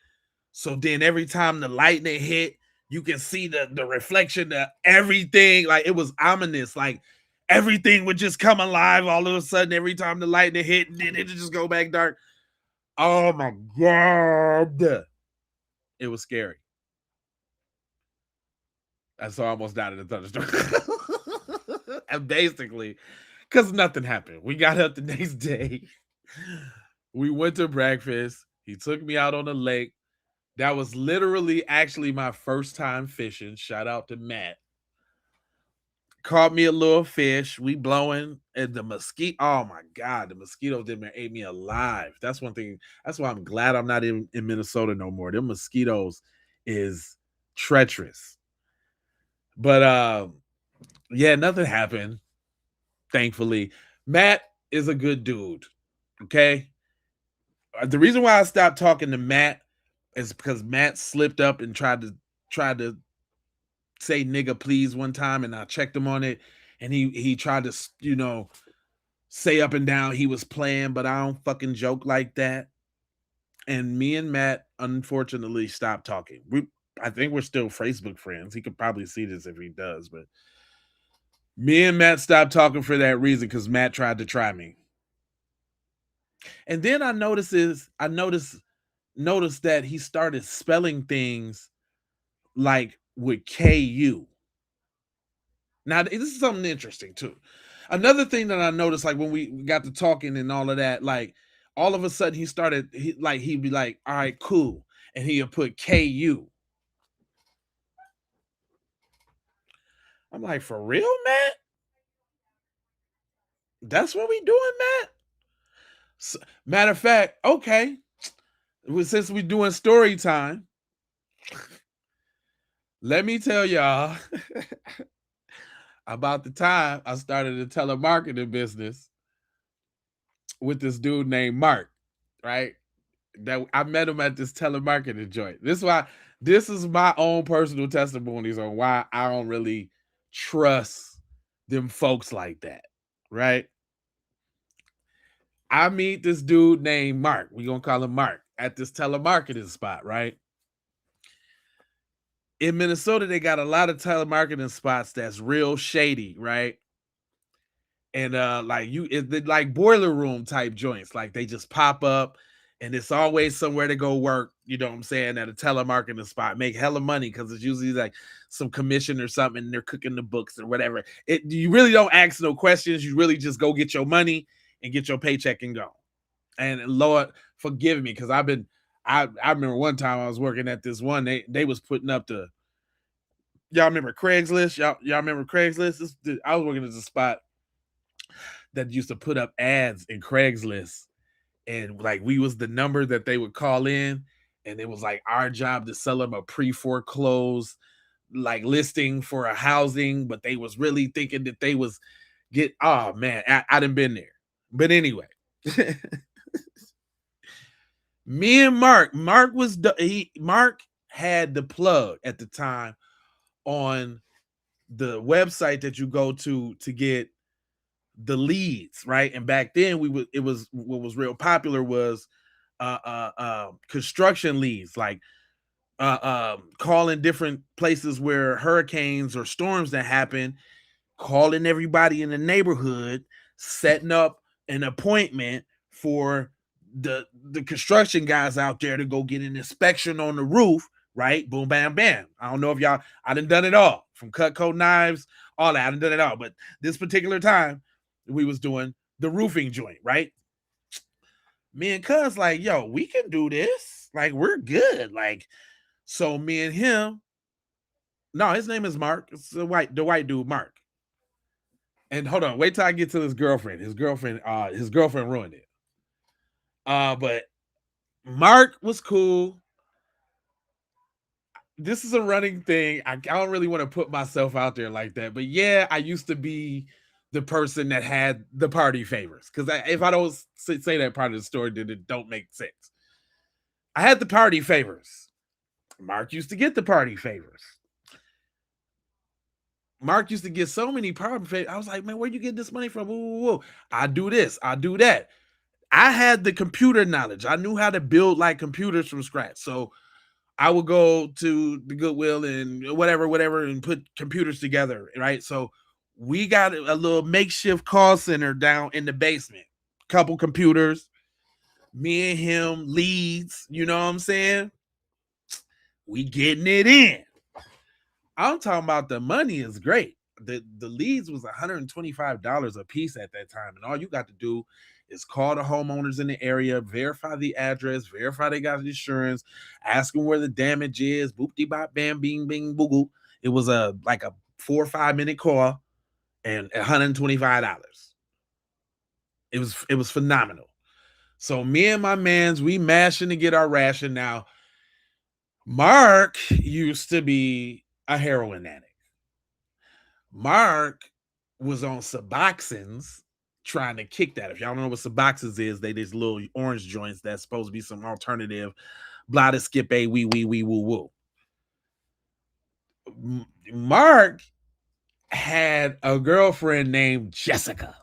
So then every time the lightning hit, you can see the reflection of everything. Like it was ominous. Like everything would just come alive all of a sudden every time the lightning hit, and then it would just go back dark. Oh my god. It was scary. I saw almost died in a thunderstorm. And basically, because nothing happened. We got up the next day. We went to breakfast. He took me out on the lake. That was literally actually my first time fishing. Shout out to Matt. Caught me a little fish. We blowing. And the mosquito. Oh my God. The mosquitoes didn't ate me alive. That's one thing. That's why I'm glad I'm not in Minnesota no more. Them mosquitoes is treacherous. But yeah, nothing happened. Thankfully. Matt is a good dude. Okay. The reason why I stopped talking to Matt is because Matt slipped up and tried to say nigga please one time, and I checked him on it, and he tried to say up and down he was playing, but I don't fucking joke like that. And me and Matt unfortunately stopped talking. I think we're still Facebook friends. He could probably see this if he does, but me and Matt stopped talking for that reason, because Matt tried to try me. And then I noticed that he started spelling things like with KU. Now, this is something interesting too. Another thing that I noticed, like when we got to talking and all of that, like all of a sudden he'd be like, all right, cool. And he'll put KU. I'm like, for real, Matt? That's what we doing, Matt? Matter of fact, okay. Since we're doing story time, let me tell y'all about the time I started a telemarketing business with this dude named Mark, right? That I met him at this telemarketing joint. This is my own personal testimonies on why I don't really trust them folks like that, right? I meet this dude named Mark. We're gonna call him Mark at this telemarketing spot, right? In Minnesota, they got a lot of telemarketing spots that's real shady, right? And it's like boiler room type joints. Like they just pop up and it's always somewhere to go work, you know what I'm saying, at a telemarketing spot. Make hella money because it's usually like some commission or something, and they're cooking the books or whatever. You really don't ask no questions. You really just go get your money and get your paycheck and go. And Lord, forgive me, because I remember one time I was working at this one, they was putting up y'all remember Craigslist? Y'all remember Craigslist? I was working at the spot that used to put up ads in Craigslist, and like we was the number that they would call in, and it was like our job to sell them a pre-foreclosed like listing for a housing, but they was really thinking that they was oh man, I done been there. But anyway, me and Mark had the plug at the time on the website that you go to get the leads, right? And back then it was what was real popular was construction leads, like calling different places where hurricanes or storms that happen, calling everybody in the neighborhood, setting up an appointment for the construction guys out there to go get an inspection on the roof, right? Boom, bam, bam. I don't know if I done it all, from Cutco knives, all that. I done it all. But this particular time, we was doing the roofing joint, right? Me and Cuz like, yo, we can do this. Like, we're good. Like, so me and him, no, his name is Mark. It's the white dude, Mark. And hold on, wait till I get to his girlfriend. His girlfriend ruined it. But Mark was cool. This is a running thing. I don't really want to put myself out there like that. But yeah, I used to be the person that had the party favors. Because if I don't say that part of the story, then it don't make sense. I had the party favors. Mark used to get the party favors. Mark used to get so many party favors. I was like, man, where you get this money from? Whoa. I do this. I do that. I had the computer knowledge. I knew how to build like computers from scratch. So I would go to the Goodwill and whatever, and put computers together, right? So we got a little makeshift call center down in the basement. Couple computers, me and him, leads, you know what I'm saying? We getting it in. I'm talking about the money is great. The leads was $125 a piece at that time. And all you got to do is call the homeowners in the area, verify the address, verify they got insurance, ask them where the damage is, boop de bop bam bing bing boo boo. It was like a 4 or 5 minute call and $125. It was phenomenal. So me and my mans, we mashing to get our ration. Now, Mark used to be a heroin addict. Mark was on Suboxones trying to kick that. If y'all don't know what Suboxones is, they these little orange joints that's supposed to be some alternative blah to skip a wee woo woo. Mark had a girlfriend named Jessica.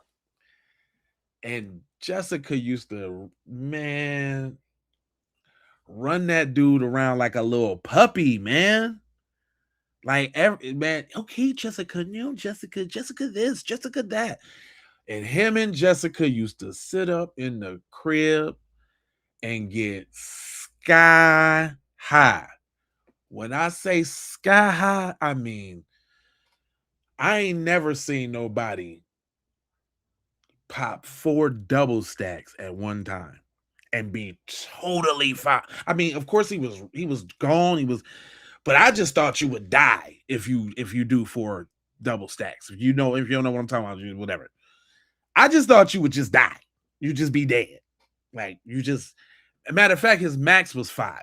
And Jessica used to, man, run that dude around like a little puppy, man. Like man, okay, Jessica, Jessica this, Jessica that. And him and Jessica used to sit up in the crib and get sky high. When I say sky high, I mean, I ain't never seen nobody pop 4 double stacks at one time and be totally fine. I mean, of course he was gone, but I just thought you would die if you do 4 double stacks. If you don't know what I'm talking about, whatever. I just thought you would just die. You just be dead. Like matter of fact, his max was 5.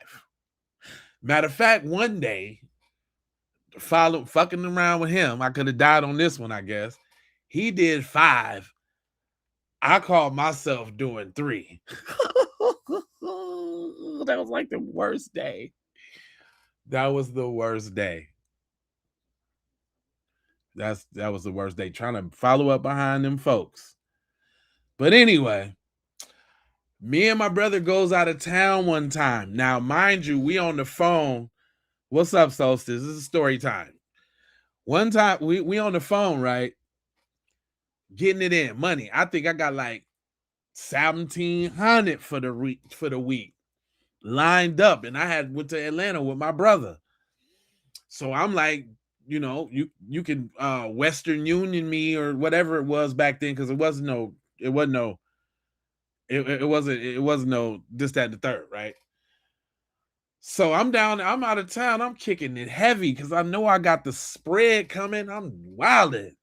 Matter of fact, one day, fucking around with him, I could have died on this one, I guess. He did 5. I called myself doing 3. That was like the worst day. That was the worst day. That was the worst day, trying to follow up behind them folks. But anyway, me and my brother goes out of town one time. Now, mind you, we on the phone. What's up, Solstice? This is story time. One time, we on the phone, right? Getting it in. Money. I think I got like $1,700 for the week lined up. And I went to Atlanta with my brother. So I'm like, you can Western Union me or whatever it was back then, because it wasn't no this, that, and the third, right? So I'm out of town, I'm kicking it heavy because I know I got the spread coming. I'm wilding.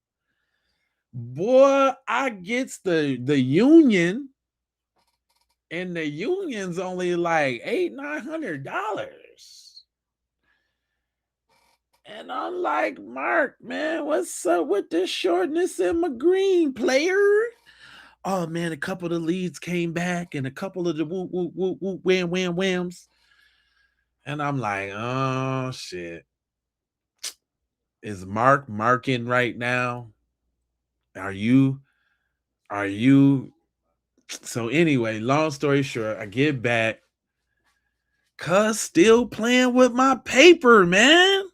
Boy, I gets the Union and the union's only like $800-900. And I'm like, Mark, man, what's up with this shortness in my green, player? Oh man, a couple of the leads came back and a couple of the woo woo woo woo wham wham whams. And I'm like, oh shit. Is Mark marking right now? Are you? So anyway, long story short, I get back. Cuz still playing with my paper, man.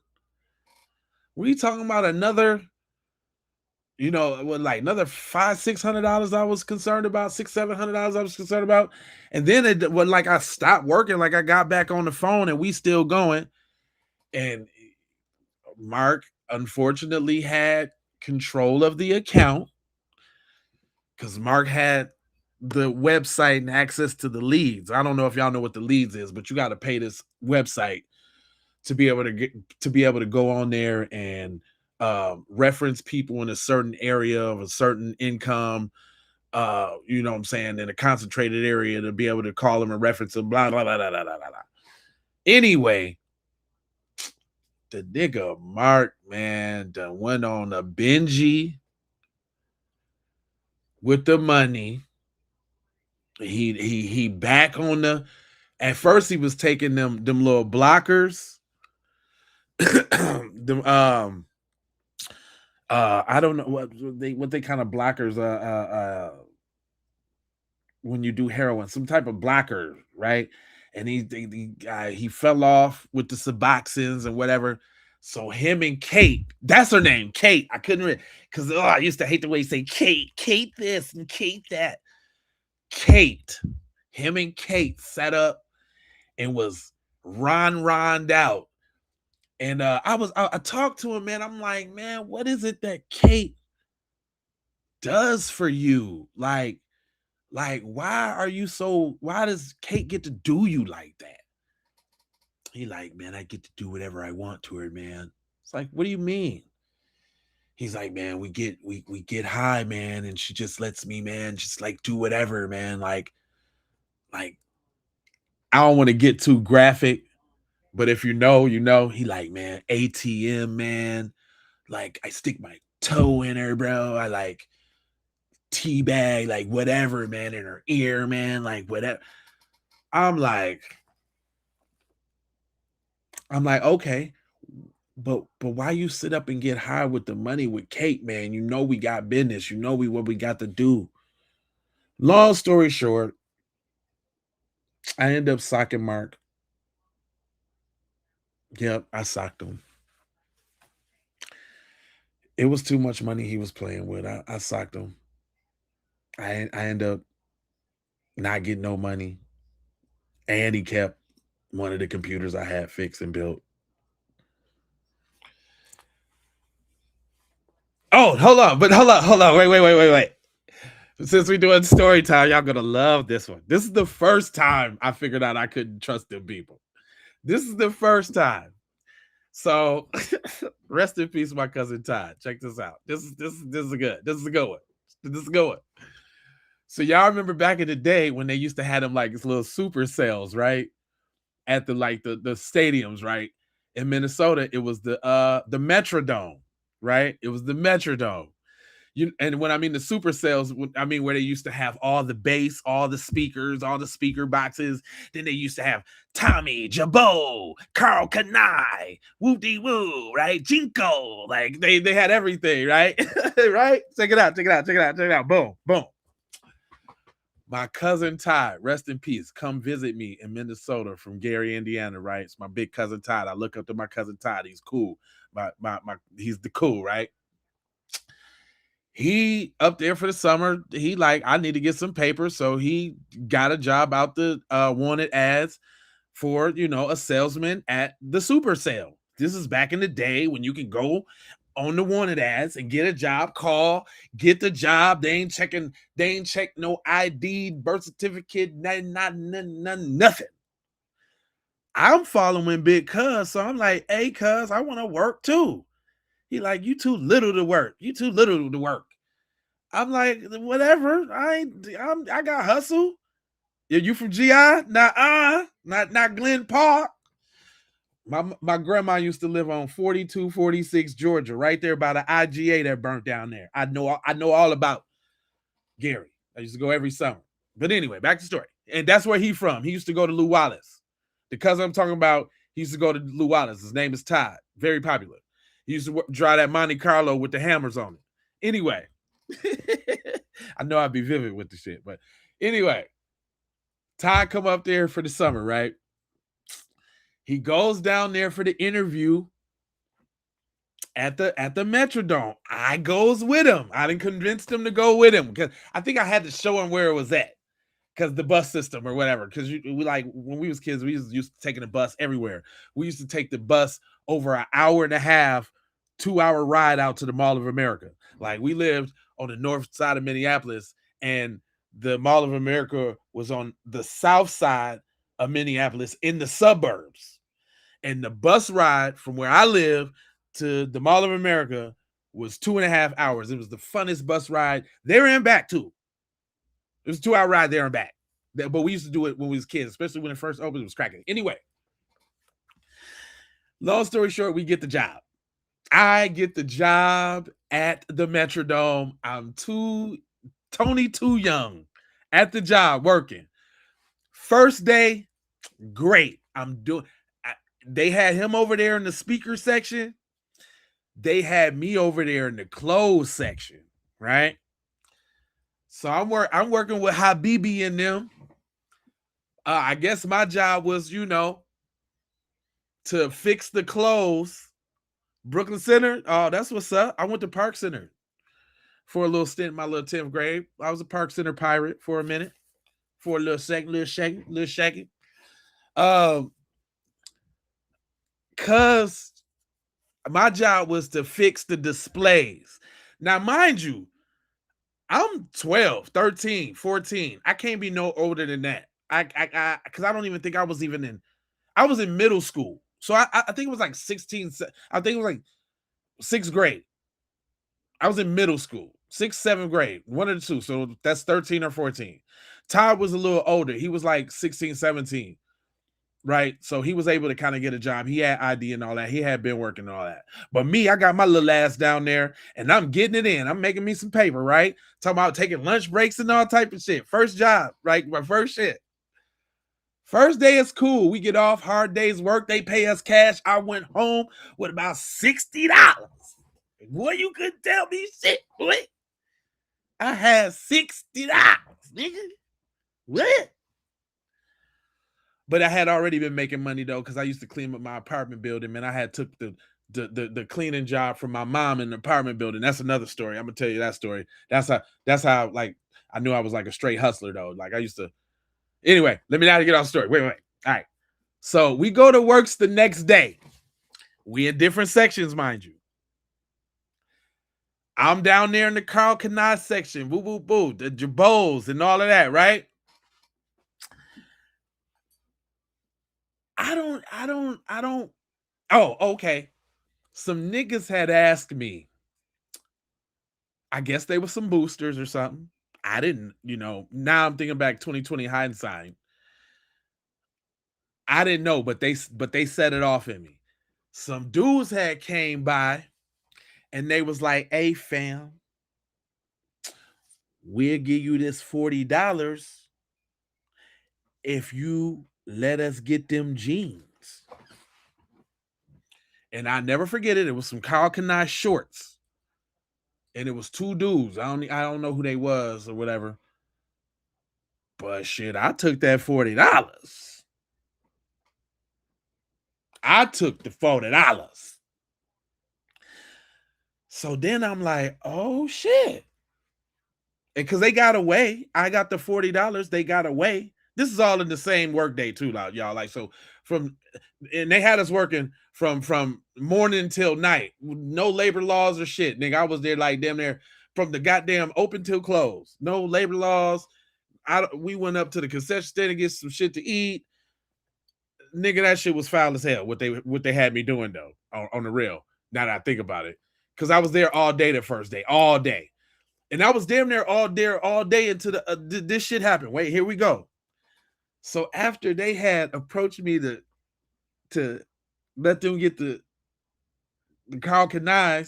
We talking about another, like another $500-600 I was concerned about, $600-700 I was concerned about. And then it was like I stopped working, like I got back on the phone and we still going. And Mark unfortunately had control of the account because Mark had the website and access to the leads. I don't know if y'all know what the leads is, but you got to pay this website to be able to go on there and reference people in a certain area of a certain income, you know what I'm saying, in a concentrated area to be able to call them and reference them, blah, blah, blah, blah, blah, blah, blah. Anyway, the nigga Mark, man, done went on a Benji with the money. He back on the. At first, he was taking them little blockers. I don't know what they kind of blockers. When you do heroin, some type of blocker, right? And he fell off with the Suboxones and whatever. So him and Kate, that's her name, Kate. I couldn't because I used to hate the way you say Kate this and Kate that. Kate, him and Kate set up and was roned out. And I talked to him, man. I'm like, man, what is it that Kate does for you? Like, why does Kate get to do you like that? He like, man, I get to do whatever I want to her, man. It's like, what do you mean? He's like, man, we get high, man, and she just lets me, man, just like do whatever, man. Like I don't want to get too graphic, but if you know, you know. He like, man, ATM, man. Like I stick my toe in her, bro. I like teabag, like whatever, man, in her ear, man, like whatever. I'm like, okay, but why you sit up and get high with the money with Kate, man? You know we got business. You know what we got to do. Long story short, I end up socking Mark. Yep, I socked him. It was too much money he was playing with. I socked him. I end up not getting no money. And he kept one of the computers I had fixed and built. Oh, hold on. Wait. Since we're doing story time, y'all gonna love this one. This is the first time I figured out I couldn't trust them people. This is the first time. So rest in peace, my cousin Todd. Check this out. This is a good. This is a good one. So y'all remember back in the day when they used to have them like this little super sales, right? At the stadiums, right? In Minnesota, it was the Metrodome, right? It was the Metrodome. And when I mean the super sales, I mean where they used to have all the bass, all the speakers, all the speaker boxes. Then they used to have Tommy, Jabot, Carl Kanai, Woo-dee-woo, right? Jinko. Like they had everything, right? Right? Check it out. Boom. My cousin Todd, rest in peace, come visit me in Minnesota from Gary, Indiana, right? It's my big cousin Todd. I look up to my cousin Todd. He's cool. He's the cool, right? He up there for the summer. He like, I need to get some paper. So he got a job out the wanted ads for, a salesman at the super sale. This is back in the day when you can go on the wanted ads and get a job, get the job. They ain't check no ID, birth certificate, nothing. I'm following Big Cuz, so I'm like, hey, Cuz, I want to work too. He like, you too little to work. I'm like, whatever. I got hustle. Yeah, you from GI? Not Glen Park. My grandma used to live on 4246 Georgia, right there by the IGA that burnt down there. I know all about Gary. I used to go every summer. But anyway, back to the story. And that's where he from. He used to go to Lew Wallace. The cousin I'm talking about, he used to go to Lew Wallace. His name is Todd. Very popular. He used to drive that Monte Carlo with the hammers on it. Anyway, I know I'd be vivid with the shit, but anyway, Todd come up there for the summer, right? He goes down there for the interview at the Metrodome. I goes with him. I didn't convince him to go with him because I think I had to show him where it was at. Because the bus system or whatever. Because we like when we was kids, we used to taking the bus everywhere. We used to take the bus over an hour and a half, 2-hour ride out to the Mall of America. Like we lived on the north side of Minneapolis, and the Mall of America was on the south side of Minneapolis in the suburbs. And the bus ride from where I live to the Mall of America was 2.5 hours. It was the funnest bus ride there and back too. It was a 2-hour ride there and back. But we used to do it when we was kids, especially when it first opened. It was cracking. Anyway, long story short, we get the job. I get the job at the Metrodome. I'm Tony too young at the job working. First day, great. They had him over there in the speaker section. They had me over there in the clothes section, right? So I'm working with Habibi and them. I guess my job was, to fix the clothes. Brooklyn Center. Oh, that's what's up. I went to Park Center for a little stint in my little 10th grade. I was a Park Center pirate for a minute, for a little second, little shaky. Cause my job was to fix the displays. Now, mind you, I'm 12, 13, 14. I can't be no older than that. Because I don't even think I was in middle school. So I think it was like 16. I think it was like 6th grade. I was in middle school, 6th, 7th grade, one of the two. So that's 13 or 14. Todd was a little older. He was like 16, 17. Right. So he was able to kind of get a job. He had ID and all that. He had been working and all that. But me, I got my little ass down there and I'm getting it in. I'm making me some paper, right? Talking about taking lunch breaks and all type of shit. First job, right? My first shit. First day is cool. We get off, hard day's work. They pay us cash. I went home with about $60. Boy, you couldn't tell me shit, boy. I had $60, nigga. What? But I had already been making money though, because I used to clean up my apartment building, man. I had took the cleaning job from my mom in the apartment building. That's another story. I'm gonna tell you that story. That's how like I knew I was like a straight hustler though. Like I used to. Anyway, let me now get off the story. Wait. All right. So we go to works the next day. We in different sections, mind you. I'm down there in the Carl Kanai section. Boo, boo, boo. The Jabos and all of that, right? I don't. Oh, okay. Some niggas had asked me. I guess they were some boosters or something. I didn't, now I'm thinking back 2020 hindsight. I didn't know, but they set it off in me. Some dudes had came by and they was like, hey fam, we'll give you this $40 if you let us get them jeans. And I never forget it. It was some Carl Kanai shorts. And it was 2 dudes. I don't know who they was or whatever. But shit, I took that $40. I took the $40. So then I'm like, oh shit. And because they got away, I got the $40. They got away. This is all in the same work day too, y'all. Like, so and they had us working from morning till night. No labor laws or shit. Nigga, I was there like damn near from the goddamn open till close. No labor laws. We went up to the concession stand to get some shit to eat. Nigga, that shit was foul as hell. What they had me doing though, on the real. Now that I think about it, because I was there all day the first day, all day, and I was damn near all day until this shit happened. Wait, here we go. So after they had approached me to let them get the Carl Canais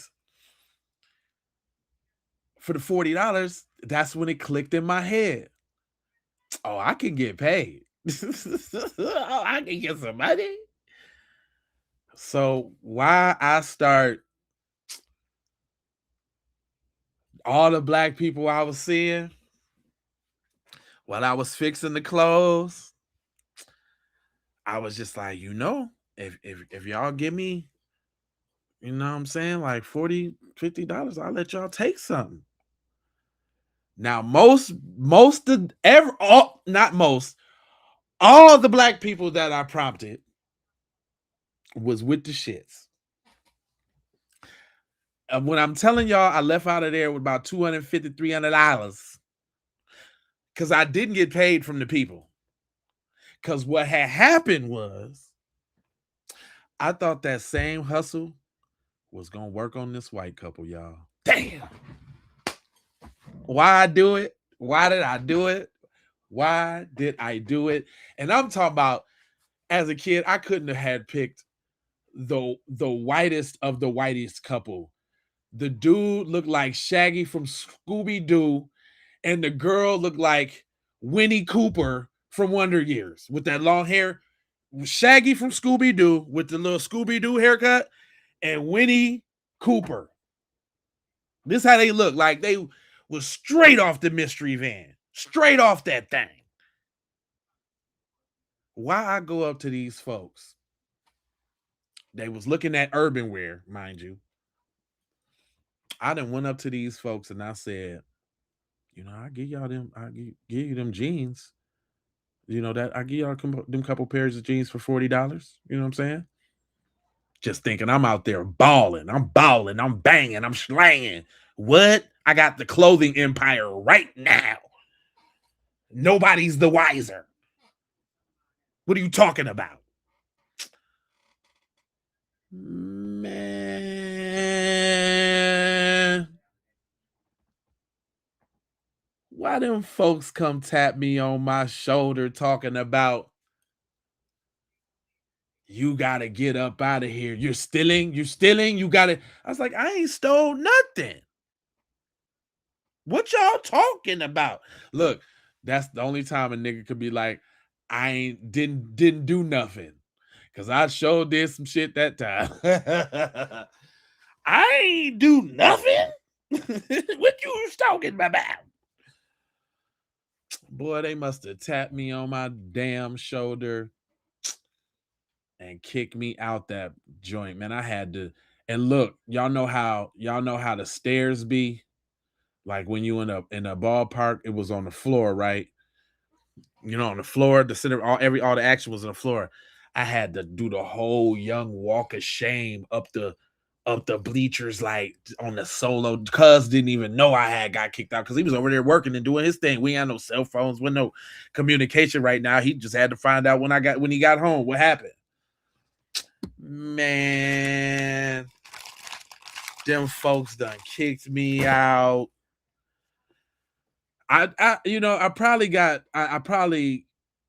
for the $40, that's when it clicked in my head. Oh, I can get paid. Oh, I can get some money. So why I start all the black people I was seeing while I was fixing the clothes, I was just like, if y'all give me, you know what I'm saying, like $40, $50, I'll let y'all take something. Now, most of ever all not most, all the black people that I prompted was with the shits. When I'm telling y'all, I left out of there with about $250, $300 because I didn't get paid from the people. Because what had happened was, I thought that same hustle was gonna work on this white couple, y'all. Damn. Why I do it? Why did I do it? Why did I do it? And I'm talking about, as a kid, I couldn't have had picked the whitest of the whitest couple. The dude looked like Shaggy from Scooby-Doo, and the girl looked like Winnie Cooper from Wonder Years with that long hair. Shaggy from Scooby-Doo with the little Scooby-Doo haircut, and Winnie Cooper. This is how they look. Like they was straight off the mystery van. Straight off that thing. Why I go up to these folks? They was looking at urban wear, mind you. I done went up to these folks and I said, I give y'all them, give you them jeans. That I give y'all them couple pairs of jeans for $40. You know what I'm saying? Just thinking I'm out there balling, I'm banging, I'm slanging. What? I got the clothing empire right now. Nobody's the wiser. What are you talking about? Man. Why them folks come tap me on my shoulder talking about, you gotta get up out of here. You're stealing, you gotta. I was like, I ain't stole nothing. What y'all talking about? Look, that's the only time a nigga could be like, I didn't do nothing. Cause I showed did some shit that time. I ain't do nothing. What you was talking about? Boy, they must have tapped me on my damn shoulder and kicked me out that joint, man. I had to. And look, y'all know how the stairs be. Like when you in a ballpark, it was on the floor, right? On the floor, the center, all the action was on the floor. I had to do the whole young walk of shame up the bleachers, like on the solo. Cuz didn't even know I had got kicked out because he was over there working and doing his thing. We ain't had no cell phones, with no communication right now. He just had to find out when he got home what happened. Man, them folks done kicked me out. I probably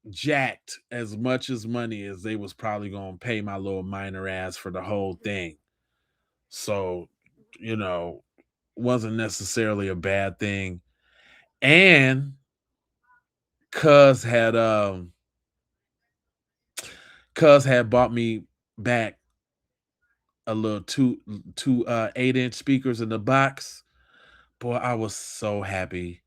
jacked as much as money as they was probably gonna pay my little minor ass for the whole thing. So, wasn't necessarily a bad thing. And Cuz had bought me back a little two 8-inch speakers in the box. Boy, I was so happy.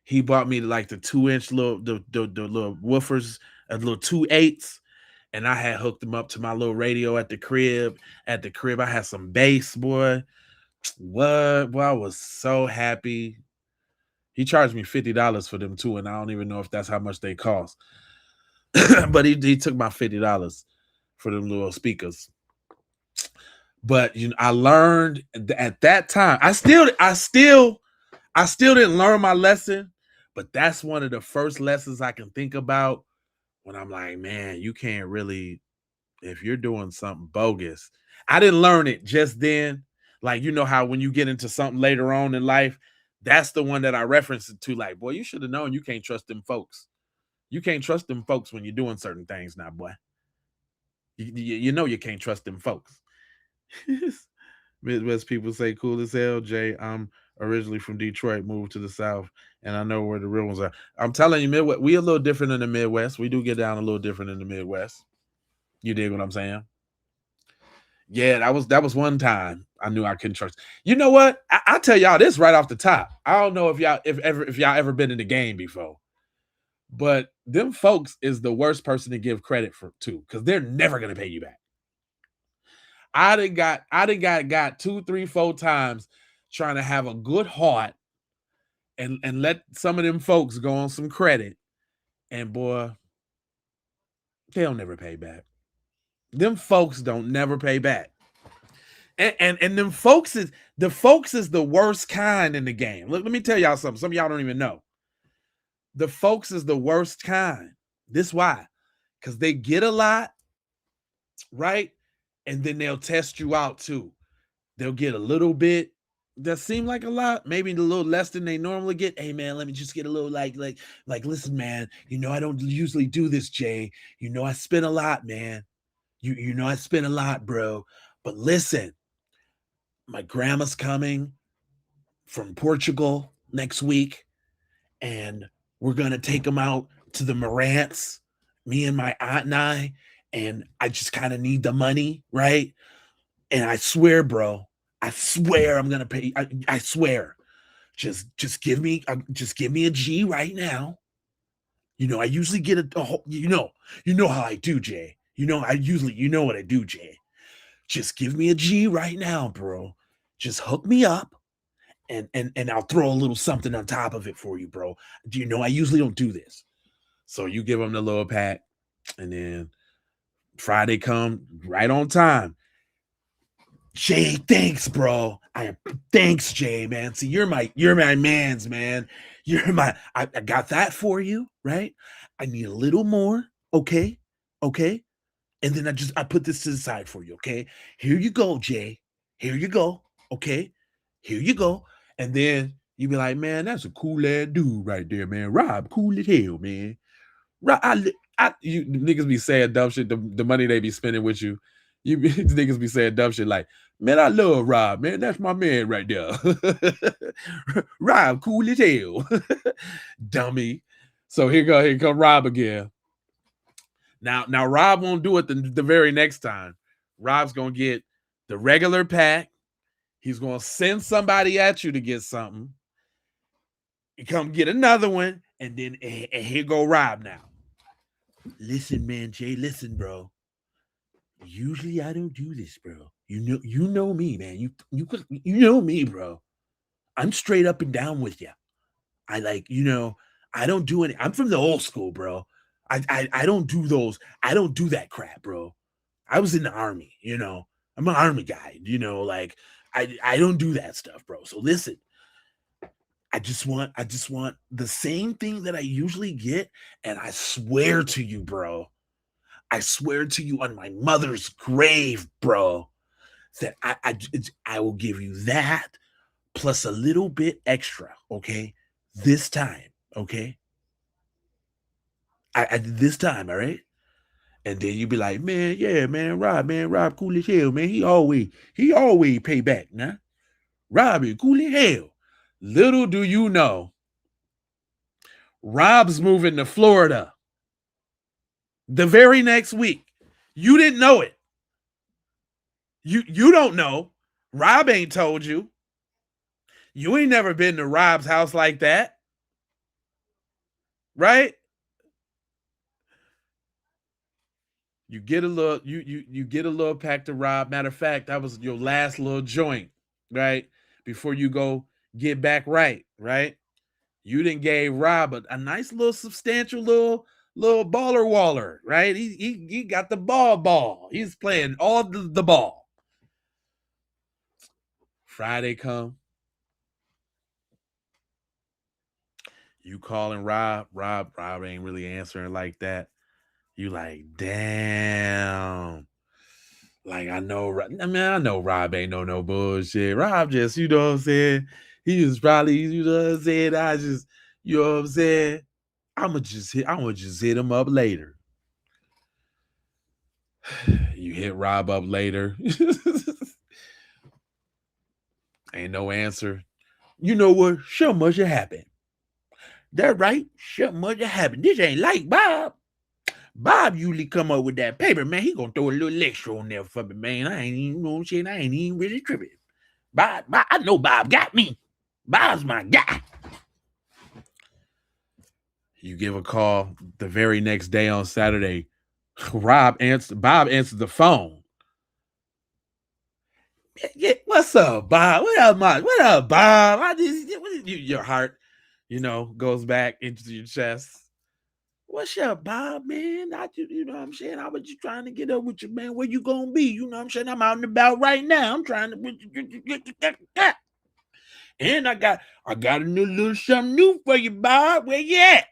He bought me like the 2-inch little the little woofers, a little 2/8s, and I had hooked them up to my little radio at the crib. At the crib, I had some bass, boy. What? Boy, I was so happy. He charged me $50 for them too, and I don't even know if that's how much they cost. But he took my $50 for them little speakers. But I learned at that time. I still didn't learn my lesson, but that's one of the first lessons I can think about when I'm like, man, you can't really, if you're doing something bogus. I didn't learn it just then. Like, how when you get into something later on in life, that's the one that I reference it to. Like, boy, you should have known you can't trust them folks. You can't trust them folks when you're doing certain things now, boy. You know you can't trust them folks. Midwest people say cool as hell, Jay. I'm originally from Detroit, moved to the South, and I know where the real ones are. I'm telling you, Midwest, we a little different in the Midwest. We do get down a little different in the Midwest. You dig what I'm saying? Yeah, that was one time I knew I couldn't trust. You know what? I tell y'all this right off the top. I don't know if y'all ever been in the game before, but them folks is the worst person to give credit to because they're never gonna pay you back. I done got 2, 3, 4 times trying to have a good heart and let some of them folks go on some credit, and boy, they'll never pay back. Them folks don't never pay back. And them folks is the worst kind in the game. Let me tell y'all something. Some of y'all don't even know. The folks is the worst kind. This why? Because they get a lot, right? And then they'll test you out too. They'll get a little bit that seem like a lot, maybe a little less than they normally get. Hey man, let me just get a little like listen, man, I don't usually do this, Jay. I spend a lot, man. You know I spend a lot, bro. But listen, my grandma's coming from Portugal next week, and we're gonna take them out to the Morants, me and my aunt and I just kind of need the money, right? And I swear, bro, I swear I'm gonna pay. I swear, just give me a G right now. I usually get a whole, you know how I do, Jay. You know what I do, Jay. Just give me a G right now, bro. Just hook me up, and I'll throw a little something on top of it for you, bro. Do you know I usually don't do this? So you give them the little pack, and then Friday come right on time. Jay, thanks, bro. Thanks, Jay, man. See, you're my man's, man. I got that for you, right? I need a little more, okay? And then I put this to the side for you, okay? Here you go, Jay. Here you go, okay? Here you go. And then you be like, man, that's a cool ass dude right there, man. Rob, cool as hell, man. Rob, you niggas be saying dumb shit. The money they be spending with you, niggas be saying dumb shit like, man, I love Rob, man. That's my man right there. Rob, cool as hell, dummy. So here come Rob again. Now Rob won't do it the very next time. Rob's gonna get the regular pack. He's gonna send somebody at you to get something. You come get another one, and then and here go Rob now. Listen, man, Jay. Listen, bro. Usually I don't do this, bro. You know me, man. You know me, bro. I'm straight up and down with you. I I don't do any. I'm from the old school, bro. I don't do those. I don't do that crap, bro. I was in the army, I'm an army guy, I don't do that stuff, bro. So listen, I just want the same thing that I usually get, and I swear to you, bro. I swear to you on my mother's grave, bro, that I will give you that plus a little bit extra, okay? This time, okay? I this time, all right? And then you be like, man, yeah, man, Rob, cool as hell, man. He always pay back, nah? Rob is cool as hell. Little do you know, Rob's moving to Florida the very next week. You didn't know it. You don't know. Rob ain't told you. You ain't never been to Rob's house like that. Right? You get a little you get a little pack to Rob. Matter of fact, that was your last little joint, right? Before you go get back right? You didn't gave Rob a nice little substantial little baller waller, right? He got the ball. He's playing all the ball. Friday come. You calling Rob ain't really answering like that. You like, damn. Like, I know Rob ain't no bullshit. Rob just, you know what I'm saying? He was probably, you know what I'm saying? I just, you know what I'm saying? I'ma just hit him up later. You hit Rob up later. Ain't no answer. You know what? Something must have happened. That right? Something must have happened. This ain't like Bob. Bob usually come up with that paper, man. He gonna throw a little extra on there for me, man. I ain't even, you know what I'm saying? I ain't even really tripping. Bob, I know Bob got me. Bob's my guy. You give a call the very next day on Saturday. Bob answered the phone. Yeah, what's up, Bob? What up, Mike? What up, Bob? Your heart, goes back into your chest. What's up, Bob, man? You know what I'm saying? I was just trying to get up with you, man. Where you gonna be? You know what I'm saying? I'm out and about right now. I'm trying to. And I got a little something new for you, Bob. Where you at?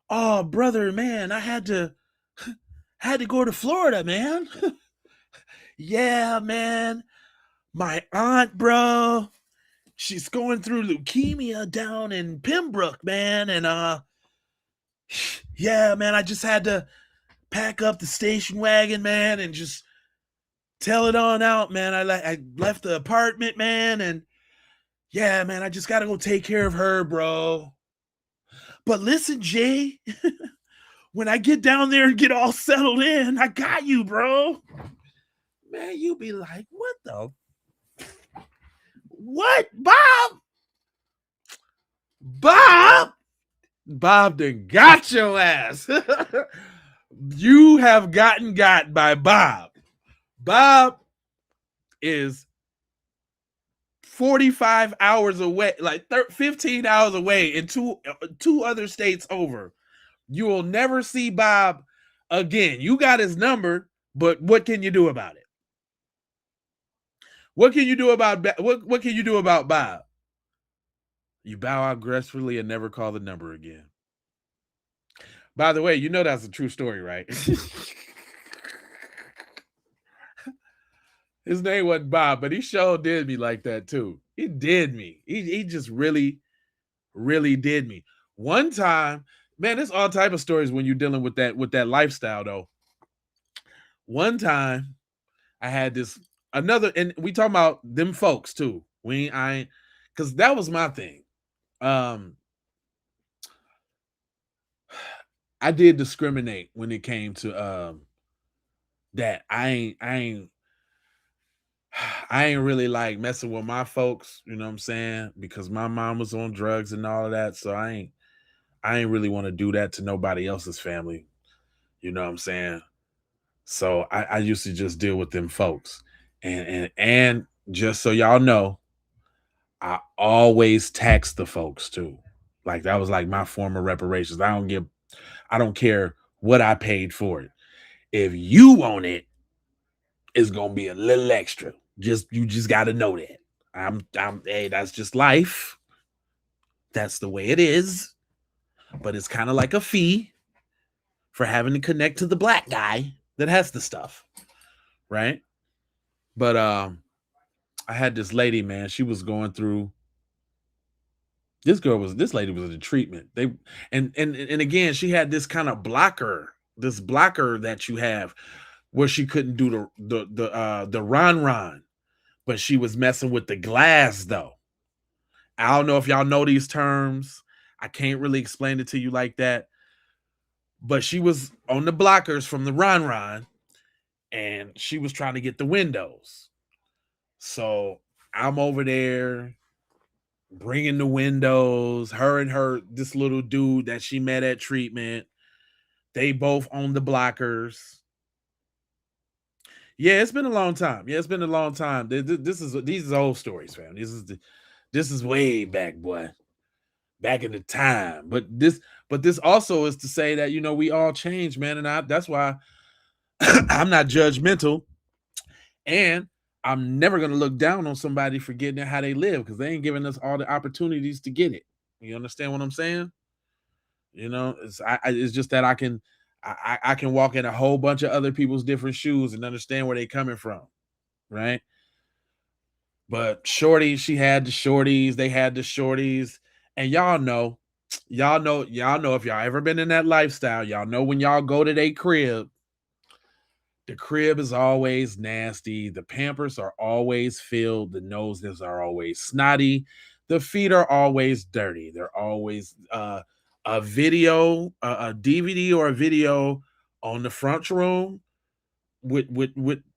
Oh, brother, man, I had to go to Florida, man. Yeah, man. My aunt, bro, she's going through leukemia down in Pembroke, man. And yeah, man, I just had to pack up the station wagon, man, and just tell it on out, man. I left the apartment, man, and yeah, man, I just gotta go take care of her, bro. But listen, Jay, when I get down there and get all settled in, I got you, bro. Man, you be like, what, Bob? Bob done got your ass. You have gotten got by Bob. Bob is 45 hours away, like 15 hours away in two other states over. You will never see Bob again. You got his number, but what can you do about it? What can you do about what can you do about Bob? You bow out gracefully and never call the number again. By the way, you know that's a true story, right? His name wasn't Bob, but he sure did me like that too. He did me. He just really, really did me. One time, man, there's all type of stories when you're dealing with that lifestyle though. One time, I had this another, and we talking about them folks too. Because that was my thing. I did discriminate when it came to that. I ain't really like messing with my folks, you know what I'm saying? Because my mom was on drugs and all of that. So I ain't really want to do that to nobody else's family. You know what I'm saying? So I used to just deal with them folks. And just so y'all know, I always tax the folks too. Like that was like my form of reparations. I don't care what I paid for it. If you want it, it's gonna be a little extra. You just gotta know that. Hey, that's just life. That's the way it is. But it's kind of like a fee for having to connect to the black guy that has the stuff. Right? But I had this lady, man, she was going through this lady was in treatment. And again, she had this kind of blocker that you have where she couldn't do the ron, but she was messing with the glass though. I don't know if y'all know these terms. I can't really explain it to you like that. But she was on the blockers from the ron, and she was trying to get the windows. So I'm over there bringing the windows. Her and this little dude that she met at treatment, they both own the blockers. Yeah, it's been a long time. These is old stories, fam. This is way back, boy. Back in the time. But this also is to say that we all change, man, and that's why I'm not judgmental, and I'm never gonna look down on somebody for getting how they live because they ain't giving us all the opportunities to get it. You understand what I'm saying? It's just that I can walk in a whole bunch of other people's different shoes and understand where they're coming from, right? But Shorty, she had the shorties, they had the shorties, and y'all know y'all know if y'all ever been in that lifestyle, y'all know when y'all go to their crib, the crib is always nasty. The Pampers are always filled. The noses are always snotty. The feet are always dirty. They're always a video, a DVD or a video on the front room with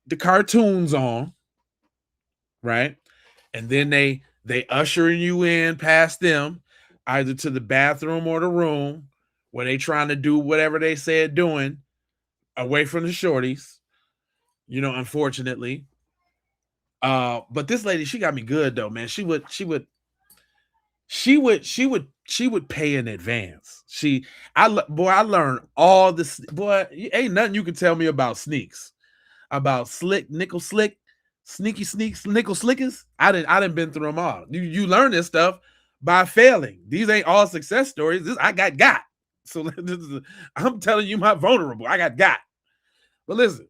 the cartoons on, right? And then they ushering you in past them, either to the bathroom or the room where they trying to do whatever they said doing away from the shorties. Unfortunately. But this lady, she got me good though, man. She would pay in advance. I learned all this. Boy, ain't nothing you can tell me about sneaks, about nickel sneaky sneaks, nickel slickers. I didn't been through them all. You learn this stuff by failing. These ain't all success stories. I got. So I'm telling you my vulnerable. I got. But listen,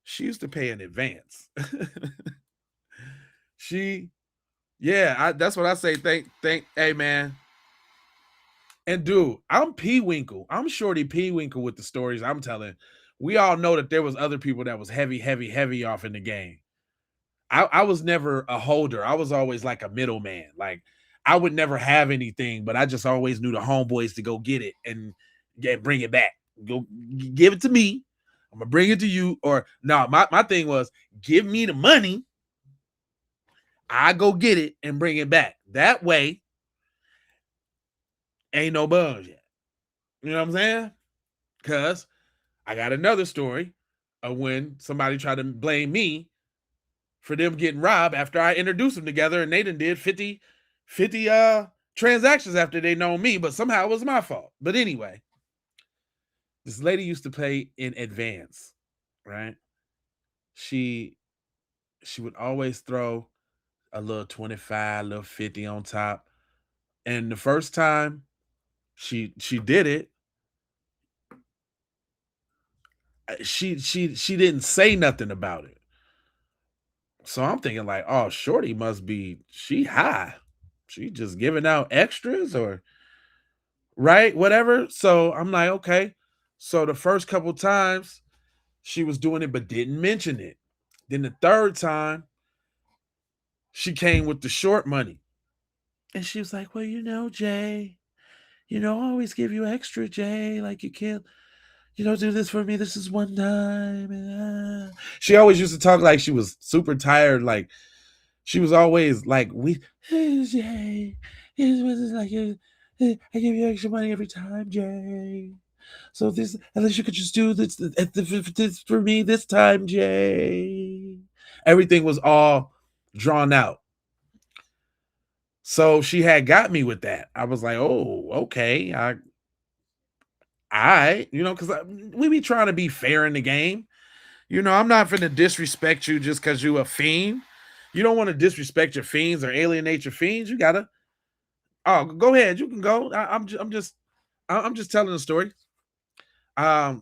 she used to pay in advance. That's what I say. Hey man. And dude, I'm P-Winkle. I'm Shorty P-Winkle with the stories I'm telling. We all know that there was other people that was heavy off in the game. I was never a holder. I was always like a middleman. Like I would never have anything, but I just always knew the homeboys to go get it and bring it back. Go give it to me. I'm gonna bring it to you. Or no, my thing was give me the money. I go get it and bring it back. That way, ain't no bugs yet. You know what I'm saying? Because I got another story of when somebody tried to blame me for them getting robbed after I introduced them together, and they done did 50 transactions after they know me, but somehow it was my fault. But anyway, this lady used to pay in advance, right? She would always throw a little 25, a little 50 on top. And the first time she did it, she didn't say nothing about it. So I'm thinking like, oh, Shorty must be she high. She just giving out extras or right, whatever. So I'm like, okay. So the first couple times she was doing it but didn't mention it. Then the third time she came with the short money. And she was like, well, Jay, I always give you extra, Jay. Like you can't, do this for me. This is one time. She always used to talk like she was super tired. Like she was always like, Jay, I give you extra money every time, Jay. So this, unless you could just do this for me this time, Jay. Everything was all drawn out. So she had got me with that. I was like, oh, okay. Because we be trying to be fair in the game. I'm not finna disrespect you just because you a fiend. You don't want to disrespect your fiends or alienate your fiends. You gotta. Oh, go ahead. You can go. I'm just telling the story. I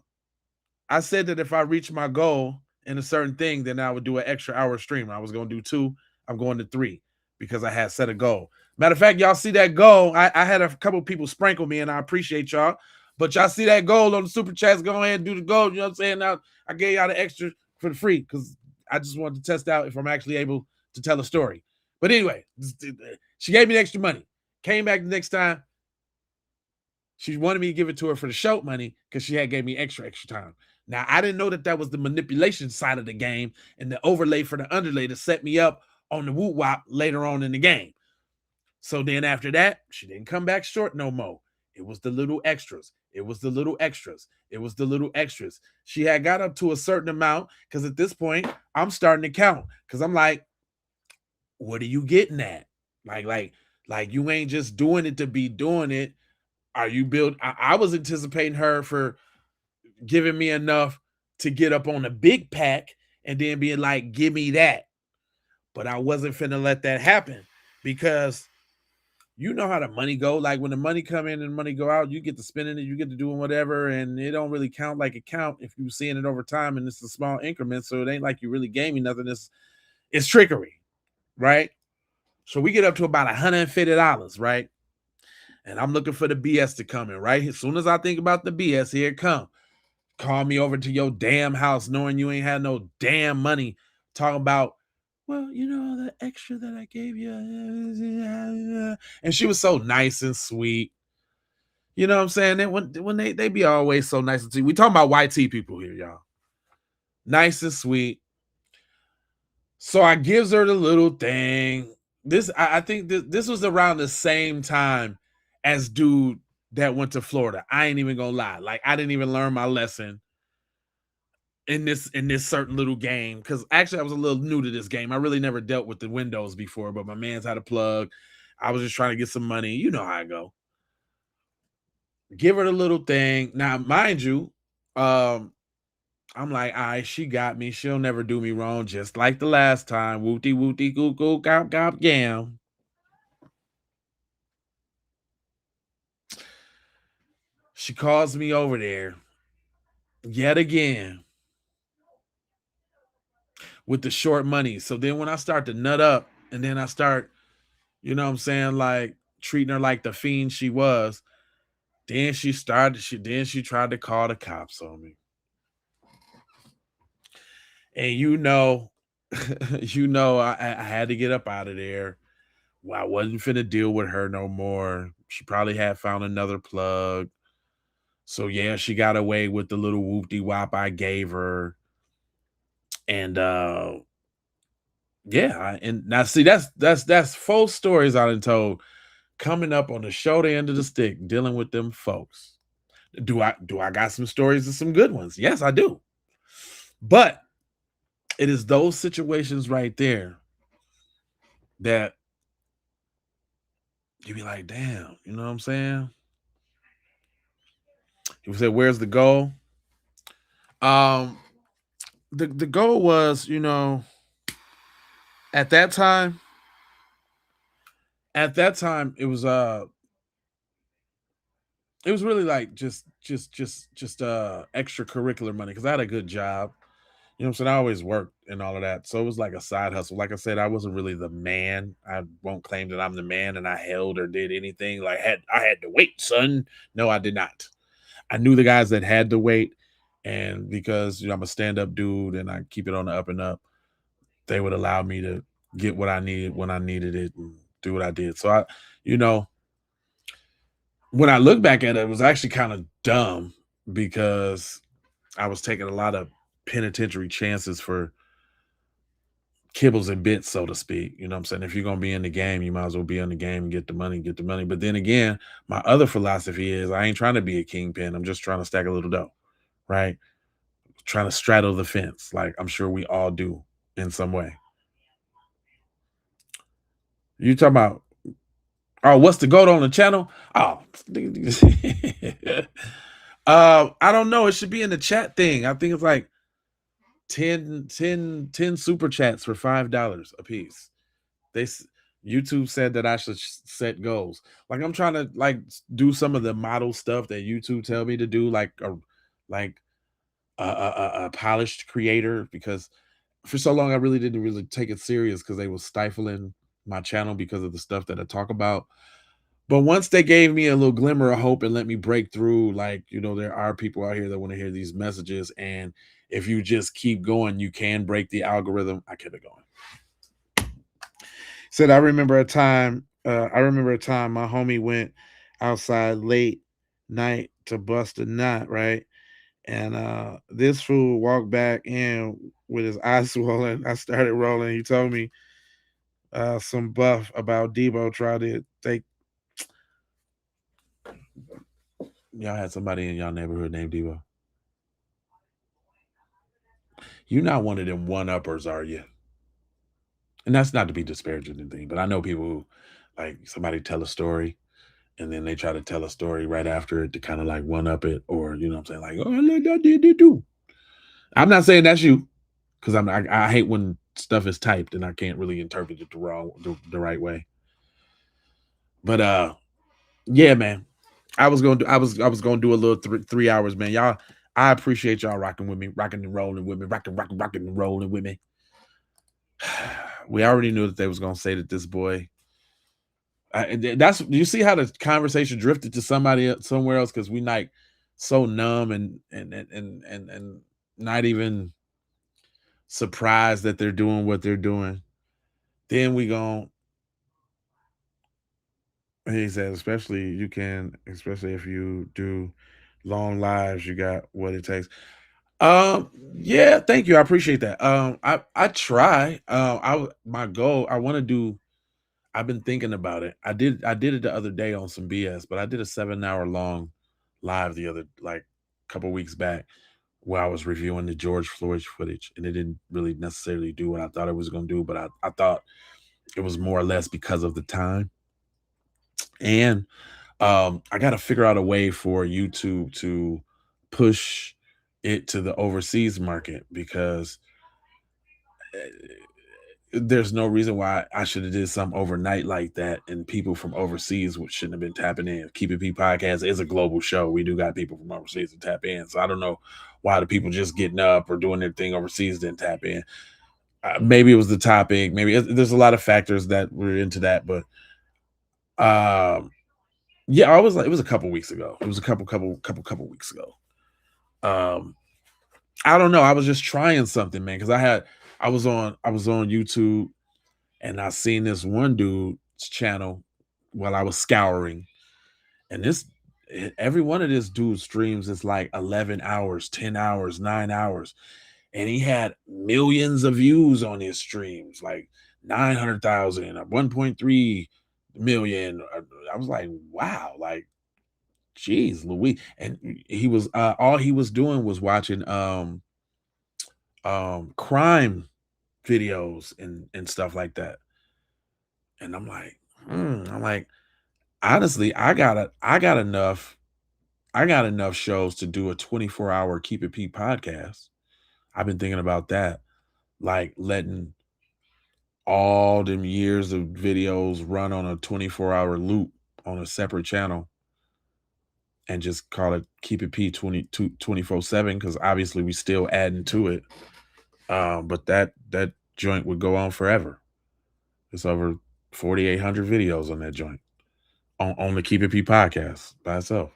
said that if I reach my goal in a certain thing, then I would do an extra hour stream. I was going to do 2. I'm going to 3 because I had set a goal. Matter of fact, y'all see that goal. I had a couple people sprinkle me, and I appreciate y'all. But y'all see that goal on the super chats. Go ahead and do the goal. You know what I'm saying? Now I gave y'all the extra for the free because I just wanted to test out if I'm actually able to tell a story. But anyway, she gave me the extra money. Came back the next time. She wanted me to give it to her for the show money because she had gave me extra time. Now, I didn't know that was the manipulation side of the game and the overlay for the underlay to set me up on the woo wop later on in the game. So then after that, she didn't come back short no more. It was the little extras. It was the little extras. It was the little extras. She had got up to a certain amount because at this point, I'm starting to count because I'm like, what are you getting at? Like you ain't just doing it to be doing it. Are you build? I was anticipating her for giving me enough to get up on a big pack and then being like, give me that. But I wasn't finna let that happen because you know how the money go. Like when the money come in and money go out, you get to spending it, you get to doing whatever, and it don't really count like it count if you're seeing it over time and it's a small increment. So it ain't like you really gave me nothing. It's trickery, right? So we get up to about $150, right? And I'm looking for the BS to come in, right? As soon as I think about the BS, here it come. Call me over to your damn house knowing you ain't had no damn money. Talking about, well, you know, the extra that I gave you. And she was so nice and sweet. You know what I'm saying? When they be always so nice and sweet. We talking about YT people here, y'all. Nice and sweet. So I gives her the little thing. I think this was around the same time as dude that went to Florida. I ain't even gonna lie. Like, I didn't even learn my lesson in this certain little game, because actually I was a little new to this game. I really never dealt with the windows before, but my man's had a plug. I was just trying to get some money. You know how I go. Give her the little thing. Now, mind you, I'm like, all right, she got me. She'll never do me wrong, just like the last time. Wooty wooty goo goo gop gop gam. She calls me over there yet again with the short money. So then when I start to nut up, and then I start, you know what I'm saying, like treating her like the fiend she was, then she tried to call the cops on me. And I had to get up out of there. Well, I wasn't finna deal with her no more. She probably had found another plug. So yeah, she got away with the little whoop-de-wop I gave her. And and now see, that's full stories I done told coming up on the short end of the stick, dealing with them folks. Do I got some stories and some good ones? Yes, I do. But it is those situations right there that you be like, damn, you know what I'm saying? You said, where's the goal? The goal was, at that time, it was really like just extracurricular money, because I had a good job. You know what I'm saying? I always worked and all of that. So it was like a side hustle. Like I said, I wasn't really the man. I won't claim that I'm the man and I held or did anything. Like I had to wait, son. No, I did not. I knew the guys that had to wait. And because I'm a stand-up dude and I keep it on the up and up, they would allow me to get what I needed when I needed it and do what I did. So when I look back at it, it was actually kind of dumb, because I was taking a lot of penitentiary chances for kibbles and bits, so to speak. You know what I'm saying? If you're going to be in the game, you might as well be in the game and get the money. But then again, my other philosophy is I ain't trying to be a kingpin. I'm just trying to stack a little dough, right? Trying to straddle the fence, like I'm sure we all do in some way. You talking about, oh, what's the goat on the channel? Oh, I don't know. It should be in the chat thing. I think it's like 10 super chats for $5 a piece. YouTube said that I should set goals. Like, I'm trying to like do some of the model stuff that YouTube tell me to do, like a polished creator, because for so long I really didn't really take it serious, because they were stifling my channel because of the stuff that I talk about. But once they gave me a little glimmer of hope and let me break through, like, there are people out here that want to hear these messages, and if you just keep going, you can break the algorithm. I kept it going. Said, I remember a time my homie went outside late night to bust a nut, right? And this fool walked back in with his eyes swollen. I started rolling. He told me some buff about Debo tried to take. Y'all had somebody in y'all neighborhood named Debo. You're not one of them one-uppers, are you? And that's not to be disparaging or anything, but I know people who, like, somebody tell a story and then they try to tell a story right after it to kind of like one-up it, or, you know what I'm saying? Like, oh, look, I did do. I'm not saying that's you, because I hate when stuff is typed and I can't really interpret it the right way. But yeah, man, I was gonna do a little 3 hours, man. Y'all, I appreciate y'all rocking with me, rocking and rolling with me, rocking and rolling with me. We already knew that they was gonna say that this boy That's you see how the conversation drifted to somewhere else because we like so numb and not even surprised that they're doing what they're doing. Then we go. He said, especially if you do long lives, you got what it takes. Yeah, thank you. I appreciate that. I try. My goal. I want to do. I've been thinking about it. I did it the other day on some BS, but I did a 7 hour long live the other couple weeks back where I was reviewing the George Floyd footage, and it didn't really necessarily do what I thought it was going to do, but I thought it was more or less because of the time. And I got to figure out a way for YouTube to push it to the overseas market because there's no reason why I should have did something overnight like that, and people from overseas shouldn't have been tapping in. Keep It P podcast is a global show. We do got people from overseas to tap in, so I don't know why the people just getting up or doing their thing overseas didn't tap in. Maybe it was the topic. Maybe there's a lot of factors that were into that, but yeah, it was a couple weeks ago. It was a couple weeks ago. I don't know. I was just trying something, man, because I was on YouTube and I seen this one dude's channel while I was scouring, and every one of this dude's streams is like 11 hours, 10 hours, 9 hours, and he had millions of views on his streams, like 900,000, 1.3 million. I was like, wow, like, geez, Louis. And he was all he was doing was watching crime videos and stuff like that. And I'm like, honestly, I got enough shows to do a 24-hour Keep It P podcast. I've been thinking about that, like letting all them years of videos run on a 24-hour loop on a separate channel and just call it Keep It P 24/7, because obviously we still adding to it. But that joint would go on forever. It's over 4,800 videos on that joint on the Keep It P podcast by itself.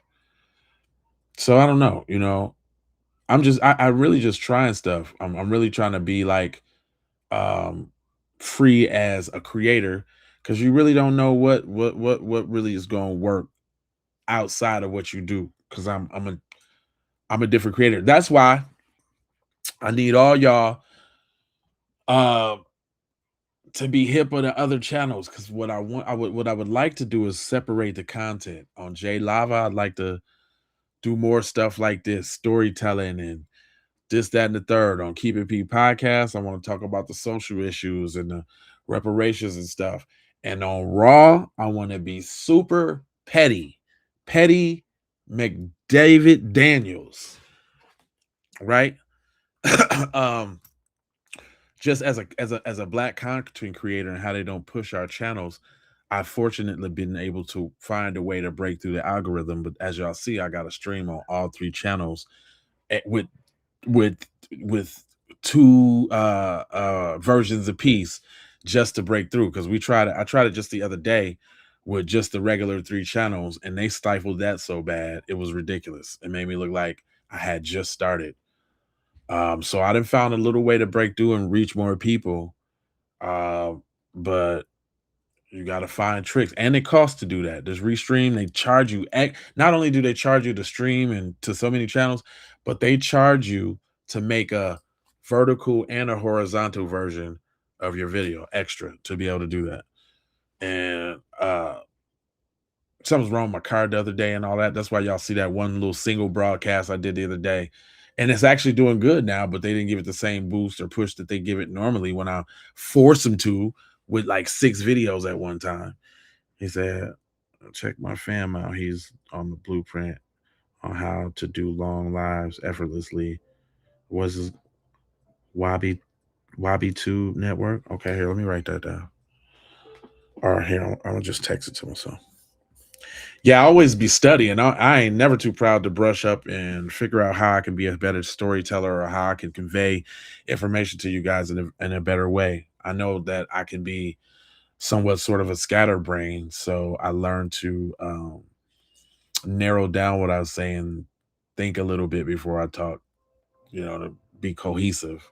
So I don't know, I really just trying stuff. I'm really trying to be like free as a creator, because you really don't know what really is going to work outside of what you do, because I'm a different creator. That's why I need all y'all to be hip on the other channels, because what I would like to do is separate the content. On J Lava, I'd like to do more stuff like this, storytelling and this, that, and the third. On Keep It P podcast, I want to talk about the social issues and the reparations and stuff. And on Raw, I want to be super petty McDavid Daniels, right? Just as a black content creator and how they don't push our channels, I've fortunately been able to find a way to break through the algorithm. But as y'all see, I got a stream on all three channels with two versions apiece just to break through, because I tried it just the other day with just the regular 3 channels, and they stifled that so bad it was ridiculous. It made me look like I had just started. So I done found a little way to break through and reach more people. But you got to find tricks, and it costs to do that. There's Restream. They charge you. Not only do they charge you to stream and to so many channels, but they charge you to make a vertical and a horizontal version of your video extra to be able to do that. And something's wrong with my card the other day and all that. That's why y'all see that one little single broadcast I did the other day. And it's actually doing good now, but they didn't give it the same boost or push that they give it normally when I force them to, with like 6 videos at one time. He said, check my fam out. He's on the blueprint on how to do long lives effortlessly. Was his Wabi Tube network? Okay, here, let me write that down. All right, here, I'll just text it to myself. Yeah, I always be studying. I ain't never too proud to brush up and figure out how I can be a better storyteller, or how I can convey information to you guys in a better way. I know that I can be somewhat sort of a scatterbrain, so I learned to narrow down what I was saying, think a little bit before I talk, to be cohesive.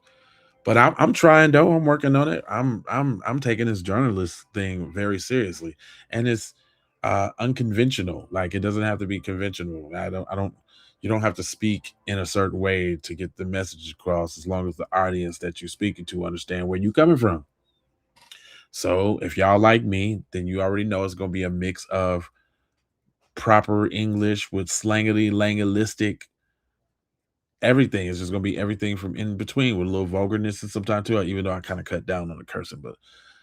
But I'm trying though. I'm working on it. I'm taking this journalist thing very seriously, and it's unconventional. Like, it doesn't have to be conventional. I don't. You don't have to speak in a certain way to get the message across, as long as the audience that you're speaking to understand where you're coming from. So if y'all like me, then you already know it's gonna be a mix of proper English with slangily, langualistic. Everything is just gonna be everything from in between, with a little vulgarness and sometimes too. Even though I kind of cut down on the cursing, but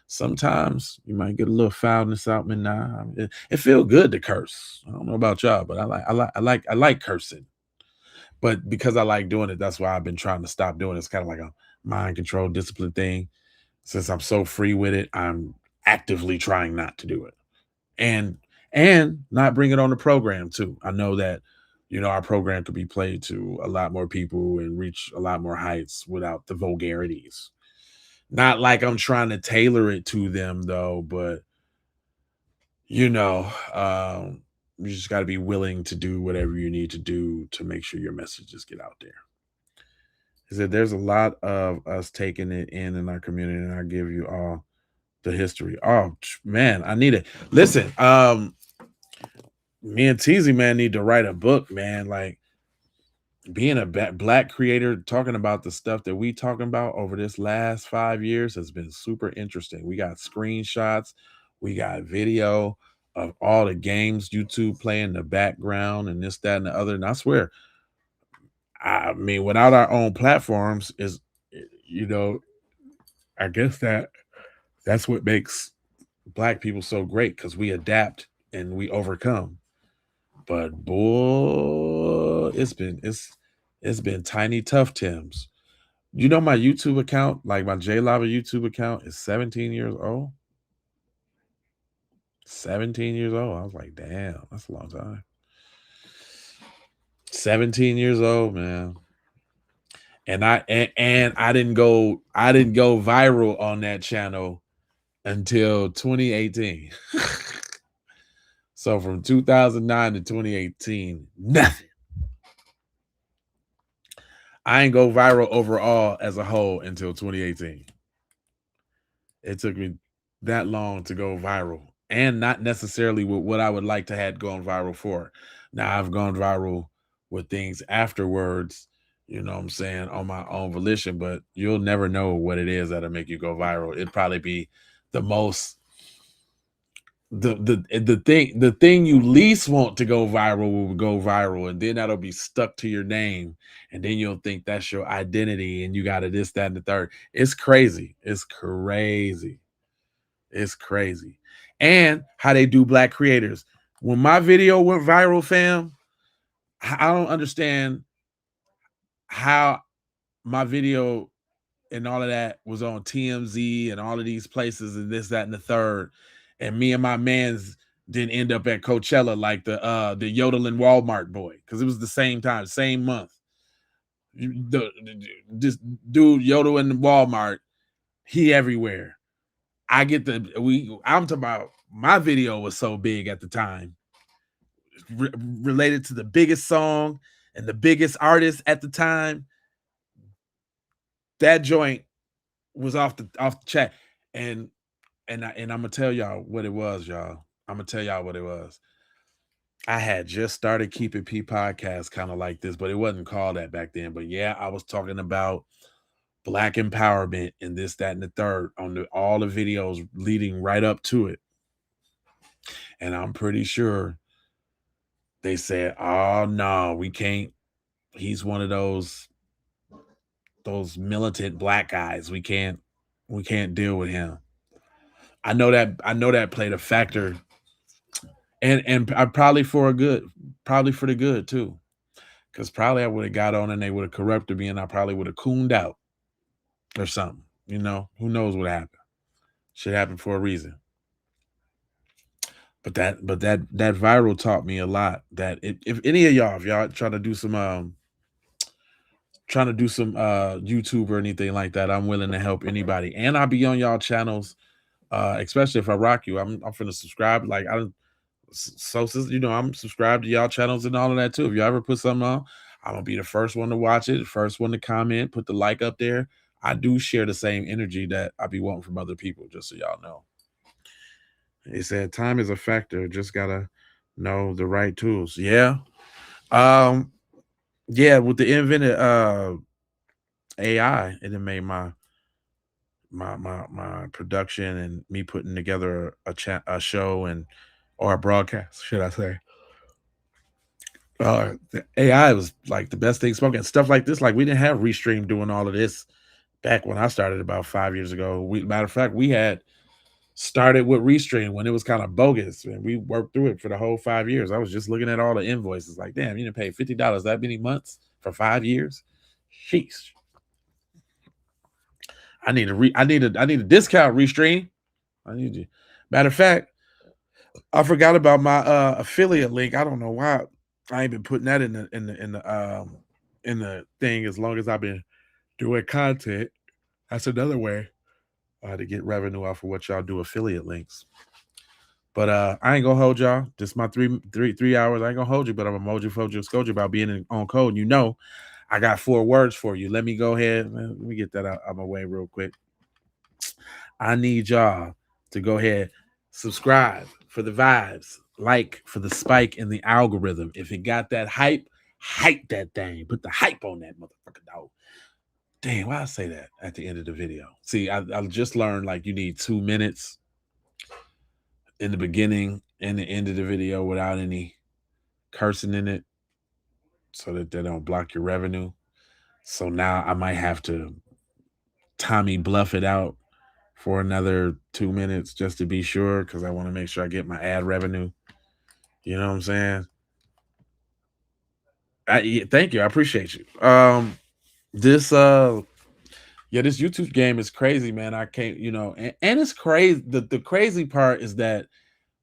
sometimes you might get a little foulness out. Man, nah, it feels good to curse. I don't know about y'all, but I like cursing. But because I like doing it, that's why I've been trying to stop doing it. It's kind of like a mind control discipline thing. Since I'm so free with it, I'm actively trying not to do it. And not bring it on the program too. I know that our program could be played to a lot more people and reach a lot more heights without the vulgarities. Not like I'm trying to tailor it to them though, but you just got to be willing to do whatever you need to do to make sure your messages get out there. Is that there's a lot of us taking it in our community, and I give you all the history. Oh man, I need it. Listen, me and Teasy man need to write a book, man. Like, being a black creator, talking about the stuff that we talking about over this last 5 years has been super interesting. We got screenshots, we got video of all the games YouTube play in the background, and this, that, and the other. And I swear, I mean, without our own platforms, you know, I guess that's what makes black people so great, because we adapt and we overcome. But boy, it's been tiny tough Tims. My YouTube account, like my J Lava YouTube account, is 17 years old. 17 years old. I was like, damn, that's a long time. 17 years old, man. And I didn't go viral on that channel until 2018. So from 2009 to 2018, nothing. I ain't go viral overall as a whole until 2018. It took me that long to go viral, and not necessarily with what I would like to have gone viral for. Now I've gone viral with things afterwards, you know what I'm saying, on my own volition, but you'll never know what it is that'll make you go viral. It'd probably be the most the thing you least want to go viral will go viral, and then that'll be stuck to your name, and then you'll think that's your identity, and you got to this, that, and the third. It's crazy. And how they do black creators. When my video went viral, fam, I don't understand how my video and all of that was on TMZ and all of these places and this, that, and the third. And me and my mans didn't end up at Coachella like the yodeling Walmart boy, because it was the same time, same month. This dude yodeling Walmart, he everywhere. I'm talking about, my video was so big at the time, related to the biggest song and the biggest artist at the time. That joint was off the chat, and I'm gonna tell y'all what it was, y'all. I'm gonna tell y'all what it was. I had just started Keep It P podcast, kind of like this, but it wasn't called that back then. But yeah, I was talking about black empowerment and this, that, and the third on all the videos leading right up to it. And I'm pretty sure they said, "Oh no, we can't. He's one of those militant black guys. We can't deal with him." I know that played a factor, and I probably for the good too, because probably I would have got on and they would have corrupted me, and I probably would have cooned out or something. Who knows what happened? Shit happened for a reason. But that viral taught me a lot. That if any of y'all, if y'all trying to do some YouTube or anything like that, I'm willing to help anybody, and I'll be on y'all channels Especially if I rock you. I'm finna subscribe. Like I'm subscribed to y'all channels and all of that too. If you ever put something on, I'm gonna be the first one to watch it, the first one to comment, put the like up there. I do share the same energy that I be wanting from other people, just so y'all know. He said time is a factor, just gotta know the right tools. Yeah. Yeah, with the invented AI, it done made my production and me putting together a show and or a broadcast, should I say. The AI was like the best thing spoken. Stuff like this, like we didn't have Restream doing all of this back when I started about 5 years ago. Matter of fact, we had started with Restream when it was kind of bogus, and we worked through it for the whole 5 years. I was just looking at all the invoices, like, damn, you didn't pay $50 that many months for 5 years. Sheesh. I need a discount, Restream. I need you. Matter of fact, I forgot about my affiliate link. I don't know why I ain't been putting that in the thing as long as I've been doing content. That's another way to get revenue off of what y'all do, affiliate links. But I ain't gonna hold y'all. Just my three hours. I ain't gonna hold you, but I'm a mojo fojo scold you about being on code. And you know, I got 4 words for you. Let me go ahead. Let me get that out of my way real quick. I need y'all to go ahead, subscribe for the vibes, like for the spike in the algorithm. If it got that hype that thing. Put the hype on that motherfucker, dog. Damn, why I say that at the end of the video? See, I just learned like you need 2 minutes in the beginning and the end of the video without any cursing in it so that they don't block your revenue. So now I might have to Tommy bluff it out for another 2 minutes just to be sure, because I want to make sure I get my ad revenue. You know what I'm saying? Thank you. I appreciate you. This YouTube game is crazy, man. I can't, and it's crazy. The crazy part is that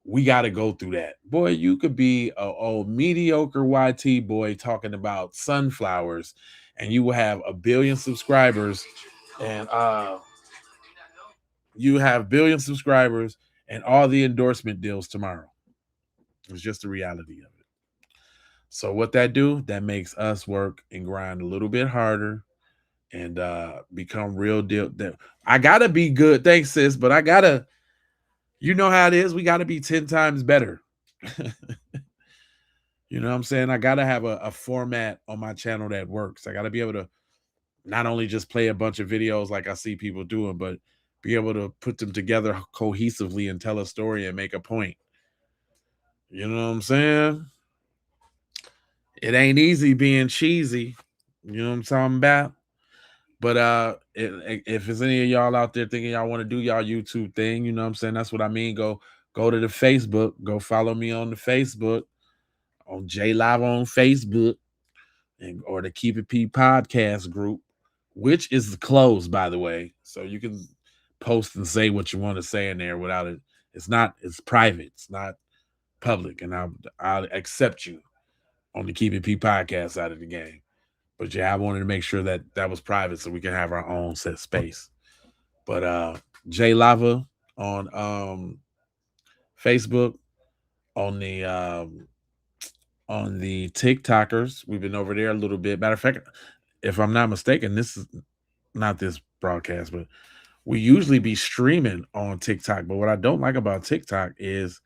we got to go through that. Boy, you could be a mediocre YT boy talking about sunflowers, and you will have 1 billion subscribers, and you have 1 billion subscribers and all the endorsement deals tomorrow. It's just the reality of it. So what that do? That makes us work and grind a little bit harder and become real deal. I gotta be good. Thanks, sis, but I gotta. You know how it is. We gotta be 10 times better. You know what I'm saying? I gotta have a format on my channel that works. I gotta be able to not only just play a bunch of videos like I see people doing, but be able to put them together cohesively and tell a story and make a point. You know what I'm saying? It ain't easy being cheesy. You know what I'm talking about? But if there's any of y'all out there thinking y'all want to do y'all YouTube thing, you know what I'm saying? That's what I mean. Go to the Facebook. Go follow me on the Facebook, on J Live on Facebook, or the Keep It P podcast group, which is closed, by the way. So you can post and say what you want to say in there without it. It's private. It's not public. And I'll accept you on the Keep It P podcast side of the game. But yeah, I wanted to make sure that was private so we can have our own set space. But J Lava on Facebook, on the TikTokers, we've been over there a little bit. Matter of fact, if I'm not mistaken, this is not this broadcast, but we usually be streaming on TikTok. But what I don't like about TikTok is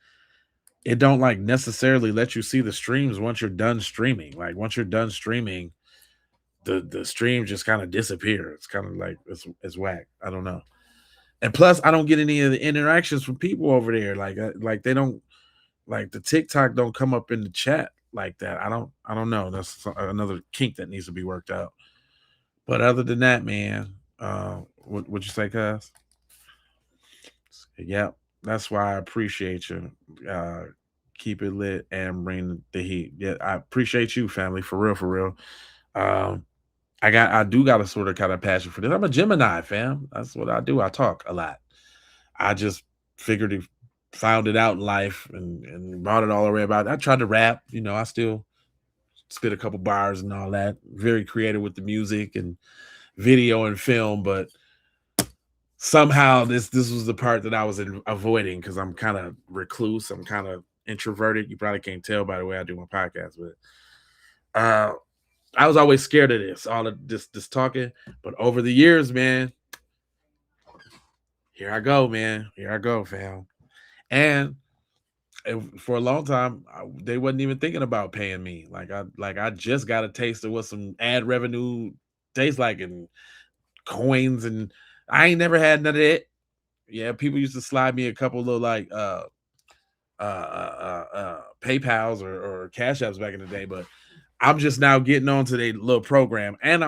it don't like necessarily let you see the streams once you're done streaming. Like once you're done streaming, the stream just kind of disappears. It's kind of like it's whack. I don't know. And plus, I don't get any of the interactions from people over there. Like they don't, like the TikTok don't come up in the chat like that. I don't know. That's another kink that needs to be worked out. But other than that, man, what you say, cuz? Yeah, that's why I appreciate you. Keep it lit and bring the heat. Yeah, I appreciate you, family, for real. I do got a sort of kind of passion for this. I'm a Gemini, fam. That's what I do. I talk a lot. I just figured it, found it out in life and brought it all the way about. I tried to rap, I still spit a couple bars and all that. Very creative with the music and video and film, but somehow this was the part that I was avoiding because I'm kind of recluse. I'm kind of introverted. You probably can't tell by the way I do my podcast, but I was always scared of this, all of this talking. But over the years, man, here I go, man. Here I go, fam. And for a long time, they wasn't even thinking about paying me. Like I just got a taste of what some ad revenue tastes like, and coins, and I ain't never had none of it. Yeah, people used to slide me a couple of like PayPals or Cash Apps back in the day, but I'm just now getting onto their little program, and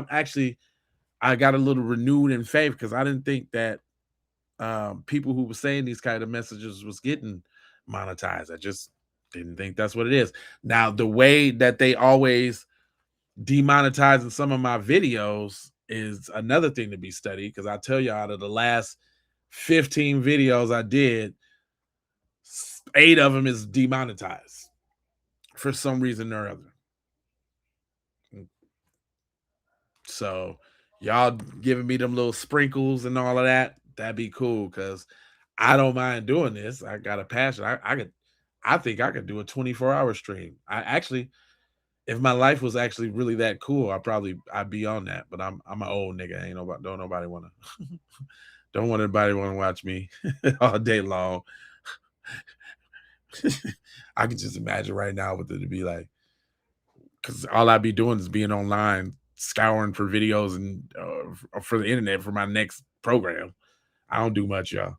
I got a little renewed in faith because I didn't think that people who were saying these kind of messages was getting monetized. I just didn't think that's what it is. Now, the way that they always demonetizing some of my videos is another thing to be studied, because I tell you, out of the last 15 videos I did, 8 of them is demonetized for some reason or other. So y'all giving me them little sprinkles and all of that, that'd be cool, because I don't mind doing this. I got a passion. I think I could do a 24-hour stream. If my life was actually really that cool, I'd be on that. But I'm an old nigga. Don't nobody want to don't want anybody want to watch me all day long. I can just imagine right now what it would be like, because all I'd be doing is being online, scouring for videos and for the internet for my next program. I don't do much, y'all.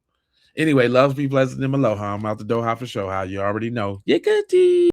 Anyway, loves be blessed and aloha. I'm out the door for show. How you already know. You good.